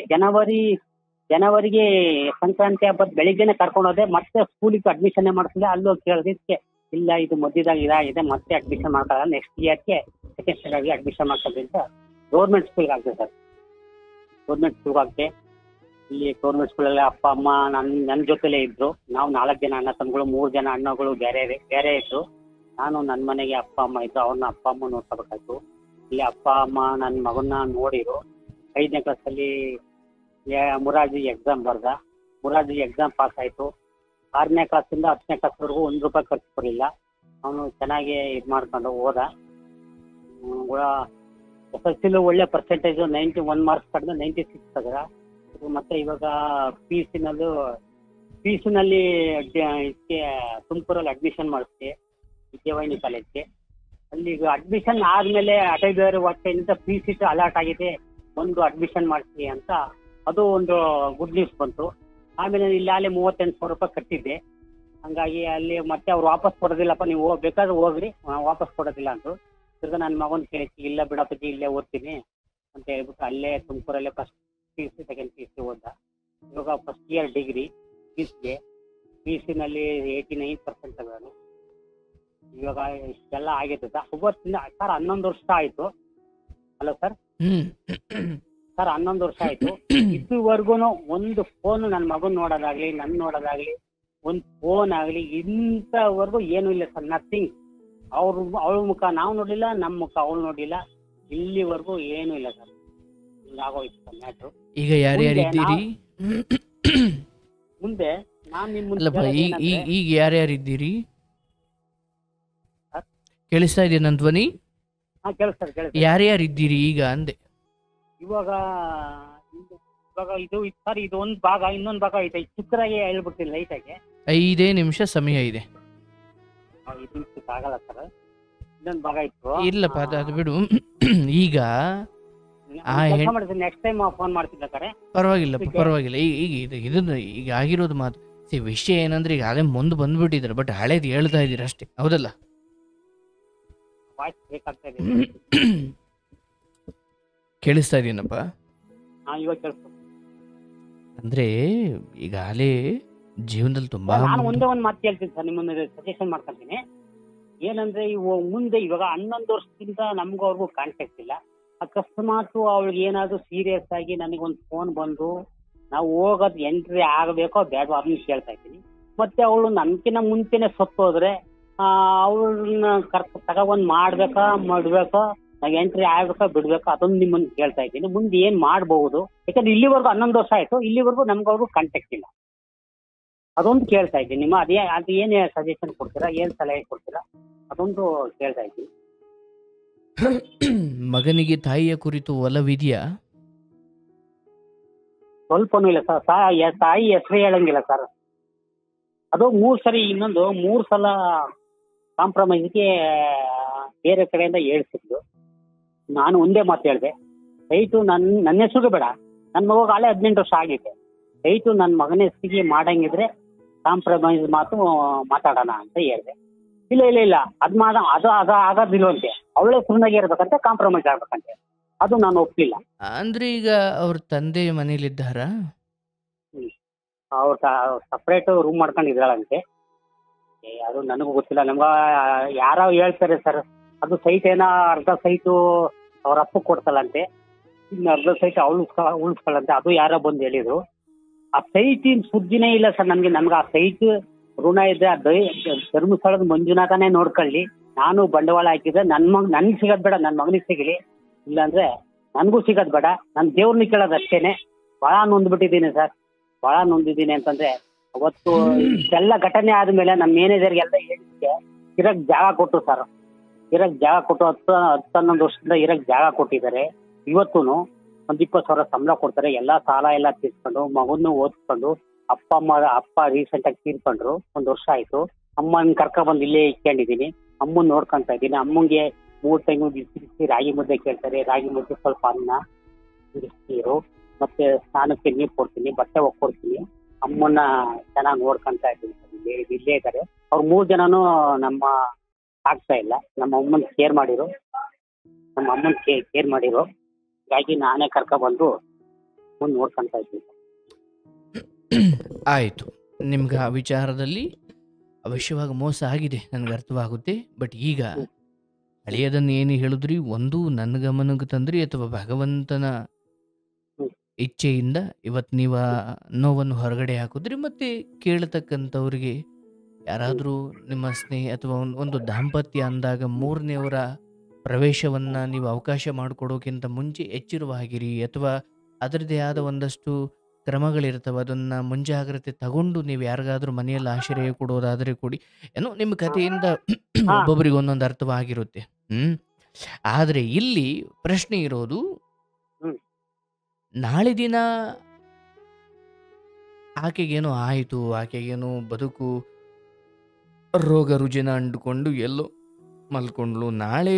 ಜನವರಿಗೆ ಸಂಕ್ರಾಂತಿ ಹಬ್ಬದ ಬೆಳಿಗ್ಗೆನೆ ಕರ್ಕೊಂಡು ಹೋದೆ. ಮತ್ತೆ ಸ್ಕೂಲಿಗೆ ಅಡ್ಮಿಷನ್ ಮಾಡ್ತಿಲ್ಲ. ಅಲ್ಲೂ ಕೇಳಿದಕ್ಕೆ ಇಲ್ಲ, ಇದು ಮಧ್ಯದಾಗ ಇದಾಗಿದೆ, ಮತ್ತೆ ಅಡ್ಮಿಷನ್ ಮಾಡ್ತಾರೆ, ನೆಕ್ಸ್ಟ್ ಇಯರ್ಗೆ ಸೆಕೆಂಡ್ ಸ್ಟ್ಯಾಂಡರ್ಡ್ಗೆ ಅಡ್ಮಿಷನ್ ಮಾಡ್ತಾರೆ ಅಂತ ಗೌರ್ಮೆಂಟ್ ಸ್ಕೂಲ್ಗೆ ಹಾಕ್ತೇವೆ ಸರ್. ಗೌರ್ಮೆಂಟ್ ಸ್ಕೂಲ್ಗೆ ಹಾಕ್ತೆ. ಇಲ್ಲಿ ಗೌರ್ಮೆಂಟ್ ಸ್ಕೂಲಲ್ಲಿ ಅಪ್ಪ ಅಮ್ಮ ನನ್ನ ಜೊತೆಲೇ ಇದ್ರು. ನಾವು 4 ಜನ ಅಣ್ಣ ತಮ್ಮಗಳು, 3 ಜನ ಅಣ್ಣಗಳು ಬೇರೆ ಇದ್ರು. ನಾನು ನನ್ನ ಮನೆಗೆ ಅಪ್ಪ ಅಮ್ಮ ಇದ್ರು, ಅವ್ರನ್ನ ಅಪ್ಪ ಅಮ್ಮ ನೋಡ್ಕೋಬೇಕಾಯ್ತು. ಇಲ್ಲಿ ಅಪ್ಪ ಅಮ್ಮ ನನ್ನ ಮಗನ್ನ ನೋಡಿರು. 5ನೇ ಕ್ಲಾಸಲ್ಲಿ ಮುರಾರ್ಜಿ ಎಕ್ಸಾಮ್ ಬರ್ದ. ಮುರಾರ್ಜಿ ಎಕ್ಸಾಮ್ ಪಾಸ್ ಆಯ್ತು. 6ನೇ ಕ್ಲಾಸಿಂದ 10ನೇ ಕ್ಲಾಸ್ವರೆಗೂ 1 ರೂಪಾಯಿ ಖರ್ಚು ಬರಲಿಲ್ಲ. ಅವನು ಚೆನ್ನಾಗಿ ಇದು ಮಾಡ್ಕೊಂಡು ಹೋದ. SSLC ಒಳ್ಳೆ ಪರ್ಸೆಂಟೇಜು, 91 ಮಾರ್ಕ್ಸ್ ಪಡೆದು 96 ತೆಗೆದ. ಮತ್ತೆ ಇವಾಗ ಪಿ ಯು ನಲ್ಲಿ ಇದಕ್ಕೆ ತುಮಕೂರಲ್ಲಿ ಅಡ್ಮಿಷನ್ ಮಾಡಿಸ್ದೆ, ವಿದ್ಯಾವಾಹಿನಿ ಕಾಲೇಜ್ಗೆ. ಅಲ್ಲಿ ಈಗ ಅಡ್ಮಿಷನ್ ಆದ್ಮೇಲೆ ಅಟೈದರ್ ವರ್ಷದಿಂದ ಫ್ರೀ ಸೀಟ್ ಅಲಾಟ್ ಆಗಿದೆ, ಒಂದು ಅಡ್ಮಿಷನ್ ಮಾಡಿಸಿ ಅಂತ ಅದು ಒಂದು ಗುಡ್ ನ್ಯೂಸ್ ಬಂತು. ಆಮೇಲೆ ಇಲ್ಲಿ ಅಲ್ಲೇ 38,000 ರೂಪಾಯಿ ಕಟ್ಟಿದ್ದೆ. ಹಂಗಾಗಿ ಅಲ್ಲಿ ಮತ್ತೆ ಅವ್ರು ವಾಪಸ್ ಕೊಡೋದಿಲ್ಲಪ್ಪ, ನೀವು ಬೇಕಾದ್ರೆ ಹೋಗ್ರಿ, ವಾಪಸ್ ಕೊಡೋದಿಲ್ಲ ಅಂದ್ರು. ತಿರ್ಗ ನನ್ನ ಮಗನ ಕೇಳಿಸಿ, ಇಲ್ಲ ಬಿಡಪ್ಪಿ ಇಲ್ಲೇ ಓದ್ತೀನಿ ಅಂತ ಹೇಳ್ಬಿಟ್ಟು ಅಲ್ಲೇ ತುಮಕೂರಲ್ಲೇ ಫಸ್ಟ್ PUC ಸೆಕೆಂಡ್ PUC ಓದ. ಇವಾಗ ಫಸ್ಟ್ ಇಯರ್ ಡಿಗ್ರಿ PUC ನಲ್ಲಿ 89% ತಗೋನು. ಇವಾಗ ಇಷ್ಟೆಲ್ಲ ಆಗೈತೆ ಸರ್. ಇವತ್ತಿಂದ ಸರ್ 11 ವರ್ಷ ಆಯ್ತು. Hello sir. ಸರ್ 11 ವರ್ಷ ಆಯ್ತು. ಇದುವರೆಗೂ ಒಂದು ಫೋನ್ ನನ್ನ ಮಗನ್ ನೋಡೋದಾಗ್ಲಿ, ನೋಡೋದಾಗ್ಲಿ, ಒಂದು ಫೋನ್ ಆಗ್ಲಿ ಇಂಥವರೆಗೂ ಏನೂ ಇಲ್ಲ ಸರ್. ನಥಿಂಗ್. ಅವಳ ಮುಖ ನಾವು ನೋಡಿಲ್ಲ, ನಮ್ಮ ಮುಖ ಅವಳು ನೋಡಿಲ್ಲ, ಇಲ್ಲಿವರೆಗೂ ಏನೂ ಇಲ್ಲ ಸರ್. ಹಿಂಗಾಗೋಯ್ತು sir matter. ಈಗ ಯಾರ್ಯಾರಿದ್ದೀರಿ ಮುಂದೆ? ನಾನು ನಿಮ್ಮ ಈಗ ಯಾರ್ಯಾರಿದ್ದೀರಿ? ಕೇಳಿಸ್ತಾ ಇದೆಯಾ ನನ್ನ ಧ್ವನಿ? ಕೇಳಿಸ್ತಾರೆ. ಯಾರ್ಯಾರಿದ್ದೀರಿ ಈಗ ಅಂದೆ. ಇವಾಗ ಇದು ಸರ್, ಇದು ಒಂದು ಭಾಗ. ಇನ್ನೊಂದು ಭಾಗ ಐತೆ, ಚಿಕ್ಕದಾಗಿ ಹೇಳ್ಬಿಡ್ತೀನಿ ಲೈಟಾಗಿ. 5 ನಿಮಿಷ ಸಮಯ ಇದೆ. ಆಗಲ್ಲ ಸರ್, ಇನ್ನೊಂದು ಭಾಗ ಇತ್ತು. ಇಲ್ಲಪ್ಪ, ಅದು ಬಿಡು. ಈಗ ನೆಕ್ಸ್ಟ್ ಟೈಮ್ ಫೋನ್ ಮಾಡ್ತಿದ್ದ ಕರೆ. ಪರವಾಗಿಲ್ಲ. ಇದನ್ನ ಈಗ ಆಗಿರೋದು ಮಾತು. ವಿಷಯ ಏನಂದ್ರೆ ಈಗ ಅದೇ ಮುಂದೆ ಬಂದ್ಬಿಟ್ಟಿದ್ದಾರೆ, ಬಟ್ ಹಳೇದು ಹೇಳ್ತಾ ಇದೀರ ಅಷ್ಟೇ, ಹೌದಲ್ಲ? ವಾಯ್ಸ್ ಬೇಕಾಗ್ತಾ ಇದೆ. ಕೇಳಿಸ್ತಾ ಇದೀನಪ್ಪ. ಇವಾಗ ಕೇಳಿಸ್ತು. ಅಂದ್ರೆ ಈಗ ಹಳೆ ಜೀವನದಲ್ಲಿ ತುಂಬಾ ನಾನು ಒಂದೇ ಒಂದು ಮಾತು ಕೇಳ್ತೀನಿ ಸರ್, ನಿಮ್ಮನ್ನ ಸಜೆಷನ್ ಮಾಡ್ಕೊಂತೀನಿ. ಏನಂದ್ರೆ ಮುಂದೆ ಇವಾಗ 11 ವರ್ಷದಿಂದ ನಮ್ಗೂ ಅವ್ರಿಗೂ ಕಾಂಟ್ಯಾಕ್ಟ್ ಇಲ್ಲ. ಅಕಸ್ಮಾತ್ ಅವಳಿಗೆ ಏನಾದ್ರು ಸೀರಿಯಸ್ ಆಗಿ ನನಗೊಂದು ಫೋನ್ ಬಂದು ನಾವು ಹೋಗೋದು ಎಂಟ್ರಿ ಆಗಬೇಕೋ ಬೇಡೋ ಅದನ್ನ ಕೇಳ್ತಾ ಇದ್ದೀನಿ. ಮತ್ತೆ ಅವಳು ನನ್ಕಿನ್ನ ಮುಂಚೆನೆ ಸತ್ತೋದ್ರೆ ಅವಳನ್ನ ತಗೊಂಡ್ ಮಾಡ್ಬೇಕಾ ನಾವ್ ಎಂಟ್ರಿ ಆಗ್ಬೇಕಾ ಬಿಡ್ಬೇಕಾ ಅದೊಂದು ನಿಮ್ಮನ್ನ ಕೇಳ್ತಾ ಇದ್ದೀನಿ. ಮುಂದೆ ಏನ್ ಮಾಡ್ಬಹುದು? ಯಾಕಂದ್ರೆ ಇಲ್ಲಿವರೆಗೂ 11 ವರ್ಷ ಆಯ್ತು, ಇಲ್ಲಿವರೆಗೂ ನಮ್ಗವ್ರಿಗೂ ಕಾಂಟ್ಯಾಕ್ಟ್ ಇಲ್ಲ. ಅದೊಂದು ಕೇಳ್ತಾ ಇದ್ದೀನಿ. ಅದು ಏನ್ ಸಜೆಷನ್ ಕೊಡ್ತೀರಾ, ಏನ್ ಸಲಹೆ ಕೊಡ್ತೀರಾ, ಅದೊಂದು ಕೇಳ್ತಾ ಇದ್ದೀನಿ. ಮಗನಿಗೆ ತಾಯಿಯ ಕುರಿತು ಒಲವಿದೆಯಾ? ಸ್ವಲ್ಪನೂ ಇಲ್ಲ ಸರ್. ತಾಯಿ ಹೆಸರು ಹೇಳಂಗಿಲ್ಲ ಸರ್. ಅದು 3 ಸರಿ, ಇನ್ನೊಂದು 3 ಸಲ ಕಾಂಪ್ರಮೈಸ್ಗೆ ಬೇರೆ ಕಡೆಯಿಂದ ಹೇಳ್ತಿದ್ದು. ನಾನು ಒಂದೇ ಮಾತು ಹೇಳಿದೆ, ದಯವಿಟ್ಟು ನನ್ನ ಹೆಸರು ಬೇಡ, ನನ್ನ ಮಗ ಅಲ್ಲೇ 18 ವರ್ಷ ಆಗಿದೆ, ದಯವಿಟ್ಟು ನನ್ನ ಮಗನ ಹೆಸರಿಗೆ ಮಾಡಂಗಿದ್ರೆ ಕಾಂಪ್ರಮೈಸ್ ಮಾತಾಡೋಣ ಅಂತ ಹೇಳಿದೆ. ಇಲ್ಲ ಅದು ಆಗೋದಿಲ್ವಂತೆ, ಅವಳೇ ಸುಮ್ಮನಾಗಿ ಇರ್ಬೇಕಂತೆ, ಕಾಂಪ್ರಮೈಸ್ ಆಗ್ಬೇಕಂತೆ. ಅದು ನಾನು ಒಪ್ಲಿಲ್ಲ. ಅಂದ್ರೆ ಈಗ ಅವ್ರ ತಂದೆ ಮನೇಲಿದ್ದಾರಾ? ಅವ್ರ ಸಪ್ರೇಟ್ ರೂಮ್ ಮಾಡ್ಕೊಂಡಿದ್ದಾಳಂತೆ. ಅದು ನನಗೂ ಗೊತ್ತಿಲ್ಲ. ನಮ್ಗ ಯಾರೋ ಹೇಳ್ತಾರೆ ಸರ್, ಅದು ಸೈಟ್ ಏನೋ ಅರ್ಧ ಸೈಟು ಅವ್ರ ಅಪ್ಪ ಕೊಡ್ತಲ್ಲಂತೆ, ಇನ್ನು ಅರ್ಧ ಸೈಟ್ ಅವಳು ಉಳಿಸ್ಕೊಳ್ಳಂತೆ. ಅದು ಯಾರೋ ಬಂದು ಹೇಳಿದ್ರು. ಆ ಸೈಟಿನ ಸುದ್ದಿನೇ ಇಲ್ಲ ಸರ್ ನಮ್ಗೆ ಆ ಸೈಟ್ ಋಣ ಇದೆ. ಧರ್ಮಸ್ಥಳದ ಮಂಜುನಾಥನೇ ನೋಡ್ಕೊಳ್ಳಿ, ನಾನು ಬಂಡವಾಳ ಹಾಕಿದ್ರೆ ನನ್ಗೆ ಸಿಗೋದ್ ಬೇಡ, ನನ್ನ ಮಗನಿಗೆ ಸಿಗಲಿ, ಇಲ್ಲಾಂದ್ರೆ ನನ್ಗೂ ಸಿಗೋದ್ ಬೇಡ, ನನ್ನ ದೇವ್ರನ್ನ ಕೇಳೋದು ಅಷ್ಟೇನೆ. ಬಹಳ ನೊಂದ್ಬಿಟ್ಟಿದ್ದೀನಿ ಸರ್, ಬಹಳ ನೊಂದಿದ್ದೀನಿ. ಅಂತಂದ್ರೆ ಅವತ್ತು ಇಷ್ಟೆಲ್ಲ ಘಟನೆ ಆದ್ಮೇಲೆ ನಮ್ಮ ಮ್ಯಾನೇಜರ್ಗೆಲ್ಲ ಹೇಳಿಕ್ಕೆ ಇರಕ್ ಜಾಗ ಕೊಟ್ಟು ಸರ್, ಇರಕ್ ಜಾಗ ಕೊಟ್ಟು 10-11 ವರ್ಷದಿಂದ ಇರಕ್ ಜಾಗ ಕೊಟ್ಟಿದ್ದಾರೆ. ಇವತ್ತು ಒಂದ್ 20,000 ಸಂಬಳ ಕೊಡ್ತಾರೆ. ಎಲ್ಲಾ ಸಾಲ ಎಲ್ಲ ತೀರ್ಸ್ಕೊಂಡು ಮಗನ್ನು ಓದಿಸ್ಕೊಂಡು, ಅಪ್ಪ ರೀಸೆಂಟ್ ಆಗಿ ತೀರ್ಕೊಂಡ್ರು, 1 ವರ್ಷ ಆಯ್ತು. ಅಮ್ಮನ್ ಬಂದು ಇಲ್ಲೇ ಇಟ್ಕೊಂಡಿದೀನಿ, ಅಮ್ಮನ್ ನೋಡ್ಕೊಂತ ಇದ್ದೀನಿ. ಅಮ್ಮಂಗೆ 3 ಟೈಮು ಬಿಸಿ ರಾಗಿ ಮುದ್ದೆ ಕೇಳ್ತಾರೆ, ರಾಗಿ ಮುದ್ದೆ ಸ್ವಲ್ಪ ಅನ್ನ, ನೀರು, ಮತ್ತೆ ಸ್ನಾನಕ್ಕೆ ನೀರು ಕೊಡ್ತೀನಿ, ಬಟ್ಟೆ ಒಕ್ಕೊಡ್ತೀನಿ. ಅಮ್ಮನ್ನ ಚೆನ್ನಾಗಿ ನೋಡ್ಕೊಂತ ಇದ್ದೀನಿ. ಇಲ್ಲೇ ಇದ್ದಾರೆ ಅವ್ರು 3 ಜನನು. ನಮ್ಮ ಆಗ್ತಾ ಇಲ್ಲ, ನಮ್ಮ ಅಮ್ಮನ್ ಕೇರ್ ಮಾಡಿರೋ, ಹೀಗಾಗಿ ನಾನೇ ಬಂದು ಮುಂದೆ ನೋಡ್ಕೊಂತ ಇದ್ದೀನಿ. ಆಯಿತು, ನಿಮ್ಗೆ ಆ ವಿಚಾರದಲ್ಲಿ ಅವಶ್ಯವಾಗಿ ಮೋಸ ಆಗಿದೆ, ನನಗೆ ಅರ್ಥವಾಗುತ್ತೆ. ಬಟ್ ಈಗ ಹಳೆಯದನ್ನು ಏನು ಹೇಳಿದ್ರಿ, ಒಂದು ನನ್ನ ಗಮನಕ್ಕೆ ತಂದ್ರಿ ಅಥವಾ ಭಗವಂತನ ಇಚ್ಛೆಯಿಂದ ಇವತ್ತು ನೀವು ಆ ನೋವನ್ನು ಹೊರಗಡೆ ಹಾಕಿದ್ರಿ. ಮತ್ತು ಕೇಳತಕ್ಕಂಥವ್ರಿಗೆ ಯಾರಾದರೂ ನಿಮ್ಮ ಸ್ನೇಹ ಅಥವಾ ಒಂದು ದಾಂಪತ್ಯ ಅಂದಾಗ 3ನೇವರ ಪ್ರವೇಶವನ್ನು ನೀವು ಅವಕಾಶ ಮಾಡಿಕೊಡೋಕ್ಕಿಂತ ಮುಂಚೆ ಎಚ್ಚರವಾಗಿರಿ, ಅಥವಾ ಅದರದ್ದೇ ಆದ ಒಂದಷ್ಟು ಕ್ರಮಗಳಿರ್ತವೆ, ಅದನ್ನು ಮುಂಜಾಗ್ರತೆ ತಗೊಂಡು ನೀವು ಯಾರಿಗಾದ್ರೂ ಮನೆಯಲ್ಲಿ ಆಶ್ರಯ ಕೊಡೋದಾದರೆ ಕೊಡಿ. ಏನೋ ನಿಮ್ಮ ಕಥೆಯಿಂದ ಒಬ್ಬೊಬ್ಬರಿಗೆ ಒಂದೊಂದು ಅರ್ಥವಾಗಿರುತ್ತೆ. ಆದರೆ ಇಲ್ಲಿ ಪ್ರಶ್ನೆ ಇರೋದು, ನಾಳೆ ದಿನ ಆಕೆಗೇನೋ ಆಯಿತು, ಆಕೆಗೇನೋ ಬದುಕು ರೋಗ ರುಜಿನ ಅಂಡ್ಕೊಂಡು ಎಲ್ಲೋ ಮಲ್ಕೊಂಡ್ಲು, ನಾಳೆ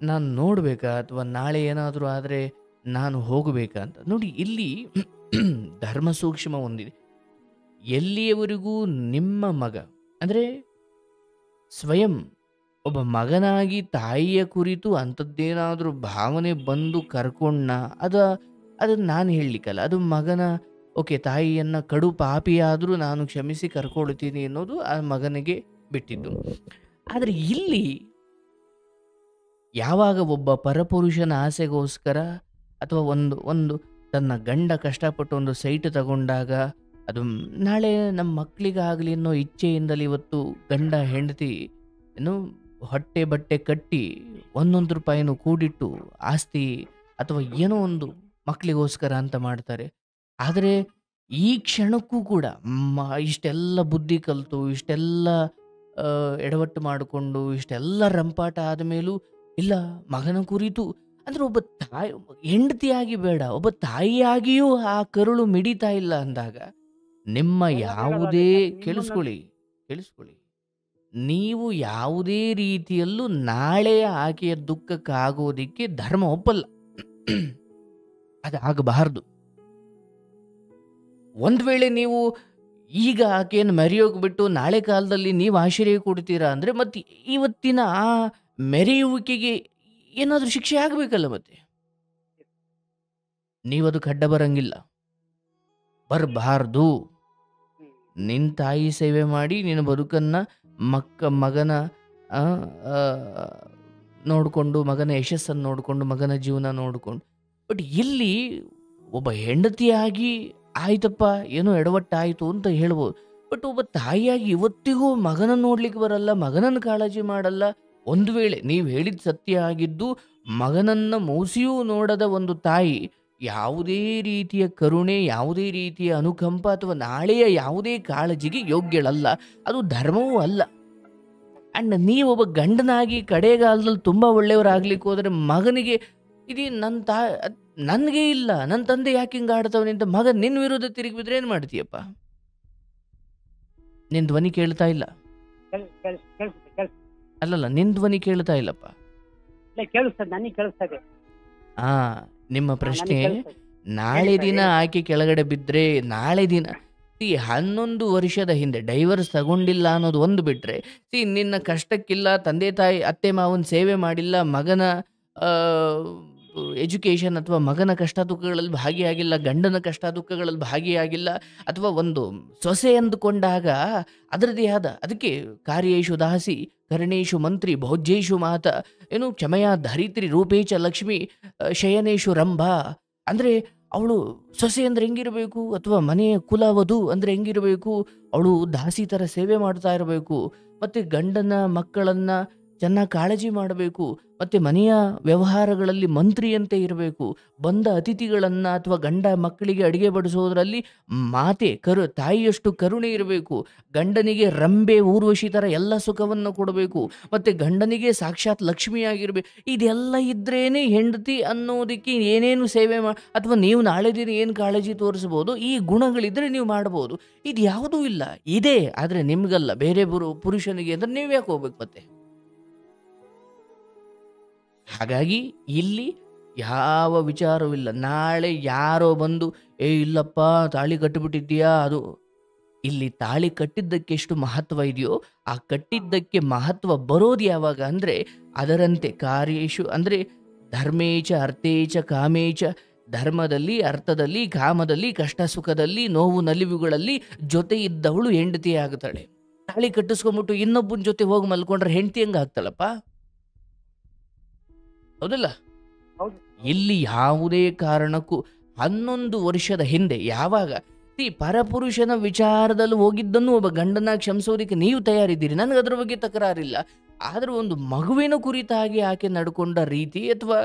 ನಾನು ನೋಡ್ಬೇಕಾ ಅಥವಾ ನಾಳೆ ಏನಾದರೂ ಆದರೆ ನಾನು ಹೋಗಬೇಕಾ ಅಂತ. ನೋಡಿ, ಇಲ್ಲಿ ಧರ್ಮ ಸೂಕ್ಷ್ಮ ಹೊಂದಿದೆ. ಎಲ್ಲಿಯವರೆಗೂ ನಿಮ್ಮ ಮಗ ಅಂದರೆ ಸ್ವಯಂ ಒಬ್ಬ ಮಗನಾಗಿ ತಾಯಿಯ ಕುರಿತು ಅಂಥದ್ದೇನಾದರೂ ಭಾವನೆ ಬಂದು ಕರ್ಕೊಂಡ, ಅದನ್ನು ನಾನು ಹೇಳಲಿಕ್ಕಲ್ಲ. ಅದು ಮಗನ ಓಕೆ, ತಾಯಿಯನ್ನು ಕಡು ಪಾಪಿಯಾದರೂ ನಾನು ಕ್ಷಮಿಸಿ ಕರ್ಕೊಳ್ತೀನಿ ಅನ್ನೋದು ಆ ಮಗನಿಗೆ ಬಿಟ್ಟಿದ್ದು. ಆದರೆ ಇಲ್ಲಿ ಯಾವಾಗ ಒಬ್ಬ ಪರಪುರುಷನ ಆಸೆಗೋಸ್ಕರ ಅಥವಾ ಒಂದು ತನ್ನ ಗಂಡ ಕಷ್ಟಪಟ್ಟು ಒಂದು ಸೈಟ್ ತಗೊಂಡಾಗ, ಅದು ನಾಳೆ ನಮ್ಮ ಮಕ್ಕಳಿಗಾಗಲಿ ಅನ್ನೋ ಇಚ್ಛೆಯಿಂದಲೇ ಇವತ್ತು ಗಂಡ ಹೆಂಡತಿ ಏನು ಹೊಟ್ಟೆ ಬಟ್ಟೆ ಕಟ್ಟಿ 1 ರೂಪಾಯಿನೂ ಕೂಡಿಟ್ಟು ಆಸ್ತಿ ಅಥವಾ ಏನೋ ಒಂದು ಮಕ್ಕಳಿಗೋಸ್ಕರ ಅಂತ ಮಾಡ್ತಾರೆ. ಆದರೆ ಈ ಕ್ಷಣಕ್ಕೂ ಕೂಡ ಇಷ್ಟೆಲ್ಲ ಬುದ್ಧಿ ಕಲಿತು, ಇಷ್ಟೆಲ್ಲ ಎಡವಟ್ಟು ಮಾಡಿಕೊಂಡು, ಇಷ್ಟೆಲ್ಲ ರಂಪಾಟ ಆದಮೇಲೂ ಇಲ್ಲ ಮಗನ ಕುರಿತು ಅಂದರೆ ಒಬ್ಬ ತಾಯಿ, ಹೆಂಡತಿಯಾಗಿ ಬೇಡ, ಒಬ್ಬ ತಾಯಿಯಾಗಿಯೂ ಆ ಕರುಳು ಮಿಡಿತಾ ಇಲ್ಲ ಅಂದಾಗ ನಿಮ್ಮ ಯಾವುದೇ ಕೇಳಿಸ್ಕೊಳ್ಳಿ, ನೀವು ಯಾವುದೇ ರೀತಿಯಲ್ಲೂ ನಾಳೆಯ ಆಕೆಯ ದುಃಖಕ್ಕಾಗೋದಿಕ್ಕೆ ಧರ್ಮ ಒಪ್ಪಲ್ಲ. ಅದಾಗಬಾರದು. ಒಂದು ವೇಳೆ ನೀವು ಈಗ ಆಕೆಯನ್ನು ಮೆರೆಯೋಗ್ಬಿಟ್ಟು ನಾಳೆ ಕಾಲದಲ್ಲಿ ನೀವು ಆಶ್ರಯ ಕೊಡ್ತೀರಾ ಅಂದರೆ ಮತ್ತೆ ಇವತ್ತಿನ ಆ ಮೆರೆಯುವಿಕೆಗೆ ಏನಾದರೂ ಶಿಕ್ಷೆ ಆಗಬೇಕಲ್ಲ. ಮತ್ತೆ ನೀವದು ಕಡ್ಡ ಬರಂಗಿಲ್ಲ, ಬರಬಾರ್ದು. ನಿನ್ನ ತಾಯಿ ಸೇವೆ ಮಾಡಿ ನಿನ್ನ ಬದುಕನ್ನು ಮಗನ ನೋಡಿಕೊಂಡು, ಮಗನ ಯಶಸ್ಸನ್ನು ನೋಡಿಕೊಂಡು, ಮಗನ ಜೀವನ ನೋಡಿಕೊಂಡು. ಬಟ್ ಇಲ್ಲಿ ಒಬ್ಬ ಹೆಂಡತಿಯಾಗಿ ಆಯ್ತಪ್ಪ ಏನೋ ಎಡವಟ್ಟಾಯಿತು ಅಂತ ಹೇಳ್ಬೋದು. ಬಟ್ ಒಬ್ಬ ತಾಯಿಯಾಗಿ ಇವತ್ತಿಗೂ ಮಗನ ನೋಡ್ಲಿಕ್ಕೆ ಬರಲ್ಲ, ಮಗನನ್ನು ಕಾಳಜಿ ಮಾಡಲ್ಲ. ಒಂದು ವೇಳೆ ನೀವು ಹೇಳಿದ ಸತ್ಯ ಆಗಿದ್ದು ಮಗನನ್ನು ಮೋಸಿಯೂ ನೋಡದ ಒಂದು ತಾಯಿ ಯಾವುದೇ ರೀತಿಯ ಕರುಣೆ, ಯಾವುದೇ ರೀತಿಯ ಅನುಕಂಪ ಅಥವಾ ನಾಳೆಯ ಯಾವುದೇ ಕಾಳಜಿಗೆ ಯೋಗ್ಯಳಲ್ಲ. ಅದು ಧರ್ಮವೂ ಅಲ್ಲ. ಆ್ಯಂಡ್ ನೀವೊಬ್ಬ ಗಂಡನಾಗಿ ಕಡೆಗಾಲದಲ್ಲಿ ತುಂಬ ಒಳ್ಳೆಯವರಾಗ್ಲಿಕ್ಕೆ ಹೋದರೆ ಮಗನಿಗೆ ಇದು ನನಗೆ ಇಲ್ಲ, ನನ್ನ ತಂದೆ ಯಾಕೆ ಹಿಂಗೆ ಆಡ್ತವನಿ ಅಂತ ಮಗ ನಿನ್ನ ವಿರುದ್ಧ ತಿರುಗಿ ಬಿದ್ರೆ ಏನು ಮಾಡ್ತೀಯಪ್ಪ? ನಿನ್ನ ಧ್ವನಿ ಕೇಳ್ತಾ ಇಲ್ಲ. ಅಲ್ಲಲ್ಲ, ನಿನ್ನ ಧ್ವನಿ ಕೇಳ್ತಾ ಇಲ್ಲಪ್ಪ. ನಿಮ್ಮ ಪ್ರಶ್ನೆ, ನಾಳೆ ದಿನ ಆಕೆ ಕೆಳಗಡೆ ಬಿದ್ದರೆ, ನಾಳೆ ದಿನ 11 ವರ್ಷದ ಹಿಂದೆ ಡೈವರ್ಸ್ ತಗೊಂಡಿಲ್ಲ ಅನ್ನೋದು ಒಂದು ಬಿಟ್ಟರೆ, ನಿನ್ನ ಕಷ್ಟಕ್ಕಿಲ್ಲ, ತಂದೆ ತಾಯಿ ಅತ್ತೆ ಮಾವನ ಸೇವೆ ಮಾಡಿಲ್ಲ, ಮಗನ ಎಜುಕೇಷನ್ ಅಥವಾ ಮಗನ ಕಷ್ಟ ದುಃಖಗಳಲ್ಲಿ ಭಾಗಿಯಾಗಿಲ್ಲ, ಗಂಡನ ಕಷ್ಟ ದುಃಖಗಳಲ್ಲಿ ಭಾಗಿಯಾಗಿಲ್ಲ, ಅಥವಾ ಒಂದು ಸೊಸೆ ಎಂದುಕೊಂಡಾಗ ಅದರದೇ ಆದ ಅದಕ್ಕೆ ಕಾರ್ಯೇಶು ದಾಸಿ ಕರ್ಣೇಶು ಮಂತ್ರಿ ಭೋಜ್ಯೇಶು ಮಾತ ಏನು ಕ್ಷಮೆಯ ಧರಿತ್ರಿ ರೂಪೇಚ ಲಕ್ಷ್ಮಿ ಶಯನೇಶು ರಂಭಾ. ಅಂದರೆ ಅವಳು ಸೊಸೆ ಅಂದರೆ ಹೆಂಗಿರಬೇಕು, ಅಥವಾ ಮನೆಯ ಕುಲವಧು ಅಂದರೆ ಹೆಂಗಿರಬೇಕು, ಅವಳು ದಾಸಿ ಥರ ಸೇವೆ ಮಾಡ್ತಾ ಇರಬೇಕು, ಮತ್ತು ಗಂಡನ ಮಕ್ಕಳನ್ನು ಚೆನ್ನಾಗಿ ಕಾಳಜಿ ಮಾಡಬೇಕು, ಮತ್ತು ಮನೆಯ ವ್ಯವಹಾರಗಳಲ್ಲಿ ಮಂತ್ರಿಯಂತೆ ಇರಬೇಕು, ಬಂದ ಅತಿಥಿಗಳನ್ನು ಅಥವಾ ಗಂಡ ಮಕ್ಕಳಿಗೆ ಅಡುಗೆ ಬಡಿಸೋದ್ರಲ್ಲಿ ಮಾತೆ ತಾಯಿಯಷ್ಟು ಕರುಣೆ ಇರಬೇಕು, ಗಂಡನಿಗೆ ರಂಬೆ ಊರ್ವಶಿ ಥರ ಎಲ್ಲ ಸುಖವನ್ನು ಕೊಡಬೇಕು, ಮತ್ತು ಗಂಡನಿಗೆ ಸಾಕ್ಷಾತ್ ಲಕ್ಷ್ಮಿಯಾಗಿರಬೇಕು. ಇದೆಲ್ಲ ಇದ್ರೇನೆ ಹೆಂಡತಿ ಅನ್ನೋದಕ್ಕೆ ಏನೇನು ಸೇವೆ ಅಥವಾ ನೀವು ನಾಳೆ ದಿನ ಏನು ಕಾಳಜಿ ತೋರಿಸ್ಬೋದು, ಈ ಗುಣಗಳಿದ್ರೆ ನೀವು ಮಾಡ್ಬೋದು. ಇದು ಯಾವುದೂ ಇಲ್ಲ, ಇದೆ ಆದರೆ ನಿಮಗಲ್ಲ, ಬೇರೆ ಪುರುಷನಿಗೆ ಅಂದರೆ ನೀವು ಯಾಕೆ ಹೋಗ್ಬೇಕು ಮತ್ತೆ? ಹಾಗಾಗಿ ಇಲ್ಲಿ ಯಾವ ವಿಚಾರವಿಲ್ಲ. ನಾಳೆ ಯಾರೋ ಬಂದು ಇಲ್ಲಪ್ಪ ತಾಳಿ ಕಟ್ಟಿಬಿಟ್ಟಿದ್ದೀಯಾ, ಅದು ಇಲ್ಲಿ ತಾಳಿ ಕಟ್ಟಿದ್ದಕ್ಕೆ ಎಷ್ಟು ಮಹತ್ವ ಇದೆಯೋ ಆ ಕಟ್ಟಿದ್ದಕ್ಕೆ ಮಹತ್ವ ಬರೋದು ಯಾವಾಗ ಅಂದರೆ ಅದರಂತೆ ಕಾರ್ಯೇಶು ಅಂದರೆ ಧರ್ಮೇಚ ಅರ್ಥೇಚ ಕಾಮೇಚ, ಧರ್ಮದಲ್ಲಿ ಅರ್ಥದಲ್ಲಿ ಕಾಮದಲ್ಲಿ ಕಷ್ಟ ಸುಖದಲ್ಲಿ ನೋವು ನಲಿವುಗಳಲ್ಲಿ ಜೊತೆ ಇದ್ದವಳು ಹೆಂಡತಿ ಆಗುತ್ತಾಳೆ. ತಾಳಿ ಕಟ್ಟಿಸ್ಕೊಂಬಿಟ್ಟು ಇನ್ನೊಬ್ಬನ ಜೊತೆ ಹೋಗಿ ಮಲ್ಕೊಂಡ್ರೆ ಹೆಂಡತಿ ಹೆಂಗೆ ಆಗ್ತಾಳಪ್ಪ? ಹೌದಲ್ಲ? ಇಲ್ಲಿ ಯಾವುದೇ ಕಾರಣಕ್ಕೂ 11 ವರ್ಷದ ಹಿಂದೆ ಯಾವಾಗ ಪರಪುರುಷನ ವಿಚಾರದಲ್ಲಿ ಹೋಗಿದ್ದನ್ನು ಒಬ್ಬ ಗಂಡನ ಕ್ಷಮಿಸೋದಕ್ಕೆ ನೀವು ತಯಾರಿದ್ದೀರಿ, ನನಗೆ ಅದರ ಬಗ್ಗೆ ತಕರಾರಿಲ್ಲ. ಆದರೂ ಒಂದು ಮಗುವಿನ ಕುರಿತಾಗಿ ಆಕೆ ನಡ್ಕೊಂಡ ರೀತಿ ಅಥವಾ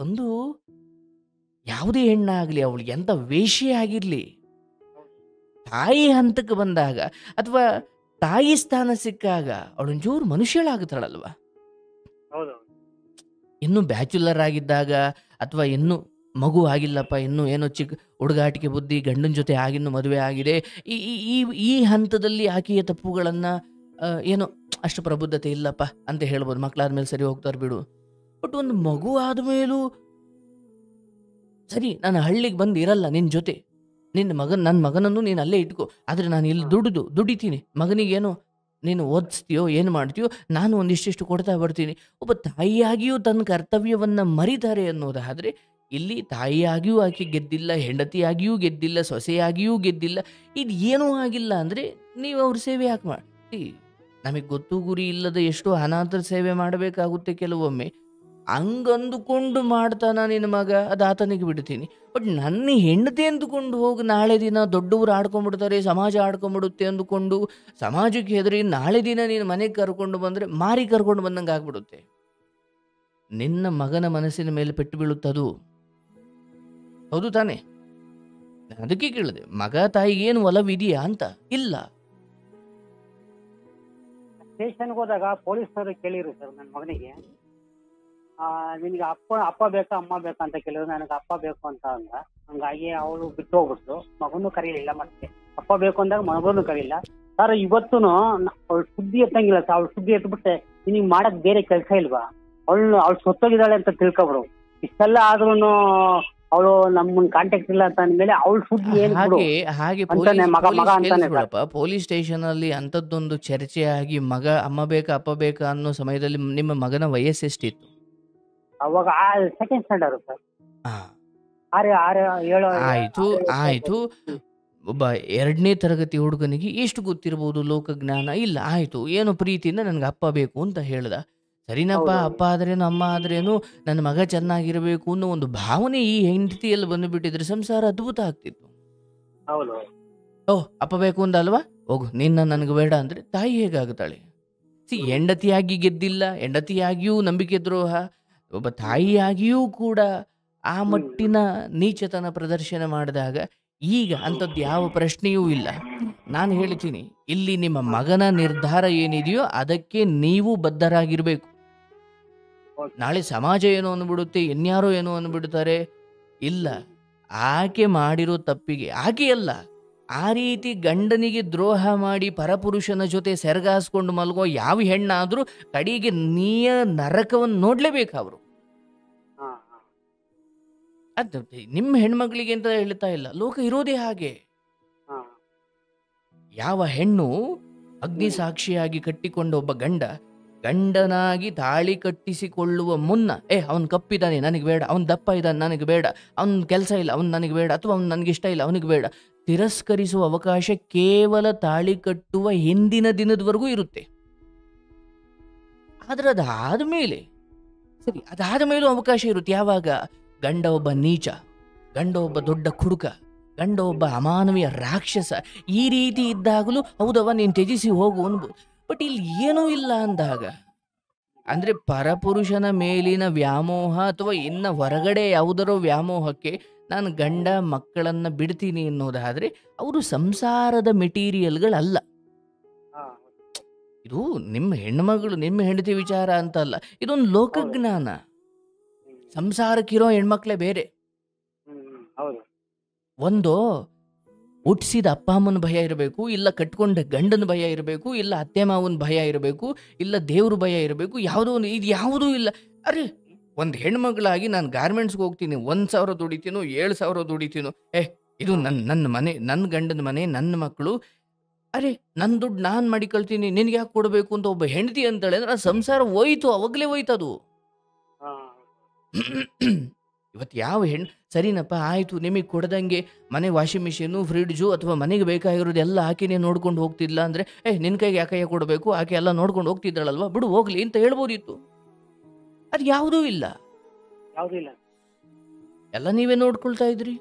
ಒಂದು ಯಾವುದೇ ಹೆಣ್ಣಾಗಲಿ ಅವಳು ಎಂಥ ವೇಶ್ಯೆ ಆಗಿರಲಿ, ತಾಯಿ ಹಂತಕ್ಕೆ ಬಂದಾಗ ಅಥವಾ ತಾಯಿ ಸ್ಥಾನ ಸಿಕ್ಕಾಗ ಅವಳೊಂಚೂರು ಮನುಷ್ಯಳಾಗುತ್ತಾಳಲ್ವ. ಇನ್ನೂ ಬ್ಯಾಚುಲರ್ ಆಗಿದ್ದಾಗ ಅಥವಾ ಇನ್ನೂ ಮಗು ಆಗಿಲ್ಲಪ್ಪ, ಇನ್ನೂ ಏನೋ ಚಿಕ್ಕ ಹುಡುಗಾಟಿಕೆ ಬುದ್ಧಿ, ಗಂಡನ ಜೊತೆ ಆಗಿನ್ನೂ ಮದುವೆ ಆಗಿದೆ, ಈ ಈ ಈ ಹಂತದಲ್ಲಿ ಆಕೆಯ ತಪ್ಪುಗಳನ್ನು ಏನೋ ಅಷ್ಟು ಪ್ರಬುದ್ಧತೆ ಇಲ್ಲಪ್ಪ ಅಂತ ಹೇಳ್ಬೋದು, ಮಕ್ಕಳಾದ್ಮೇಲೆ ಸರಿ ಹೋಗ್ತಾರೆ ಬಿಡು. ಬಟ್ ಒಂದು ಮಗು ಆದಮೇಲೂ ಸರಿ ನಾನು ಹಳ್ಳಿಗೆ ಬಂದು ಇರಲ್ಲ ನಿನ್ನ ಜೊತೆ, ನನ್ನ ಮಗನನ್ನು ನೀನು ಅಲ್ಲೇ ಇಟ್ಕೋ, ಆದರೆ ನಾನು ಇಲ್ಲಿ ದುಡಿತೀನಿ, ಮಗನಿಗೇನೋ ನೀನು ಓದಿಸ್ತೀಯೋ ಏನು ಮಾಡ್ತೀಯೋ ನಾನು ಒಂದಿಷ್ಟು ಕೊಡ್ತಾ ಬರ್ತೀನಿ. ಒಬ್ಬ ತಾಯಿಯಾಗಿಯೂ ತನ್ನ ಕರ್ತವ್ಯವನ್ನು ಮರಿತಾರೆ ಅನ್ನೋದಾದರೆ ಇಲ್ಲಿ ತಾಯಿಯಾಗಿಯೂ ಆಕೆ ಗೆದ್ದಿಲ್ಲ, ಹೆಂಡತಿಯಾಗಿಯೂ ಗೆದ್ದಿಲ್ಲ, ಸೊಸೆಯಾಗಿಯೂ ಗೆದ್ದಿಲ್ಲ. ಇದು ಏನೂ ಆಗಿಲ್ಲ ಅಂದರೆ ನೀವು ಅವ್ರ ಸೇವೆ ಯಾಕೆ ಮಾಡಿ? ನಮಗೆ ಗೊತ್ತು ಗುರಿ ಇಲ್ಲದ ಎಷ್ಟೋ ಅನಾಥರ ಸೇವೆ ಮಾಡಬೇಕಾಗುತ್ತೆ ಕೆಲವೊಮ್ಮೆ. ಹಂಗಂದುಕೊಂಡು ಮಾಡ್ತಾನ ನಿನ್ನ ಮಗ, ಅದು ಆತನಿಗೆ ಬಿಡ್ತೀನಿ. ಬಟ್ ನನ್ನ ಹೆಂಡತಿ ಅಂದುಕೊಂಡು ಹೋಗಿ ನಾಳೆ ದಿನ ದೊಡ್ಡವರು ಆಡ್ಕೊಂಡ್ಬಿಡ್ತಾರೆ, ಸಮಾಜ ಆಡ್ಕೊಂಡ್ಬಿಡುತ್ತೆ ಅಂದುಕೊಂಡು ಸಮಾಜಕ್ಕೆ ಹೆದರಿ ನಾಳೆ ದಿನ ನೀನು ಮನೆಗೆ ಕರ್ಕೊಂಡು ಬಂದರೆ ಮಾರಿ ಕರ್ಕೊಂಡು ಬಂದಂಗೆ ಆಗ್ಬಿಡುತ್ತೆ. ನಿನ್ನ ಮಗನ ಮನಸ್ಸಿನ ಮೇಲೆ ಪೆಟ್ಟು ಬೀಳುತ್ತದು, ಹೌದು ತಾನೆ? ಅದಕ್ಕೆ ಕೇಳಿದೆ, ಮಗ ತಾಯಿಗೆ ಏನು ಒಲವಿದೆಯಾ ಅಂತ. ಇಲ್ಲ. ಸ್ಟೇಷನ್ಗೆ ಹೋದಾಗ ಪೊಲೀಸ್ನವರು ಕೇಳಿರು ಸರ್ ನನ್ನ ಮಗನಿಗೆ, ನಿನಗೆ ಅಪ್ಪ ಬೇಕಾ ಅಮ್ಮ ಬೇಕಾ ಅಂತ ಕೇಳಿದ್ರು. ನನಗೆ ಅಪ್ಪ ಬೇಕು ಅಂತ ಅಂದ. ಹಂಗಾಗಿ ಅವಳು ಬಿಟ್ಟು ಹೋಗ್ಬಿಟ್ರು, ಮಗನೂ ಕರೀಲಿಲ್ಲ. ಮತ್ತೆ ಅಪ್ಪ ಬೇಕು ಅಂದಾಗ ಮಗನೂ ಕರೀಲಿಲ್ಲ. ಸರ್ ಇವತ್ತು ಅವಳು ಸುದ್ದಿ ಎತ್ತಂಗಿಲ್ಲ ಸರ್. ಅವಳು ಸುದ್ದಿ ಎತ್ಬಿಟ್ಟೆ ನಿನಗೆ ಮಾಡಕ್ ಬೇರೆ ಕೆಲಸ ಇಲ್ವಾ, ಅವಳು ಸೊತ್ತೋಗಿದ್ದಾಳೆ ಅಂತ ತಿಳ್ಕೊಬಿಡು. ಇಷ್ಟೆಲ್ಲ ಆದ್ರೂ ಅವಳು ನಮ್ಮನ್ನ ಕಾಂಟ್ಯಾಕ್ಟ್ ಇಲ್ಲ ಅಂತ ಅಂದ್ಮೇಲೆ ಅವಳು ಸುದ್ದಿ ಏನು ಹಾಗೆ ಪೊಲೀಸ್ ಸ್ಟೇಷನ್ ಅಲ್ಲಿ ಅಂತದ್ದೊಂದು ಚರ್ಚೆ ಆಗಿ ಮಗ ಅಮ್ಮ ಬೇಕಾ ಅಪ್ಪ ಬೇಕಾ ಅನ್ನೋ ಸಮಯದಲ್ಲಿ ನಿಮ್ಮ ಮಗನ ವಯಸ್ಸು ಎಷ್ಟಿತ್ತು? ಅವಾಗ ಸೆಕೆಂಡ್ ಸ್ಟ್ಯಾಂಡರ್ಡ್ ಸರ್. ಆಯ್ತು. ಒಬ್ಬ 2ನೇ ತರಗತಿ ಹುಡುಗನಿಗೆ ಎಷ್ಟು ಗೊತ್ತಿರಬಹುದು ಲೋಕಜ್ಞಾನ? ಇಲ್ಲ. ಆಯ್ತು, ಏನೋ ಪ್ರೀತಿಯಿಂದ ನನಗೆ ಅಪ್ಪ ಬೇಕು ಅಂತ ಹೇಳ್ದ. ಸರಿನಪ್ಪ, ಅಪ್ಪ ಆದ್ರೇನು ಅಮ್ಮ ಆದ್ರೇನು ನನ್ನ ಮಗ ಚೆನ್ನಾಗಿರಬೇಕು ಅನ್ನೋ ಒಂದು ಭಾವನೆ ಈ ಹೆಂಡತಿಯಲ್ಲಿ ಬಂದುಬಿಟ್ಟಿದ್ರೆ ಸಂಸಾರ ಅದ್ಭುತ ಆಗ್ತಿತ್ತು. ಅಪ್ಪ ಬೇಕು ಅಂದಲ್ವಾ, ಹೋಗು ನಿನ್ನ ನನಗೆ ಬೇಡ ಅಂದ್ರೆ ತಾಯಿ ಹೇಗಾಗುತ್ತಾಳೆ? ಹೆಂಡತಿಯಾಗಿ ಗೆದ್ದಿಲ್ಲ, ಹೆಂಡತಿಯಾಗಿಯೂ ನಂಬಿಕೆ ದ್ರೋಹ, ಒಬ್ಬ ತಾಯಿಯಾಗಿಯೂ ಕೂಡ ಆ ಮಟ್ಟಿನ ನೀಚತನ ಪ್ರದರ್ಶನ ಮಾಡಿದಾಗ ಈಗ ಅಂಥದ್ದು ಯಾವ ಪ್ರಶ್ನೆಯೂ ಇಲ್ಲ. ನಾನು ಹೇಳ್ತೀನಿ, ಇಲ್ಲಿ ನಿಮ್ಮ ಮಗನ ನಿರ್ಧಾರ ಏನಿದೆಯೋ ಅದಕ್ಕೆ ನೀವು ಬದ್ಧರಾಗಿರ್ಬೇಕು. ನಾಳೆ ಸಮಾಜ ಏನೋ ಅಂದ್ಬಿಡುತ್ತೆ, ಇನ್ಯಾರೋ ಏನೋ ಅಂದ್ಬಿಡ್ತಾರೆ. ಇಲ್ಲ, ಆಕೆ ಮಾಡಿರೋ ತಪ್ಪಿಗೆ ಆಕೆ ಅಲ್ಲ, ಆ ರೀತಿ ಗಂಡನಿಗೆ ದ್ರೋಹ ಮಾಡಿ ಪರಪುರುಷನ ಜೊತೆ ಸೆರಗಾಸ್ಕೊಂಡು ಮಲ್ಗೋ ಯಾವ ಹೆಣ್ಣಾದ್ರೂ ಕಡೆಗೆ ನರಕವನ್ನು ನೋಡ್ಲೇಬೇಕು ಅವರು. ಅದು ನಿಮ್ಮ ಹೆಣ್ಮಕ್ಳಿಗೆ ಅಂತ ಹೇಳ್ತಾ ಇಲ್ಲ, ಲೋಕ ಇರೋದೇ ಹಾಗೆ. ಯಾವ ಹೆಣ್ಣು ಅಗ್ನಿ ಸಾಕ್ಷಿಯಾಗಿ ಕಟ್ಟಿಕೊಂಡ ಒಬ್ಬ ಗಂಡ ಗಂಡನಾಗಿ ತಾಳಿ ಕಟ್ಟಿಸಿಕೊಳ್ಳುವ ಮುನ್ನ ಅವನು ಕಪ್ಪಿದ್ದಾನೆ ನನಗೆ ಬೇಡ, ಅವನು ದಪ್ಪ ಇದ್ದಾನೆ ನನಗೆ ಬೇಡ, ಅವನ ಕೆಲಸ ಇಲ್ಲ ಅವನು ನನಗೆ ಬೇಡ, ಅಥವಾ ಅವ್ನು ನನಗಿಷ್ಟ ಇಲ್ಲ ಅವನಿಗೆ ಬೇಡ, ತಿರಸ್ಕರಿಸುವ ಅವಕಾಶ ಕೇವಲ ತಾಳಿ ಕಟ್ಟುವ ಹಿಂದಿನ ದಿನದವರೆಗೂ ಇರುತ್ತೆ. ಆದ್ರೆ ಅದಾದ ಮೇಲೆ ಸರಿ, ಅದಾದ ಮೇಲೂ ಅವಕಾಶ ಇರುತ್ತೆ. ಯಾವಾಗ ಗಂಡ ಒಬ್ಬ ನೀಚ, ಗಂಡ ಒಬ್ಬ ದೊಡ್ಡ ಕುಡುಕ, ಗಂಡ ಒಬ್ಬ ಅಮಾನವೀಯ ರಾಕ್ಷಸ, ಈ ರೀತಿ ಇದ್ದಾಗಲೂ ಹೌದವ ನೀನು ತ್ಯಜಿಸಿ ಹೋಗು ಅನ್ಬೋದು. ಬಟ್ ಇಲ್ಲಿ ಏನೂ ಇಲ್ಲ ಅಂದಾಗ, ಅಂದ್ರೆ ಪರಪುರುಷನ ಮೇಲಿನ ವ್ಯಾಮೋಹ ಅಥವಾ ಇನ್ನ ಹೊರಗಡೆ ಯಾವುದರೋ ವ್ಯಾಮೋಹಕ್ಕೆ ನಾನು ಗಂಡ ಮಕ್ಕಳನ್ನ ಬಿಡ್ತೀನಿ ಅನ್ನೋದಾದ್ರೆ ಅವರು ಸಂಸಾರದ ಮೆಟೀರಿಯಲ್ಗಳಲ್ಲ. ಇದು ನಿಮ್ಮ ಹೆಣ್ಮಗಳು ನಿಮ್ಮ ಹೆಂಡತಿ ವಿಚಾರ ಅಂತಲ್ಲ, ಇದೊಂದು ಲೋಕಜ್ಞಾನ. ಸಂಸಾರಕ್ಕಿರೋ ಹೆಣ್ಮಕ್ಳೇ ಬೇರೆ. ಒಂದು ಹುಟ್ಟಿಸಿದ ಅಪ್ಪ ಅಮ್ಮನ ಭಯ ಇರಬೇಕು, ಇಲ್ಲ ಕಟ್ಕೊಂಡ ಗಂಡನ ಭಯ ಇರಬೇಕು, ಇಲ್ಲ ಅತ್ತೆ ಮಾವನ ಭಯ ಇರಬೇಕು, ಇಲ್ಲ ದೇವ್ರ ಭಯ ಇರಬೇಕು, ಯಾವುದೋ ಒಂದು, ಇದು ಯಾವುದೂ ಇಲ್ಲ. ಅರೆ ಒಂದು ಹೆಣ್ಮಗಳಾಗಿ ನಾನು ಗಾರ್ಮೆಂಟ್ಸ್ಗೆ ಹೋಗ್ತೀನಿ, 1,000 ದುಡಿತೀನೋ 7,000 ದುಡಿತೀನೋ, ಇದು ನನ್ನ ಮನೆ, ನನ್ನ ಗಂಡನ ಮನೆ, ನನ್ನ ಮಕ್ಕಳು, ಅರೆ ನನ್ನ ದುಡ್ಡು ನಾನು ಮಾಡಿಕೊಳ್ತೀನಿ, ನಿನ್ಗೆ ಯಾಕೆ ಕೊಡಬೇಕು ಅಂತ ಒಬ್ಬ ಹೆಂಡತಿ ಅಂತಾಳೆ ಅಂದ್ರೆ ಆ ಸಂಸಾರ ಹೋಯ್ತು, ಅವಾಗಲೇ ಹೋಯ್ತದು. ಇವತ್ತು ಯಾವ ಹೆಣ್ಣು ಸರಿನಪ್ಪ ಆಯಿತು ನಿಮಗೆ ಕೊಡ್ದಂಗೆ ಮನೆ ವಾಷಿಂಗ್ ಮಿಷಿನು ಫ್ರಿಡ್ಜು ಅಥವಾ ಮನೆಗೆ ಬೇಕಾಗಿರೋದು ಎಲ್ಲ ಆಕೆನೇ ನೋಡ್ಕೊಂಡು ಹೋಗ್ತಿದ್ಲ ಅಂದರೆ ನಿನ್ನ ಕೈಗೆ ಯಾಕೆ ಕೊಡಬೇಕು, ಆಕೆ ಎಲ್ಲ ನೋಡ್ಕೊಂಡು ಹೋಗ್ತಿದ್ದಾಳಲ್ವ, ಬಿಡು ಹೋಗ್ಲಿ ಅಂತ ಹೇಳ್ಬೋದಿತ್ತು. ಅದು ಯಾವುದೂ ಇಲ್ಲ, ಎಲ್ಲ ನೀವೇ ನೋಡ್ಕೊಳ್ತಾ ಇದ್ರಿ.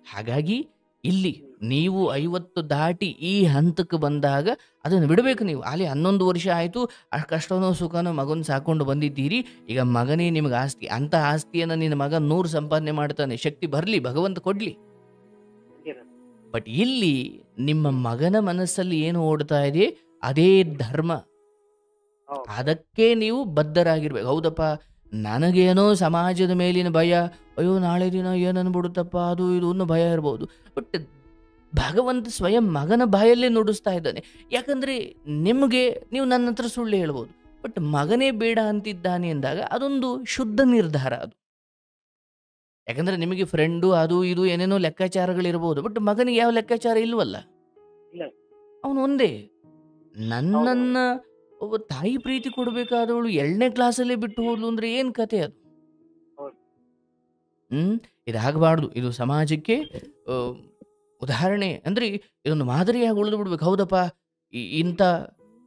ಹಾಗಾಗಿ ಇಲ್ಲಿ ನೀವು 50 ದಾಟಿ ಈ ಹಂತಕ್ಕೆ ಬಂದಾಗ ಅದನ್ನು ಬಿಡಬೇಕು. ನೀವು ಅಲ್ಲಿ 11 ವರ್ಷ ಆಯಿತು, ಕಷ್ಟನೋ ಸುಖನೋ ಮಗನ ಸಾಕೊಂಡು ಬಂದಿದ್ದೀರಿ, ಈಗ ಮಗನೇ ನಿಮ್ಗೆ ಆಸ್ತಿ. ಅಂಥ ಆಸ್ತಿಯನ್ನು ನಿನ್ನ ಮಗ 100 ಸಂಪಾದನೆ ಮಾಡ್ತಾನೆ, ಶಕ್ತಿ ಬರಲಿ, ಭಗವಂತ ಕೊಡ್ಲಿ. ಬಟ್ ಇಲ್ಲಿ ನಿಮ್ಮ ಮಗನ ಮನಸ್ಸಲ್ಲಿ ಏನು ಓಡ್ತಾ ಇದೆ ಅದೇ ಧರ್ಮ, ಅದಕ್ಕೆ ನೀವು ಬದ್ಧರಾಗಿರ್ಬೇಕು. ಹೌದಪ್ಪ ನನಗೇನೋ ಸಮಾಜದ ಮೇಲಿನ ಭಯ, ಅಯ್ಯೋ ನಾಳೆ ದಿನ ಏನನ್ಬಿಡುತ್ತಪ್ಪ ಅದು ಇದು ಅನ್ನೋ ಭಯ ಇರ್ಬೋದು. ಬಟ್ ಭಗವಂತ ಸ್ವಯಂ ಮಗನ ಬಾಯಲ್ಲೇ ನುಡಿಸ್ತಾ ಇದ್ದಾನೆ. ಯಾಕಂದರೆ ನಿಮಗೆ ನೀವು ನನ್ನ ಹತ್ರ ಸುಳ್ಳು ಹೇಳ್ಬೋದು, ಬಟ್ ಮಗನೇ ಬೇಡ ಅಂತಿದ್ದಾನೆ ಅಂದಾಗ ಅದೊಂದು ಶುದ್ಧ ನಿರ್ಧಾರ ಅದು. ಯಾಕಂದರೆ ನಿಮಗೆ ಫ್ರೆಂಡು ಅದು ಇದು ಏನೇನೋ ಲೆಕ್ಕಾಚಾರಗಳಿರ್ಬೋದು, ಬಟ್ ಮಗನಿಗೆ ಯಾವ ಲೆಕ್ಕಾಚಾರ ಇಲ್ವಲ್ಲ, ಅವನು ಒಂದೇ. ನನ್ನನ್ನು ಒಬ್ಬ ತಾಯಿ ಪ್ರೀತಿ ಕೊಡಬೇಕಾದವಳು 2ನೇ ಕ್ಲಾಸಲ್ಲೇ ಬಿಟ್ಟು ಹೋದ್ಲು ಅಂದರೆ ಏನು ಕತೆ ಅದು? ಇದಾಗಬಾರ್ದು. ಇದು ಸಮಾಜಕ್ಕೆ ಉದಾಹರಣೆ ಅಂದರೆ ಇದೊಂದು ಮಾದರಿಯಾಗಿ ಉಳಿದು ಬಿಡ್ಬೇಕು. ಹೌದಪ್ಪ ಇಂಥ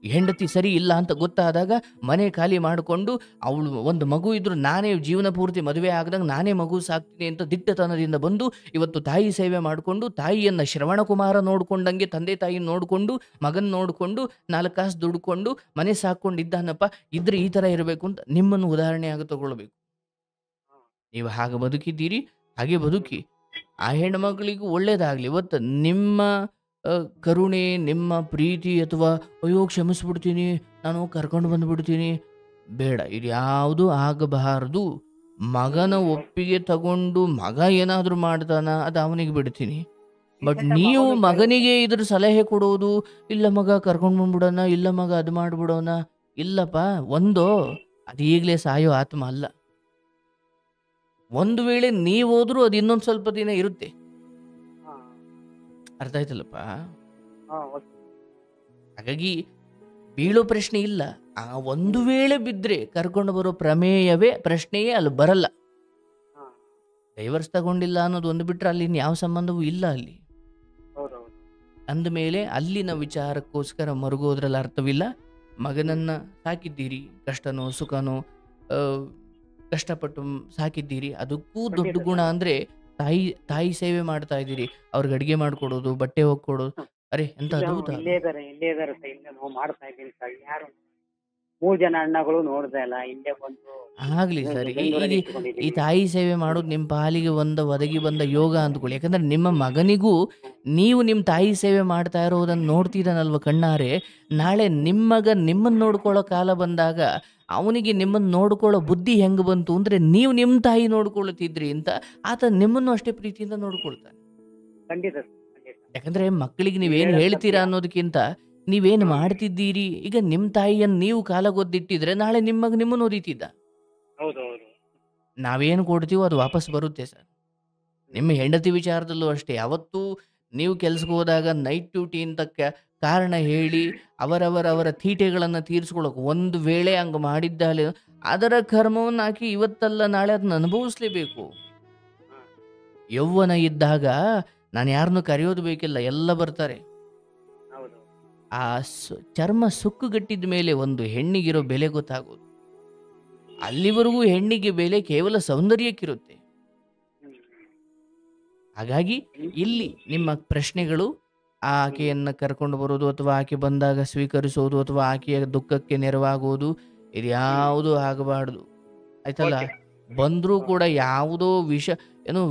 ಹೆಂಡತಿ ಸರಿ ಇಲ್ಲ ಅಂತ ಗೊತ್ತಾದಾಗ ಮನೆ ಖಾಲಿ ಮಾಡಿಕೊಂಡು ಅವಳು ಒಂದು ಮಗು ಇದ್ರು ನಾನೇ ಜೀವನ ಪೂರ್ತಿ ಮದುವೆ ಆಗದಾಗ ನಾನೇ ಮಗು ಸಾಕ್ತೀನಿ ಅಂತ ದಿಟ್ಟತನದಿಂದ ಬಂದು ಇವತ್ತು ತಾಯಿ ಸೇವೆ ಮಾಡಿಕೊಂಡು ತಾಯಿಯನ್ನು ಶ್ರವಣಕುಮಾರ ನೋಡ್ಕೊಂಡಂಗೆ ತಂದೆ ತಾಯಿ ನೋಡಿಕೊಂಡು ಮಗನ ನೋಡಿಕೊಂಡು 4 ಕಾಸು ದುಡ್ಕೊಂಡು ಮನೆ ಸಾಕ್ಕೊಂಡಿದ್ದಾನಪ್ಪ, ಇದ್ರೆ ಈ ಥರ ಇರಬೇಕು ಅಂತ ನಿಮ್ಮನ್ನು ಉದಾಹರಣೆಯಾಗಿ ತಗೊಳ್ಬೇಕು. ನೀವು ಹಾಗೆ ಬದುಕಿದ್ದೀರಿ, ಹಾಗೆ ಬದುಕಿ. ಆ ಹೆಣ್ಮಕ್ಳಿಗೂ ಒಳ್ಳೇದಾಗಲಿ. ಇವತ್ತು ನಿಮ್ಮ ಕರುಣೆ, ನಿಮ್ಮ ಪ್ರೀತಿ ಅಥವಾ ಅಯ್ಯೋ ಕ್ಷಮಿಸ್ಬಿಡ್ತೀನಿ ನಾನು ಕರ್ಕೊಂಡು ಬಂದುಬಿಡ್ತೀನಿ, ಬೇಡ, ಇದು ಯಾವುದೂ ಆಗಬಾರ್ದು. ಮಗನ ಒಪ್ಪಿಗೆ ತಗೊಂಡು ಮಗ ಏನಾದರೂ ಮಾಡ್ತಾನ ಅದು ಅವನಿಗೆ ಬಿಡ್ತೀನಿ. ಬಟ್ ನೀವು ಮಗನಿಗೆ ಇದ್ರ ಸಲಹೆ ಕೊಡೋದು, ಇಲ್ಲ ಮಗ ಕರ್ಕೊಂಡು ಬಂದ್ಬಿಡೋಣ, ಇಲ್ಲ ಮಗ ಅದು ಮಾಡಿಬಿಡೋಣ, ಇಲ್ಲಪ್ಪ. ಒಂದು ಅದು ಈಗಲೇ ಸಾಯೋ ಆತ್ಮ ಅಲ್ಲ. ಒಂದು ವೇಳೆ ನೀವು ಹೋದ್ರೂ ಅದು ಇನ್ನೊಂದು ಸ್ವಲ್ಪ ದಿನ ಇರುತ್ತೆ. ಅರ್ಥ ಆಯ್ತಲ್ಲಪ್ಪ? ಹಾಗಾಗಿ ಬೀಳೋ ಪ್ರಶ್ನೆ ಇಲ್ಲ. ಆ ಒಂದು ವೇಳೆ ಬಿದ್ದರೆ ಕರ್ಕೊಂಡು ಬರೋ ಪ್ರಶ್ನೆಯೇ ಅಲ್ಲಿ ಬರಲ್ಲ. ಡೈವರ್ಸ್ ತಗೊಂಡಿಲ್ಲ ಅನ್ನೋದು ಒಂದು ಬಿಟ್ಟರೆ ಅಲ್ಲಿ ಯಾವ ಸಂಬಂಧವೂ ಇಲ್ಲ ಅಲ್ಲಿ. ಅಂದಮೇಲೆ ಅಲ್ಲಿನ ವಿಚಾರಕ್ಕೋಸ್ಕರ ಮರುಗೋದ್ರಲ್ಲಿ ಅರ್ಥವಿಲ್ಲ. ಮಗನನ್ನ ಸಾಕಿದ್ದೀರಿ, ಕಷ್ಟನೋ ಸುಖನೋ ಕಷ್ಟಪಟ್ಟು ಸಾಕಿದ್ದೀರಿ. ಅದಕ್ಕೂ ದೊಡ್ಡ ಗುಣ ಅಂದರೆ ತಾಯಿ ಸೇವೆ ಮಾಡ್ತಾ ಇದ್ದೀರಿ. ಅವ್ರಿಗೆ ಅಡುಗೆ ಮಾಡಿಕೊಡೋದು, ಬಟ್ಟೆ ಹೋಗ್ಕೊಡೋದು. ಅರೆ ಎಂತ ಅದ್ಭುತ. ಯಾರು 3 ಜನ ಅಣ್ಣಗಳು ನೋಡ್ದೆ ಅಲ್ಲ, ಹಿಂದೆ ಬಂದು ಆಗ್ಲಿ ಸರಿ. ಈ ತಾಯಿ ಸೇವೆ ಮಾಡೋದು ನಿಮ್ಮ ಪಾಲಿಗೆ ಒದಗಿ ಬಂದ ಯೋಗ ಅಂದ್ಕೊಳ್ಳಿ. ಯಾಕಂದ್ರೆ ನಿಮ್ಮ ಮಗನಿಗೂ ನೀವು ನಿಮ್ಮ ತಾಯಿ ಸೇವೆ ಮಾಡ್ತಾ ಇರೋದನ್ನು ನೋಡ್ತಿದ್ದಾನಲ್ವ ಕಣ್ಣಾರೆ, ನಾಳೆ ನಿಮ್ಮ ಮಗ ನಿಮ್ಮನ್ನು ನೋಡ್ಕೊಳ್ಳೋ ಕಾಲ ಬಂದಾಗ ಅವನಿಗೆ ನಿಮ್ಮನ್ನು ನೋಡ್ಕೊಳ್ಳೋ ಬುದ್ಧಿ ಹೆಂಗೆ ಬಂತು ಅಂದರೆ ನೀವು ನಿಮ್ಮ ತಾಯಿ ನೋಡ್ಕೊಳ್ತಿದ್ರಿ ಅಂತ ಆತ ನಿಮ್ಮನ್ನು ಅಷ್ಟೇ ಪ್ರೀತಿಯಿಂದ ನೋಡ್ಕೊಳ್ತಾನೆ. ಯಾಕಂದ್ರೆ ಮಕ್ಕಳಿಗೆ ನೀವೇನು ಹೇಳ್ತೀರಾ ಅನ್ನೋದಕ್ಕಿಂತ ನೀವೇನು ಮಾಡ್ತಿದ್ದೀರಿ. ಈಗ ನಿಮ್ಮ ತಾಯಿಯನ್ನು ನೀವು ಕಾಲಗೊದ್ದಿಟ್ಟಿದ್ರೆ ನಾಳೆ ನಿಮ್ಮ ಮಗ ನಿಮ್ಮನ್ನು ಓದಿತಿದ್ದ. ನಾವೇನು ಕೊಡ್ತೀವೋ ಅದು ವಾಪಸ್ ಬರುತ್ತೆ ಸರ್. ನಿಮ್ಮ ಹೆಂಡತಿ ವಿಚಾರದಲ್ಲೂ ಅಷ್ಟೇ. ಯಾವತ್ತೂ ನೀವು ಕೆಲ್ಸಕ್ಕೆ ಹೋದಾಗ ನೈಟ್ ಡ್ಯೂಟಿ ಅಂತ ಕಾರಣ ಹೇಳಿ ಅವರ ತೀಟೆಗಳನ್ನು ತೀರಿಸ್ಕೊಳ್ಳೋಕೆ ಒಂದು ವೇಳೆ ಹಂಗೆ ಮಾಡಿದ್ದಾಲೆ ಅದರ ಕರ್ಮವನ್ನು ಹಾಕಿ ಇವತ್ತಲ್ಲ ನಾಳೆ ಅದನ್ನ ಅನುಭವಿಸ್ಲೇಬೇಕು. ಯೌವನ ಇದ್ದಾಗ ನಾನು ಯಾರನ್ನು ಕರೆಯೋದು ಬೇಕಿಲ್ಲ, ಎಲ್ಲ ಬರ್ತಾರೆ. ಹೌದು. ಆ ಚರ್ಮ ಸುಕ್ಕುಗಟ್ಟಿದ ಮೇಲೆ ಒಂದು ಹೆಣ್ಣಿಗಿರೋ ಬೆಲೆ ಗೊತ್ತಾಗೋದು. ಅಲ್ಲಿವರೆಗೂ ಹೆಣ್ಣಿಗೆ ಬೆಲೆ ಕೇವಲ ಸೌಂದರ್ಯಕ್ಕಿರುತ್ತೆ. ಹಾಗಾಗಿ ಇಲ್ಲಿ ನಿಮ್ಮ ಪ್ರಶ್ನೆಗಳು ಆಕೆಯನ್ನು ಕರ್ಕೊಂಡು ಬರೋದು ಅಥವಾ ಆಕೆ ಬಂದಾಗ ಸ್ವೀಕರಿಸೋದು ಅಥವಾ ಆಕೆಯ ದುಃಖಕ್ಕೆ ನೆರವಾಗೋದು ಇದು ಯಾವುದೂ ಆಗಬಾರ್ದು, ಆಯ್ತಲ್ಲ. ಓಕೆ. ಬಂದರೂ ಕೂಡ ಯಾವುದೋ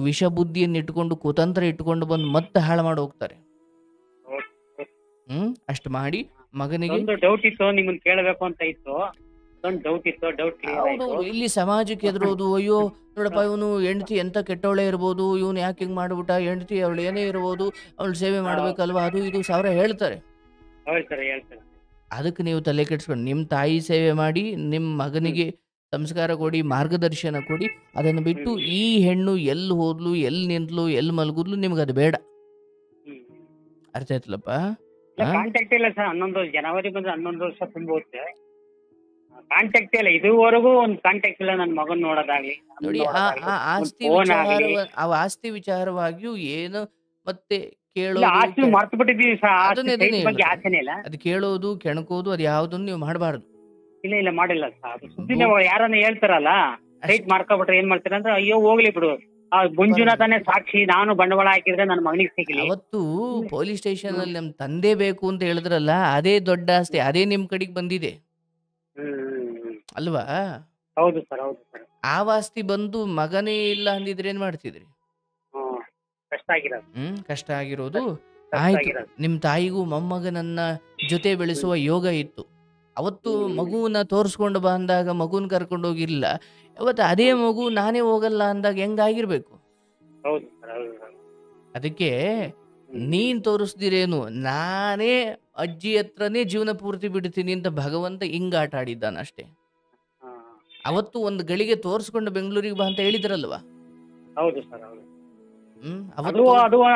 ವಿಷ ಬುದ್ಧಿಯನ್ನು ಇಟ್ಕೊಂಡು ಕುತಂತ್ರ ಇಟ್ಕೊಂಡು ಬಂದು ಮತ್ತೆ ಹಾಳು ಮಾಡಿ ಹೋಗ್ತಾರೆ. ಅಷ್ಟು ಮಾಡಿ ಮಗನಿಗೆ ಒಂದು ಡೌಟ್ ಇತ್ತು, ನಿಮ್ಮನ್ನ ಕೇಳಬೇಕು ಅಂತ ಇತ್ತು. ಒಂದು ಡೌಟ್ ಇತ್ತು, ಡೌಟ್ ಕ್ಲಿಯರ್ ಹೌದು ಆಯ್ತು. ಇಲ್ಲಿ ಸಮಾಜಕ್ಕೆ ಎದುರೋದು, ಅಯ್ಯೋ ನೋಡಪ್ಪ ಇವನು ಹೆಂಡತಿ ಎಂತ ಕೆಟ್ಟವಳೆ ಇರ್ಬೋದು, ಇವನು ಯಾಕೆ ಹಿಂಗೆ ಮಾಡ್ಬಿಟ್ಟ, ಹೆಂಡತಿ ಅವಳು ಏನೇ ಇರ್ಬೋದು, ಅವಳು ಸೇವೆ ಮಾಡ್ಬೇಕಲ್ವಾ, ಅದು ಇದು ಸಾವಿರ ಹೇಳ್ತಾರೆ. ಹೇಳ್ತಾರೆ. ಅದಕ್ಕೆ ನೀವು ತಲೆ ಕೆಡಿಸ್ಕೊಂಡು ನಿಮ್ಮ ತಾಯಿ ಸೇವೆ ಮಾಡಿ, ನಿಮ್ಮ ಮಗನಿಗೆ ಸಂಸ್ಕಾರ ಕೊಡಿ, ಮಾರ್ಗದರ್ಶನ ಕೊಡಿ. ಅದನ್ನು ಬಿಟ್ಟು ಈ ಹೆಣ್ಣು ಎಲ್ಲಿ ಹೋದ್ಲು, ಎಲ್ಲಿ ನಿಂತ್ಲು, ಎಲ್ಲಿ ಮಲಗಿದ್ಲು, ನಿಮ್ಗೆ ಅದು ಬೇಡ. ಅರ್ಥ ಆಯ್ತಲ್ಲಪ್ಪ? ಕಾಂಟ್ಯಾಕ್ಟ್ ಇಲ್ಲ ಸರ್. 11 ಜನವರಿ ಬಂದ್ರೆ 11 ವರ್ಷ ತುಂಬುತ್ತೆ. ಕಾಂಟ್ಯಾಕ್ಟ್ ಇಲ್ಲ, ಇದುವರೆಗೂ ಒಂದು ಕಾಂಟ್ಯಾಕ್ಟ್ ಇಲ್ಲ. ನನ್ನ ಮಗನ್ ನೋಡೋದಾಗ್ಲಿ, ನೋಡಿ ಆಸ್ತಿ ವಿಚಾರವಾಗಿಯೂ ಏನು ಮತ್ತೆ ಕೇಳೋದು ಆಸ್ತಿ ಮರ್ತು ಬಿಟ್ಟಿದ್ದೀವಿ ಸರ್. ಅದನ್ನೇ ಆಸ್ತಿ ಬಗ್ಗೆ ಆಸೆನೇ ಇಲ್ಲ. ಅದು ಕೇಳೋದು ಕೆಣಕೋದು ಅದು ಯಾವುದನ್ನು ನೀವು ಮಾಡಬಾರ್ದು. ಇಲ್ಲ ಮಾಡಿಲ್ಲ ಸರ್. ಅದು ಸುದ್ದಿನ ಯಾರನ್ನ ಹೇಳ್ತಾರಲ್ಲ, ಸೈಟ್ ಮಾಡ್ಕೊಬಿಟ್ರೆ ಏನ್ ಮಾಡ್ತಾರೆ ಅಂದ್ರೆ, ಅಯ್ಯೋ ಹೋಗ್ಲಿ ಬಿಡು, ಆ ಮಂಜುನಾಥನೇ ಸಾಕ್ಷಿ, ನಾನು ಬಂಡವಾಳ ಹಾಕಿದ್ರೆ ನನ್ನ ಮಗನಿಗೆ ಸಿಗ್ಲಿ. ಅವತ್ತು ಪೊಲೀಸ್ ಸ್ಟೇಷನ್ ಅಲ್ಲಿ ನಮ್ ತಂದೆ ಬೇಕು ಅಂತ ಹೇಳಿದ್ರಲ್ಲ, ಅದೇ ದೊಡ್ಡ ಆಸ್ತಿ, ಅದೇ ನಿಮ್ ಕಡೆಗೆ ಬಂದಿದೆ ಅಲ್ವಾ? ಹೌದು ಸರ್, ಹೌದು ಸರ್. ಆ ಆಸ್ತಿ ಬಂದು ಮಗನೇ ಇಲ್ಲ ಅಂದಿದ್ರೆ ಏನ್ ಮಾಡ್ತಿದ್ರಿ? ಕಷ್ಟ ಆಗಿರೋದು. ಕಷ್ಟ ಆಗಿರೋದು ಆಯ್ತು. ನಿಮ್ ತಾಯಿಗೂ ಮೊಮ್ಮಗನನ್ನ ಜೊತೆ ಬೆಳೆಸುವ ಯೋಗ ಇತ್ತು. ಅವತ್ತು ಮಗುವನ್ನ ತೋರಿಸ್ಕೊಂಡು ಬಂದಾಗ ಮಗುನ್ ಕರ್ಕೊಂಡು ಹೋಗಿರ್ಲಿಲ್ಲ. ಅವತ್ತು ಅದೇ ಮಗು ನಾನೇ ಹೋಗಲ್ಲ ಅಂದಾಗ ಹೆಂಗಾಗಿರ್ಬೇಕು? ಹೌದು ಸರ್, ಹೌದು ಸರ್. ಅದಕ್ಕೆ ನೀನ್ ತೋರಿಸ್ದಿರೇನು, ನಾನೇ ಅಜ್ಜಿ ಹತ್ರನೇ ಜೀವನ ಪೂರ್ತಿ ಬಿಡ್ತೀನಿ ಅಂತ ಭಗವಂತ ಹಿಂಗ ಆಟ ಆಡಿದ್ದಾನ ಅಷ್ಟೇ. ಅವತ್ತು ಒಂದು ಗಳಿಗೆ ತೋರಿಸ್ಕೊಂಡು ಬೆಂಗಳೂರಿಗೆ ಬಾ ಅಂತ ಹೇಳಿದ್ರಲ್ವಾ? ಹೌದು ಸರ್, ಹೌದು. ಅವತ್ತು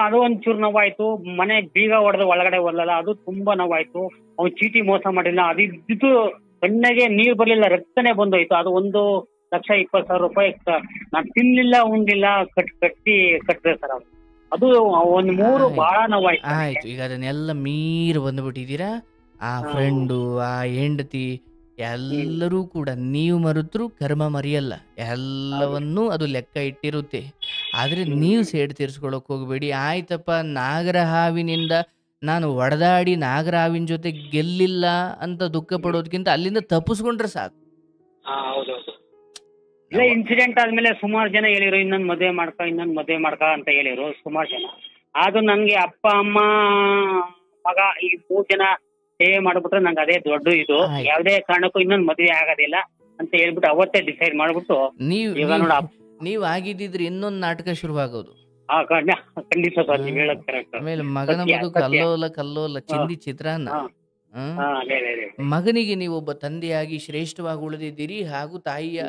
ಅದು ಒಂಚೂರು ನೋವಾಯ್ತು. ಮನೆ ಬೀಗ ಹೊಡೆದು ಒಳಗಡೆ ಹೋಗಲ್ಲ, ಅದು ತುಂಬಾ ನೋವಾಯ್ತು. ಅವ್ನು ಚೀಟಿ ಮೋಸ ಮಾಡಿಲ್ಲ, ಅದಿದ್ದು ಕಣ್ಣಿಗೆ ನೀರ್ ಬರ್ಲಿಲ್ಲ, ರಕ್ತನೇ ಬಂದೋಯ್ತು. ಅದು 1,20,000 ರೂಪಾಯಿ ನಾನು ತಿನ್ಲಿಲ್ಲ, ಉಣ್ಲಿಲ್ಲ, ಕಟ್ಟಿದೆ ಸರ್. ಅದು ಒಂದ್ 3 ಬಹಳ ನೋವಾಯ್ತು. ಆಯ್ತು, ಈಗ ಅದನ್ನೆಲ್ಲ ಮೀರಿ ಬಂದ್ಬಿಟ್ಟಿದ್ದೀರಾ. ಆ ಫ್ರೆಂಡು, ಆ ಹೆಂಡತಿ ಎಲ್ಲರೂ ಕೂಡ ನೀವು ಮರೆತರು ಕರ್ಮ ಮರೆಯಲ್ಲ, ಎಲ್ಲವನ್ನೂ ಅದು ಲೆಕ್ಕ ಇಟ್ಟಿರುತ್ತೆ. ಆದ್ರೆ ನೀವು ಸೇಡ್ ತೀರ್ಸ್ಕೊಳಕ್ ಹೋಗ್ಬೇಡಿ. ಆಯ್ತಪ್ಪ, ನಾಗರ ಹಾವಿನಿಂದ ನಾನು ಒಡೆದಾಡಿ ನಾಗರ ಹಾವಿನ ಜೊತೆ ಗೆಲ್ಲಿಲ್ಲ ಅಂತ ದುಃಖ ಪಡೋದಕ್ಕಿಂತ ಅಲ್ಲಿಂದ ತಪ್ಪಿಸ್ಕೊಂಡ್ರೆ ಸಾಕು. ಇಲ್ಲ, ಇನ್ಸಿಡೆಂಟ್ ಆದ್ಮೇಲೆ ಸುಮಾರು ಜನ ಹೇಳಿರು, ಇನ್ನೊಂದ್ ಮದುವೆ ಮಾಡ್ಕ ಅಂತ ಹೇಳಿರು ಸುಮಾರು ಜನ. ಅದು ನನ್ಗೆ ಅಪ್ಪ ಅಮ್ಮ ಮಗ ಈ 3 ಜನ ಸೇವೆ ಮಾಡ್ಬಿಟ್ರೆ ನಂಗೆ ಅದೇ ದೊಡ್ಡ ಇದು. ಯಾವ್ದೇ ಕಾರಣಕ್ಕೂ ಇನ್ನೊಂದ್ ಮದುವೆ ಆಗೋದಿಲ್ಲ ಅಂತ ಹೇಳ್ಬಿಟ್ಟು ಅವತ್ತೇ ಡಿಸೈಡ್ ಮಾಡ್ಬಿಟ್ಟು ನೀವ್ ಆಗಿದ್ದಿದ್ರೆ ಇನ್ನೊಂದು ನಾಟಕ ಶುರುವಾಗೋದು. ಖಂಡಿತ ಸರ್, ನೀವು ಹೇಳೋದು ಕರೆಕ್ಟ್. ಆಮೇಲೆ ಮಗನ ಬದುಕು ಕಲ್ಲೋಲ ಚಿಂದಿ ಚಿತ್ರಾನ್ನ. ಮಗನಿಗೆ ನೀವೊಬ್ಬ ತಂದೆಯಾಗಿ ಶ್ರೇಷ್ಠವಾಗಿ ಉಳಿದಿದ್ದೀರಿ, ಹಾಗೂ ತಾಯಿಯ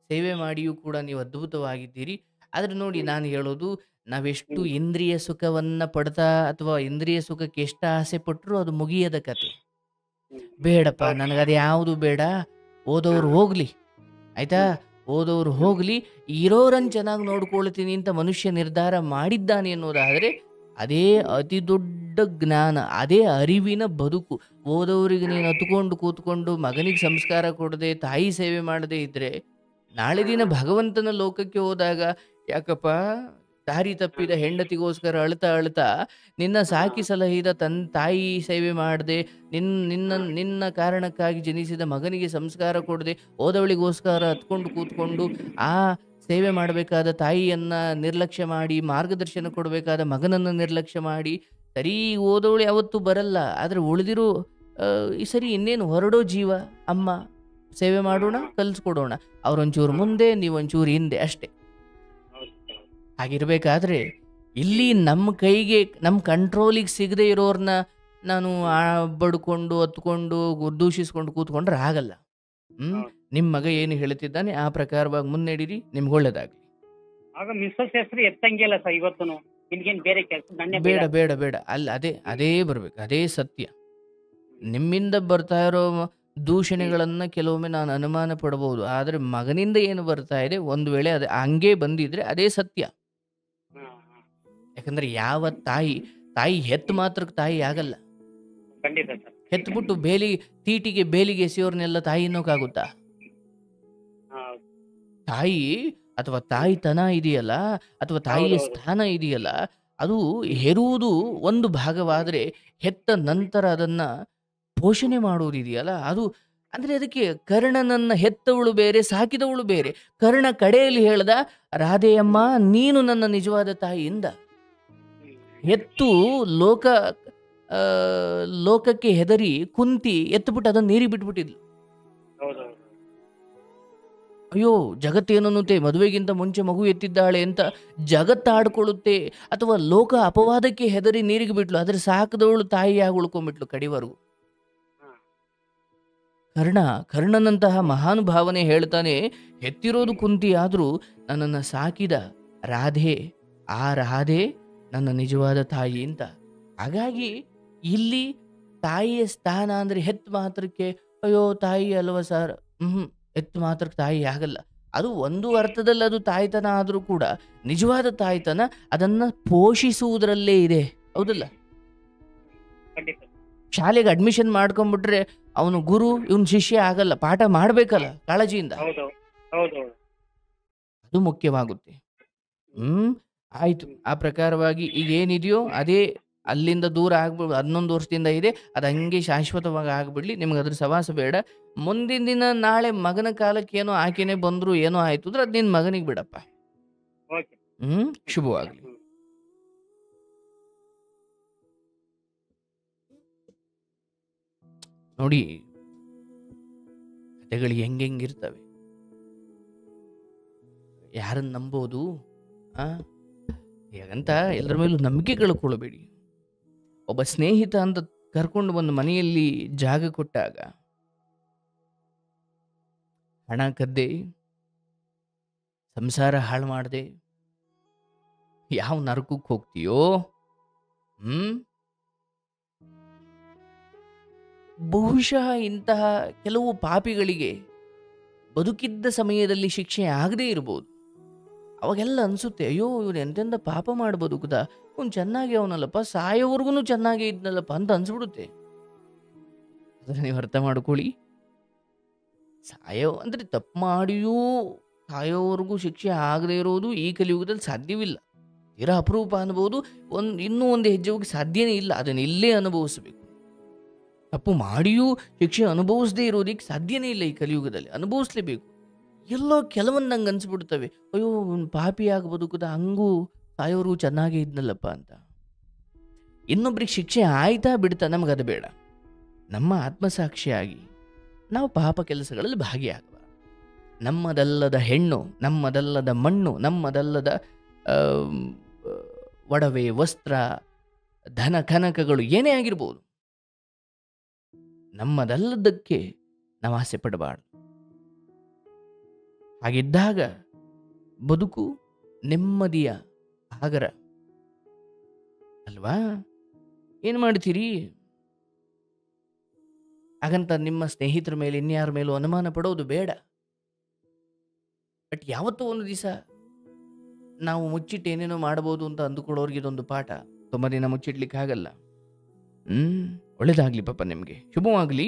ಸೇವೆ ಮಾಡಿಯೂ ಕೂಡ ನೀವು ಅದ್ಭುತವಾಗಿದ್ದೀರಿ. ಆದ್ರೆ ನೋಡಿ, ನಾನು ಹೇಳೋದು, ನಾವೆಷ್ಟು ಇಂದ್ರಿಯ ಸುಖವನ್ನ ಪಡ್ತಾ ಅಥವಾ ಇಂದ್ರಿಯ ಸುಖಕ್ಕೆ ಎಷ್ಟು ಆಸೆ ಪಟ್ಟರು ಅದು ಮುಗಿಯದ ಕತೆ. ಬೇಡಪ್ಪ, ನನಗದು ಯಾವುದು ಬೇಡ, ಓದೋರು ಹೋಗ್ಲಿ, ಆಯ್ತಾ, ಓದೋರು ಹೋಗ್ಲಿ, ಇರೋರನ್ನ ಚೆನ್ನಾಗಿ ನೋಡ್ಕೊಳ್ತೀನಿ ಅಂತ ಮನುಷ್ಯ ನಿರ್ಧಾರ ಮಾಡಿದ್ದಾನೆ ಅನ್ನೋದಾದ್ರೆ ಅದೇ ಅತಿ ದೊಡ್ಡ ಜ್ಞಾನ, ಅದೇ ಅರಿವಿನ ಬದುಕು. ಓದೋರಿಗೆ ನೀನು ಹತ್ಕೊಂಡು ಕೂತ್ಕೊಂಡು ಮಗನಿಗೆ ಸಂಸ್ಕಾರ ಕೊಡದೆ, ತಾಯಿ ಸೇವೆ ಮಾಡದೆ ಇದ್ರೆ, ನಾಳೆ ದಿನ ಭಗವಂತನ ಲೋಕಕ್ಕೆ ಹೋದಾಗ, ಯಾಕಪ್ಪ ದಾರಿ ತಪ್ಪಿದ ಹೆಂಡತಿಗೋಸ್ಕರ ಅಳ್ತಾ ನಿನ್ನ ಸಾಕಿ ಸಲಹಿದ ತಾಯಿ ಸೇವೆ ಮಾಡದೆ, ನಿನ್ನ ಕಾರಣಕ್ಕಾಗಿ ಜನಿಸಿದ ಮಗನಿಗೆ ಸಂಸ್ಕಾರ ಕೊಡದೆ, ಓದವಳಿಗೋಸ್ಕರ ಹತ್ಕೊಂಡು ಕೂತ್ಕೊಂಡು ಆ ಸೇವೆ ಮಾಡಬೇಕಾದ ತಾಯಿಯನ್ನ ನಿರ್ಲಕ್ಷ್ಯ ಮಾಡಿ, ಮಾರ್ಗದರ್ಶನ ಕೊಡಬೇಕಾದ ಮಗನನ್ನು ನಿರ್ಲಕ್ಷ್ಯ ಮಾಡಿ, ಸರಿ ಓದವಳಿ ಯಾವತ್ತೂ ಬರಲ್ಲ. ಆದ್ರೆ ಉಳಿದಿರೋ ಈ ಸರಿ ಇನ್ನೇನು ಹೊರಡೋ ಜೀವ ಅಮ್ಮ, ಸೇವೆ ಮಾಡೋಣ, ಕಲಿಸ್ಕೊಡೋಣ, ಅವ್ರೊಂಚೂರು ಮುಂದೆ, ನೀವೊಂಚೂರು ಹಿಂದೆ ಅಷ್ಟೇ. ಹಾಗಿರ್ಬೇಕಾದ್ರೆ ಇಲ್ಲಿ ನಮ್ಮ ಕೈಗೆ, ನಮ್ಮ ಕಂಟ್ರೋಲಿಗೆ ಸಿಗದೆ ಇರೋರ್ನ ನಾನು ಬಡ್ಕೊಂಡು ಹತ್ಕೊಂಡು ದೂಷಿಸ್ಕೊಂಡು ಕೂತ್ಕೊಂಡ್ರೆ ಆಗಲ್ಲ. ನಿಮ್ಮ ಮಗ ಏನು ಹೇಳ್ತಿದ್ದಾನೆ ಆ ಪ್ರಕಾರವಾಗಿ ಮುನ್ನಡೀರಿ, ನಿಮ್ಗೆ ಒಳ್ಳೇದಾಗ್ಲಿ. ಆಗ ಮಿಸ್ಸಸ್ ಹೆಸರು ಎತ್ತಂಗಿಲ್ಲ ಸರ್ ಇವತ್ತು. ಬೇರೆ ಕೆಲಸ ಬೇಡ, ಅಲ್ಲಿ ಅದೇ ಬರ್ಬೇಕು, ಅದೇ ಸತ್ಯ. ನಿಮ್ಮಿಂದ ಬರ್ತಾ ಇರೋ ದೂಷಣೆಗಳನ್ನ ಕೆಲವೊಮ್ಮೆ ನಾನು ಅನುಮಾನ ಪಡಬಹುದು. ಆದರೆ ಮಗನಿಂದ ಏನು ಬರ್ತಾ ಇದೆ, ಒಂದು ವೇಳೆ ಅದು ಹಂಗೆ ಬಂದಿದ್ರೆ ಅದೇ ಸತ್ಯ. ಹ್ಮ್, ಹ್ಮ್. ಯಾಕಂದ್ರೆ ಯಾವ ತಾಯಿ ಹೆತ್ತು ಮಾತ್ರಕ್ಕೆ ತಾಯಿ ಆಗಲ್ಲ. ಖಂಡಿತ ಸರ್. ಹೆತ್ಬಿಟ್ಟು ತೀಟಿಗೆ ಬೇಲಿಗೆ ಎಸೆಯೋರ್ನೆಲ್ಲ ತಾಯಿ ಅನ್ನೋಕ್ಕಾಗುತ್ತಾ? ಹೌದು. ತಾಯಿ ಅಥವಾ ತಾಯಿತನ ಇದೆಯಲ್ಲ, ಅಥವಾ ತಾಯಿಯ ಹೌದೌದು. ಸ್ಥಾನ ಇದೆಯಲ್ಲ, ಅದು ಹೆರುವುದು ಒಂದು ಭಾಗವಾದರೆ ಹೆತ್ತ ನಂತರ ಅದನ್ನ ಪೋಷಣೆ ಮಾಡುವುದಿದೆಯಲ್ಲ, ಅದು ಅಂದ್ರೆ ಅದಕ್ಕೆ ಕರ್ಣನನ್ನ ಹೆತ್ತವಳು ಬೇರೆ, ಸಾಕಿದವಳು ಬೇರೆ. ಕರ್ಣ ಕಡೆಯಲ್ಲಿ ಹೇಳ್ದ, ರಾಧೆಯಮ್ಮ ನೀನು ನನ್ನ ನಿಜವಾದ ತಾಯಿಯಿಂದ. ಹ್ಮ್. ಹೆತ್ತು ಲೋಕಕ್ಕೆ ಹೆದರಿ ಕುಂತಿ ಎತ್ತುಬಿಟ್ಟು ಅದನ್ನು ನೀರಿಗೆ ಬಿಟ್ಬಿಟ್ಟಿದ್ಲು. ಹೌದೌದು. ಅಯ್ಯೋ ಜಗತ್ತೇನನ್ನುತ್ತೆ, ಮದುವೆಗಿಂತ ಮುಂಚೆ ಮಗು ಎತ್ತಿದ್ದಾಳೆ ಅಂತ ಜಗತ್ತಾಡ್ಕೊಳ್ಳುತ್ತೆ, ಅಥವಾ ಲೋಕ ಅಪವಾದಕ್ಕೆ ಹೆದರಿ ನೀರಿಗೆ ಬಿಟ್ಲು. ಆದರೆ ಸಾಕದವಳು ತಾಯಿಯಾಗಿ ಉಳ್ಕೊಂಡ್ಬಿಟ್ಲು ಕಡಿವರೆಗೂ. ಕರ್ಣನಂತಹ ಮಹಾನುಭಾವನೆ ಹೇಳ್ತಾನೆ, ಹೆತ್ತಿರೋದು ಕುಂತಿ ಆದರೂ ನನ್ನನ್ನು ಸಾಕಿದ ರಾಧೆ, ಆ ರಾಧೆ ನನ್ನ ನಿಜವಾದ ತಾಯಿ ಅಂತ. ಹಾಗಾಗಿ ಇಲ್ಲಿ ತಾಯಿಯ ಸ್ಥಾನ ಅಂದರೆ ಹೆತ್ತು ಮಾತ್ರಕ್ಕೆ ಅಯ್ಯೋ ತಾಯಿ ಅಲ್ವ ಸರ್, ಹೆತ್ತು ಮಾತ್ರಕ್ಕೆ ತಾಯಿ ಆಗಲ್ಲ. ಅದು ಒಂದು ಅರ್ಥದಲ್ಲಿ ಅದು ತಾಯ್ತನ ಆದರೂ ಕೂಡ ನಿಜವಾದ ತಾಯ್ತನ ಅದನ್ನು ಪೋಷಿಸುವುದರಲ್ಲೇ ಇದೆ, ಹೌದಲ್ಲ? ಖಂಡಿತ. ಶಾಲೆಗೆ ಅಡ್ಮಿಷನ್ ಮಾಡ್ಕೊಂಡ್ಬಿಟ್ರೆ ಅವನು ಗುರು, ಇವನು ಶಿಷ್ಯ ಆಗಲ್ಲ. ಪಾಠ ಮಾಡಬೇಕಲ್ಲ ಕಾಳಜಿಯಿಂದ, ಹೌದು ಹೌದೌದು. ಅದು ಮುಖ್ಯವಾಗುತ್ತೆ. ಆಯ್ತು. ಆ ಪ್ರಕಾರವಾಗಿ ಈಗ ಏನಿದೆಯೋ ಅದೇ ಅಲ್ಲಿಂದ ದೂರ ಆಗ್ಬಿಡು. 11 ವರ್ಷದಿಂದ ಇದೆ, ಅದು ಹಂಗೆ ಶಾಶ್ವತವಾಗಿ ಆಗ್ಬಿಡ್ಲಿ. ನಿಮ್ಗೆ ಅದ್ರ ಸವಾಸ ಬೇಡ. ಮುಂದಿನ ದಿನ ನಾಳೆ ಮಗನ ಕಾಲಕ್ಕೆ ಏನೋ ಆಕೆನೆ ಬಂದ್ರು ಏನೋ ಆಯ್ತು ಅಂದ್ರೆ ಅದು ನಿನ್ನ ಮಗನಿಗೆ ಬಿಡಪ್ಪ. ಓಕೆ. ಶುಭವಾಗ್ಲಿ. ಹ್ಮ್. ನೋಡಿ ಕಥೆಗಳು ಹೆಂಗಿರ್ತವೆ, ಯಾರನ್ನ ನಂಬೋದು ಹೇಗಂತ ಎಲ್ಲರ ಮೇಲೂ ನಂಬಿಕೆ ಕಳ್ಕೊಳ್ಬೇಡಿ. ಒಬ್ಬ ಸ್ನೇಹಿತ ಅಂತ ಕರ್ಕೊಂಡು ಬಂದು ಮನೆಯಲ್ಲಿ ಜಾಗ ಕೊಟ್ಟಾಗ ಹಣ ಕದ್ದೆ, ಸಂಸಾರ ಹಾಳು ಮಾಡದೆ ಯಾವ ನರಕಕ್ಕೆ ಹೋಗ್ತೀಯೋ? ಬಹುಶಃ ಇಂತಹ ಕೆಲವು ಪಾಪಿಗಳಿಗೆ ಬದುಕಿದ್ದ ಸಮಯದಲ್ಲಿ ಶಿಕ್ಷೆ ಆಗದೇ ಇರ್ಬೋದು. ಅವಾಗೆಲ್ಲ ಅನ್ಸುತ್ತೆ, ಅಯ್ಯೋ ಇವನು ಎಂತೆಂದ ಪಾಪ ಮಾಡಿ ಬದುಕುದ, ಅವ್ನು ಚೆನ್ನಾಗಿ ಅವನಲ್ಲಪ್ಪ, ಸಾಯೋವರೆಗೂ ಚೆನ್ನಾಗೇ ಇದ್ನಲ್ಲಪ್ಪ ಅಂತ ಅನ್ಸ್ಬಿಡುತ್ತೆ. ಅದನ್ನ ನೀವು ಅರ್ಥ ಮಾಡ್ಕೊಳ್ಳಿ. ಅಂದ್ರೆ ತಪ್ಪು ಮಾಡಿಯೂ ಸಾಯೋವರೆಗೂ ಶಿಕ್ಷೆ ಆಗದೆ ಇರೋದು ಈ ಕಲಿಯುಗದಲ್ಲಿ ಸಾಧ್ಯವಿಲ್ಲ. ತೀರಾ ಅಪರೂಪ ಅನ್ಬೋದು. ಇನ್ನೂ ಒಂದು ಹೆಜ್ಜೆ ಹೋಗಿ ಸಾಧ್ಯನೇ ಇಲ್ಲ. ಅದನ್ನ ಇಲ್ಲೇ ಅನುಭವಿಸಬೇಕು. ತಪ್ಪು ಮಾಡಿಯೂ ಶಿಕ್ಷೆ ಅನುಭವಿಸದೇ ಇರೋದಕ್ಕೆ ಸಾಧ್ಯನೇ ಇಲ್ಲ ಈ ಕಲಿಯುಗದಲ್ಲಿ. ಅನುಭವಿಸ್ಲೇಬೇಕು. ಎಲ್ಲೋ ಕೆಲವೊಂದು ನಂಗೆ ಅನ್ಸ್ಬಿಡ್ತವೆ, ಅಯ್ಯೋ ಪಾಪಿಯಾಗಿ ಬದುಕುದ, ಹಂಗೂ ಸಾಯೋರು ಚೆನ್ನಾಗೇ ಇದ್ನಲ್ಲಪ್ಪ ಅಂತ. ಇನ್ನೊಬ್ರಿಗೆ ಶಿಕ್ಷೆ ಆಯ್ತಾ ಬಿಡ್ತಾ ನಮಗದು ಬೇಡ. ನಮ್ಮ ಆತ್ಮಸಾಕ್ಷಿಯಾಗಿ ನಾವು ಪಾಪ ಕೆಲಸಗಳಲ್ಲಿ ಭಾಗಿಯಾಗುವ. ನಮ್ಮದಲ್ಲದ ಹೆಣ್ಣು, ನಮ್ಮದಲ್ಲದ ಮಣ್ಣು, ನಮ್ಮದಲ್ಲದ ಒಡವೆ, ವಸ್ತ್ರ, ಧನ ಕನಕಗಳು ಏನೇ ಆಗಿರ್ಬೋದು, ನಮ್ಮದಲ್ಲದಕ್ಕೆ ನಾವು ಆಸೆ ಪಡಬಾರ್ದು. ಹಾಗಿದ್ದಾಗ ಬದುಕು ನೆಮ್ಮದಿಯ ಆಗರ ಅಲ್ವಾ? ಏನು ಮಾಡ್ತೀರಿ? ಹಾಗಂತ ನಿಮ್ಮ ಸ್ನೇಹಿತರ ಮೇಲೆ ಇನ್ಯಾರ ಮೇಲೂ ಅನುಮಾನ ಪಡೋದು ಬೇಡ. ಬಟ್ ಯಾವತ್ತೂ ಒಂದು ದಿವಸ ನಾವು ಮುಚ್ಚಿಟ್ಟು ಏನೇನೋ ಮಾಡಬಹುದು ಅಂತ ಅಂದುಕೊಳ್ಳೋರಿಗೆ ಇದೊಂದು ಪಾಠ. ತುಂಬ ದಿನ ಮುಚ್ಚಿಡ್ಲಿಕ್ಕೆ ಆಗಲ್ಲ. ಒಳ್ಳೇದಾಗ್ಲಿ ಪಾಪ, ನಿಮಗೆ ಶುಭವಾಗ್ಲಿ.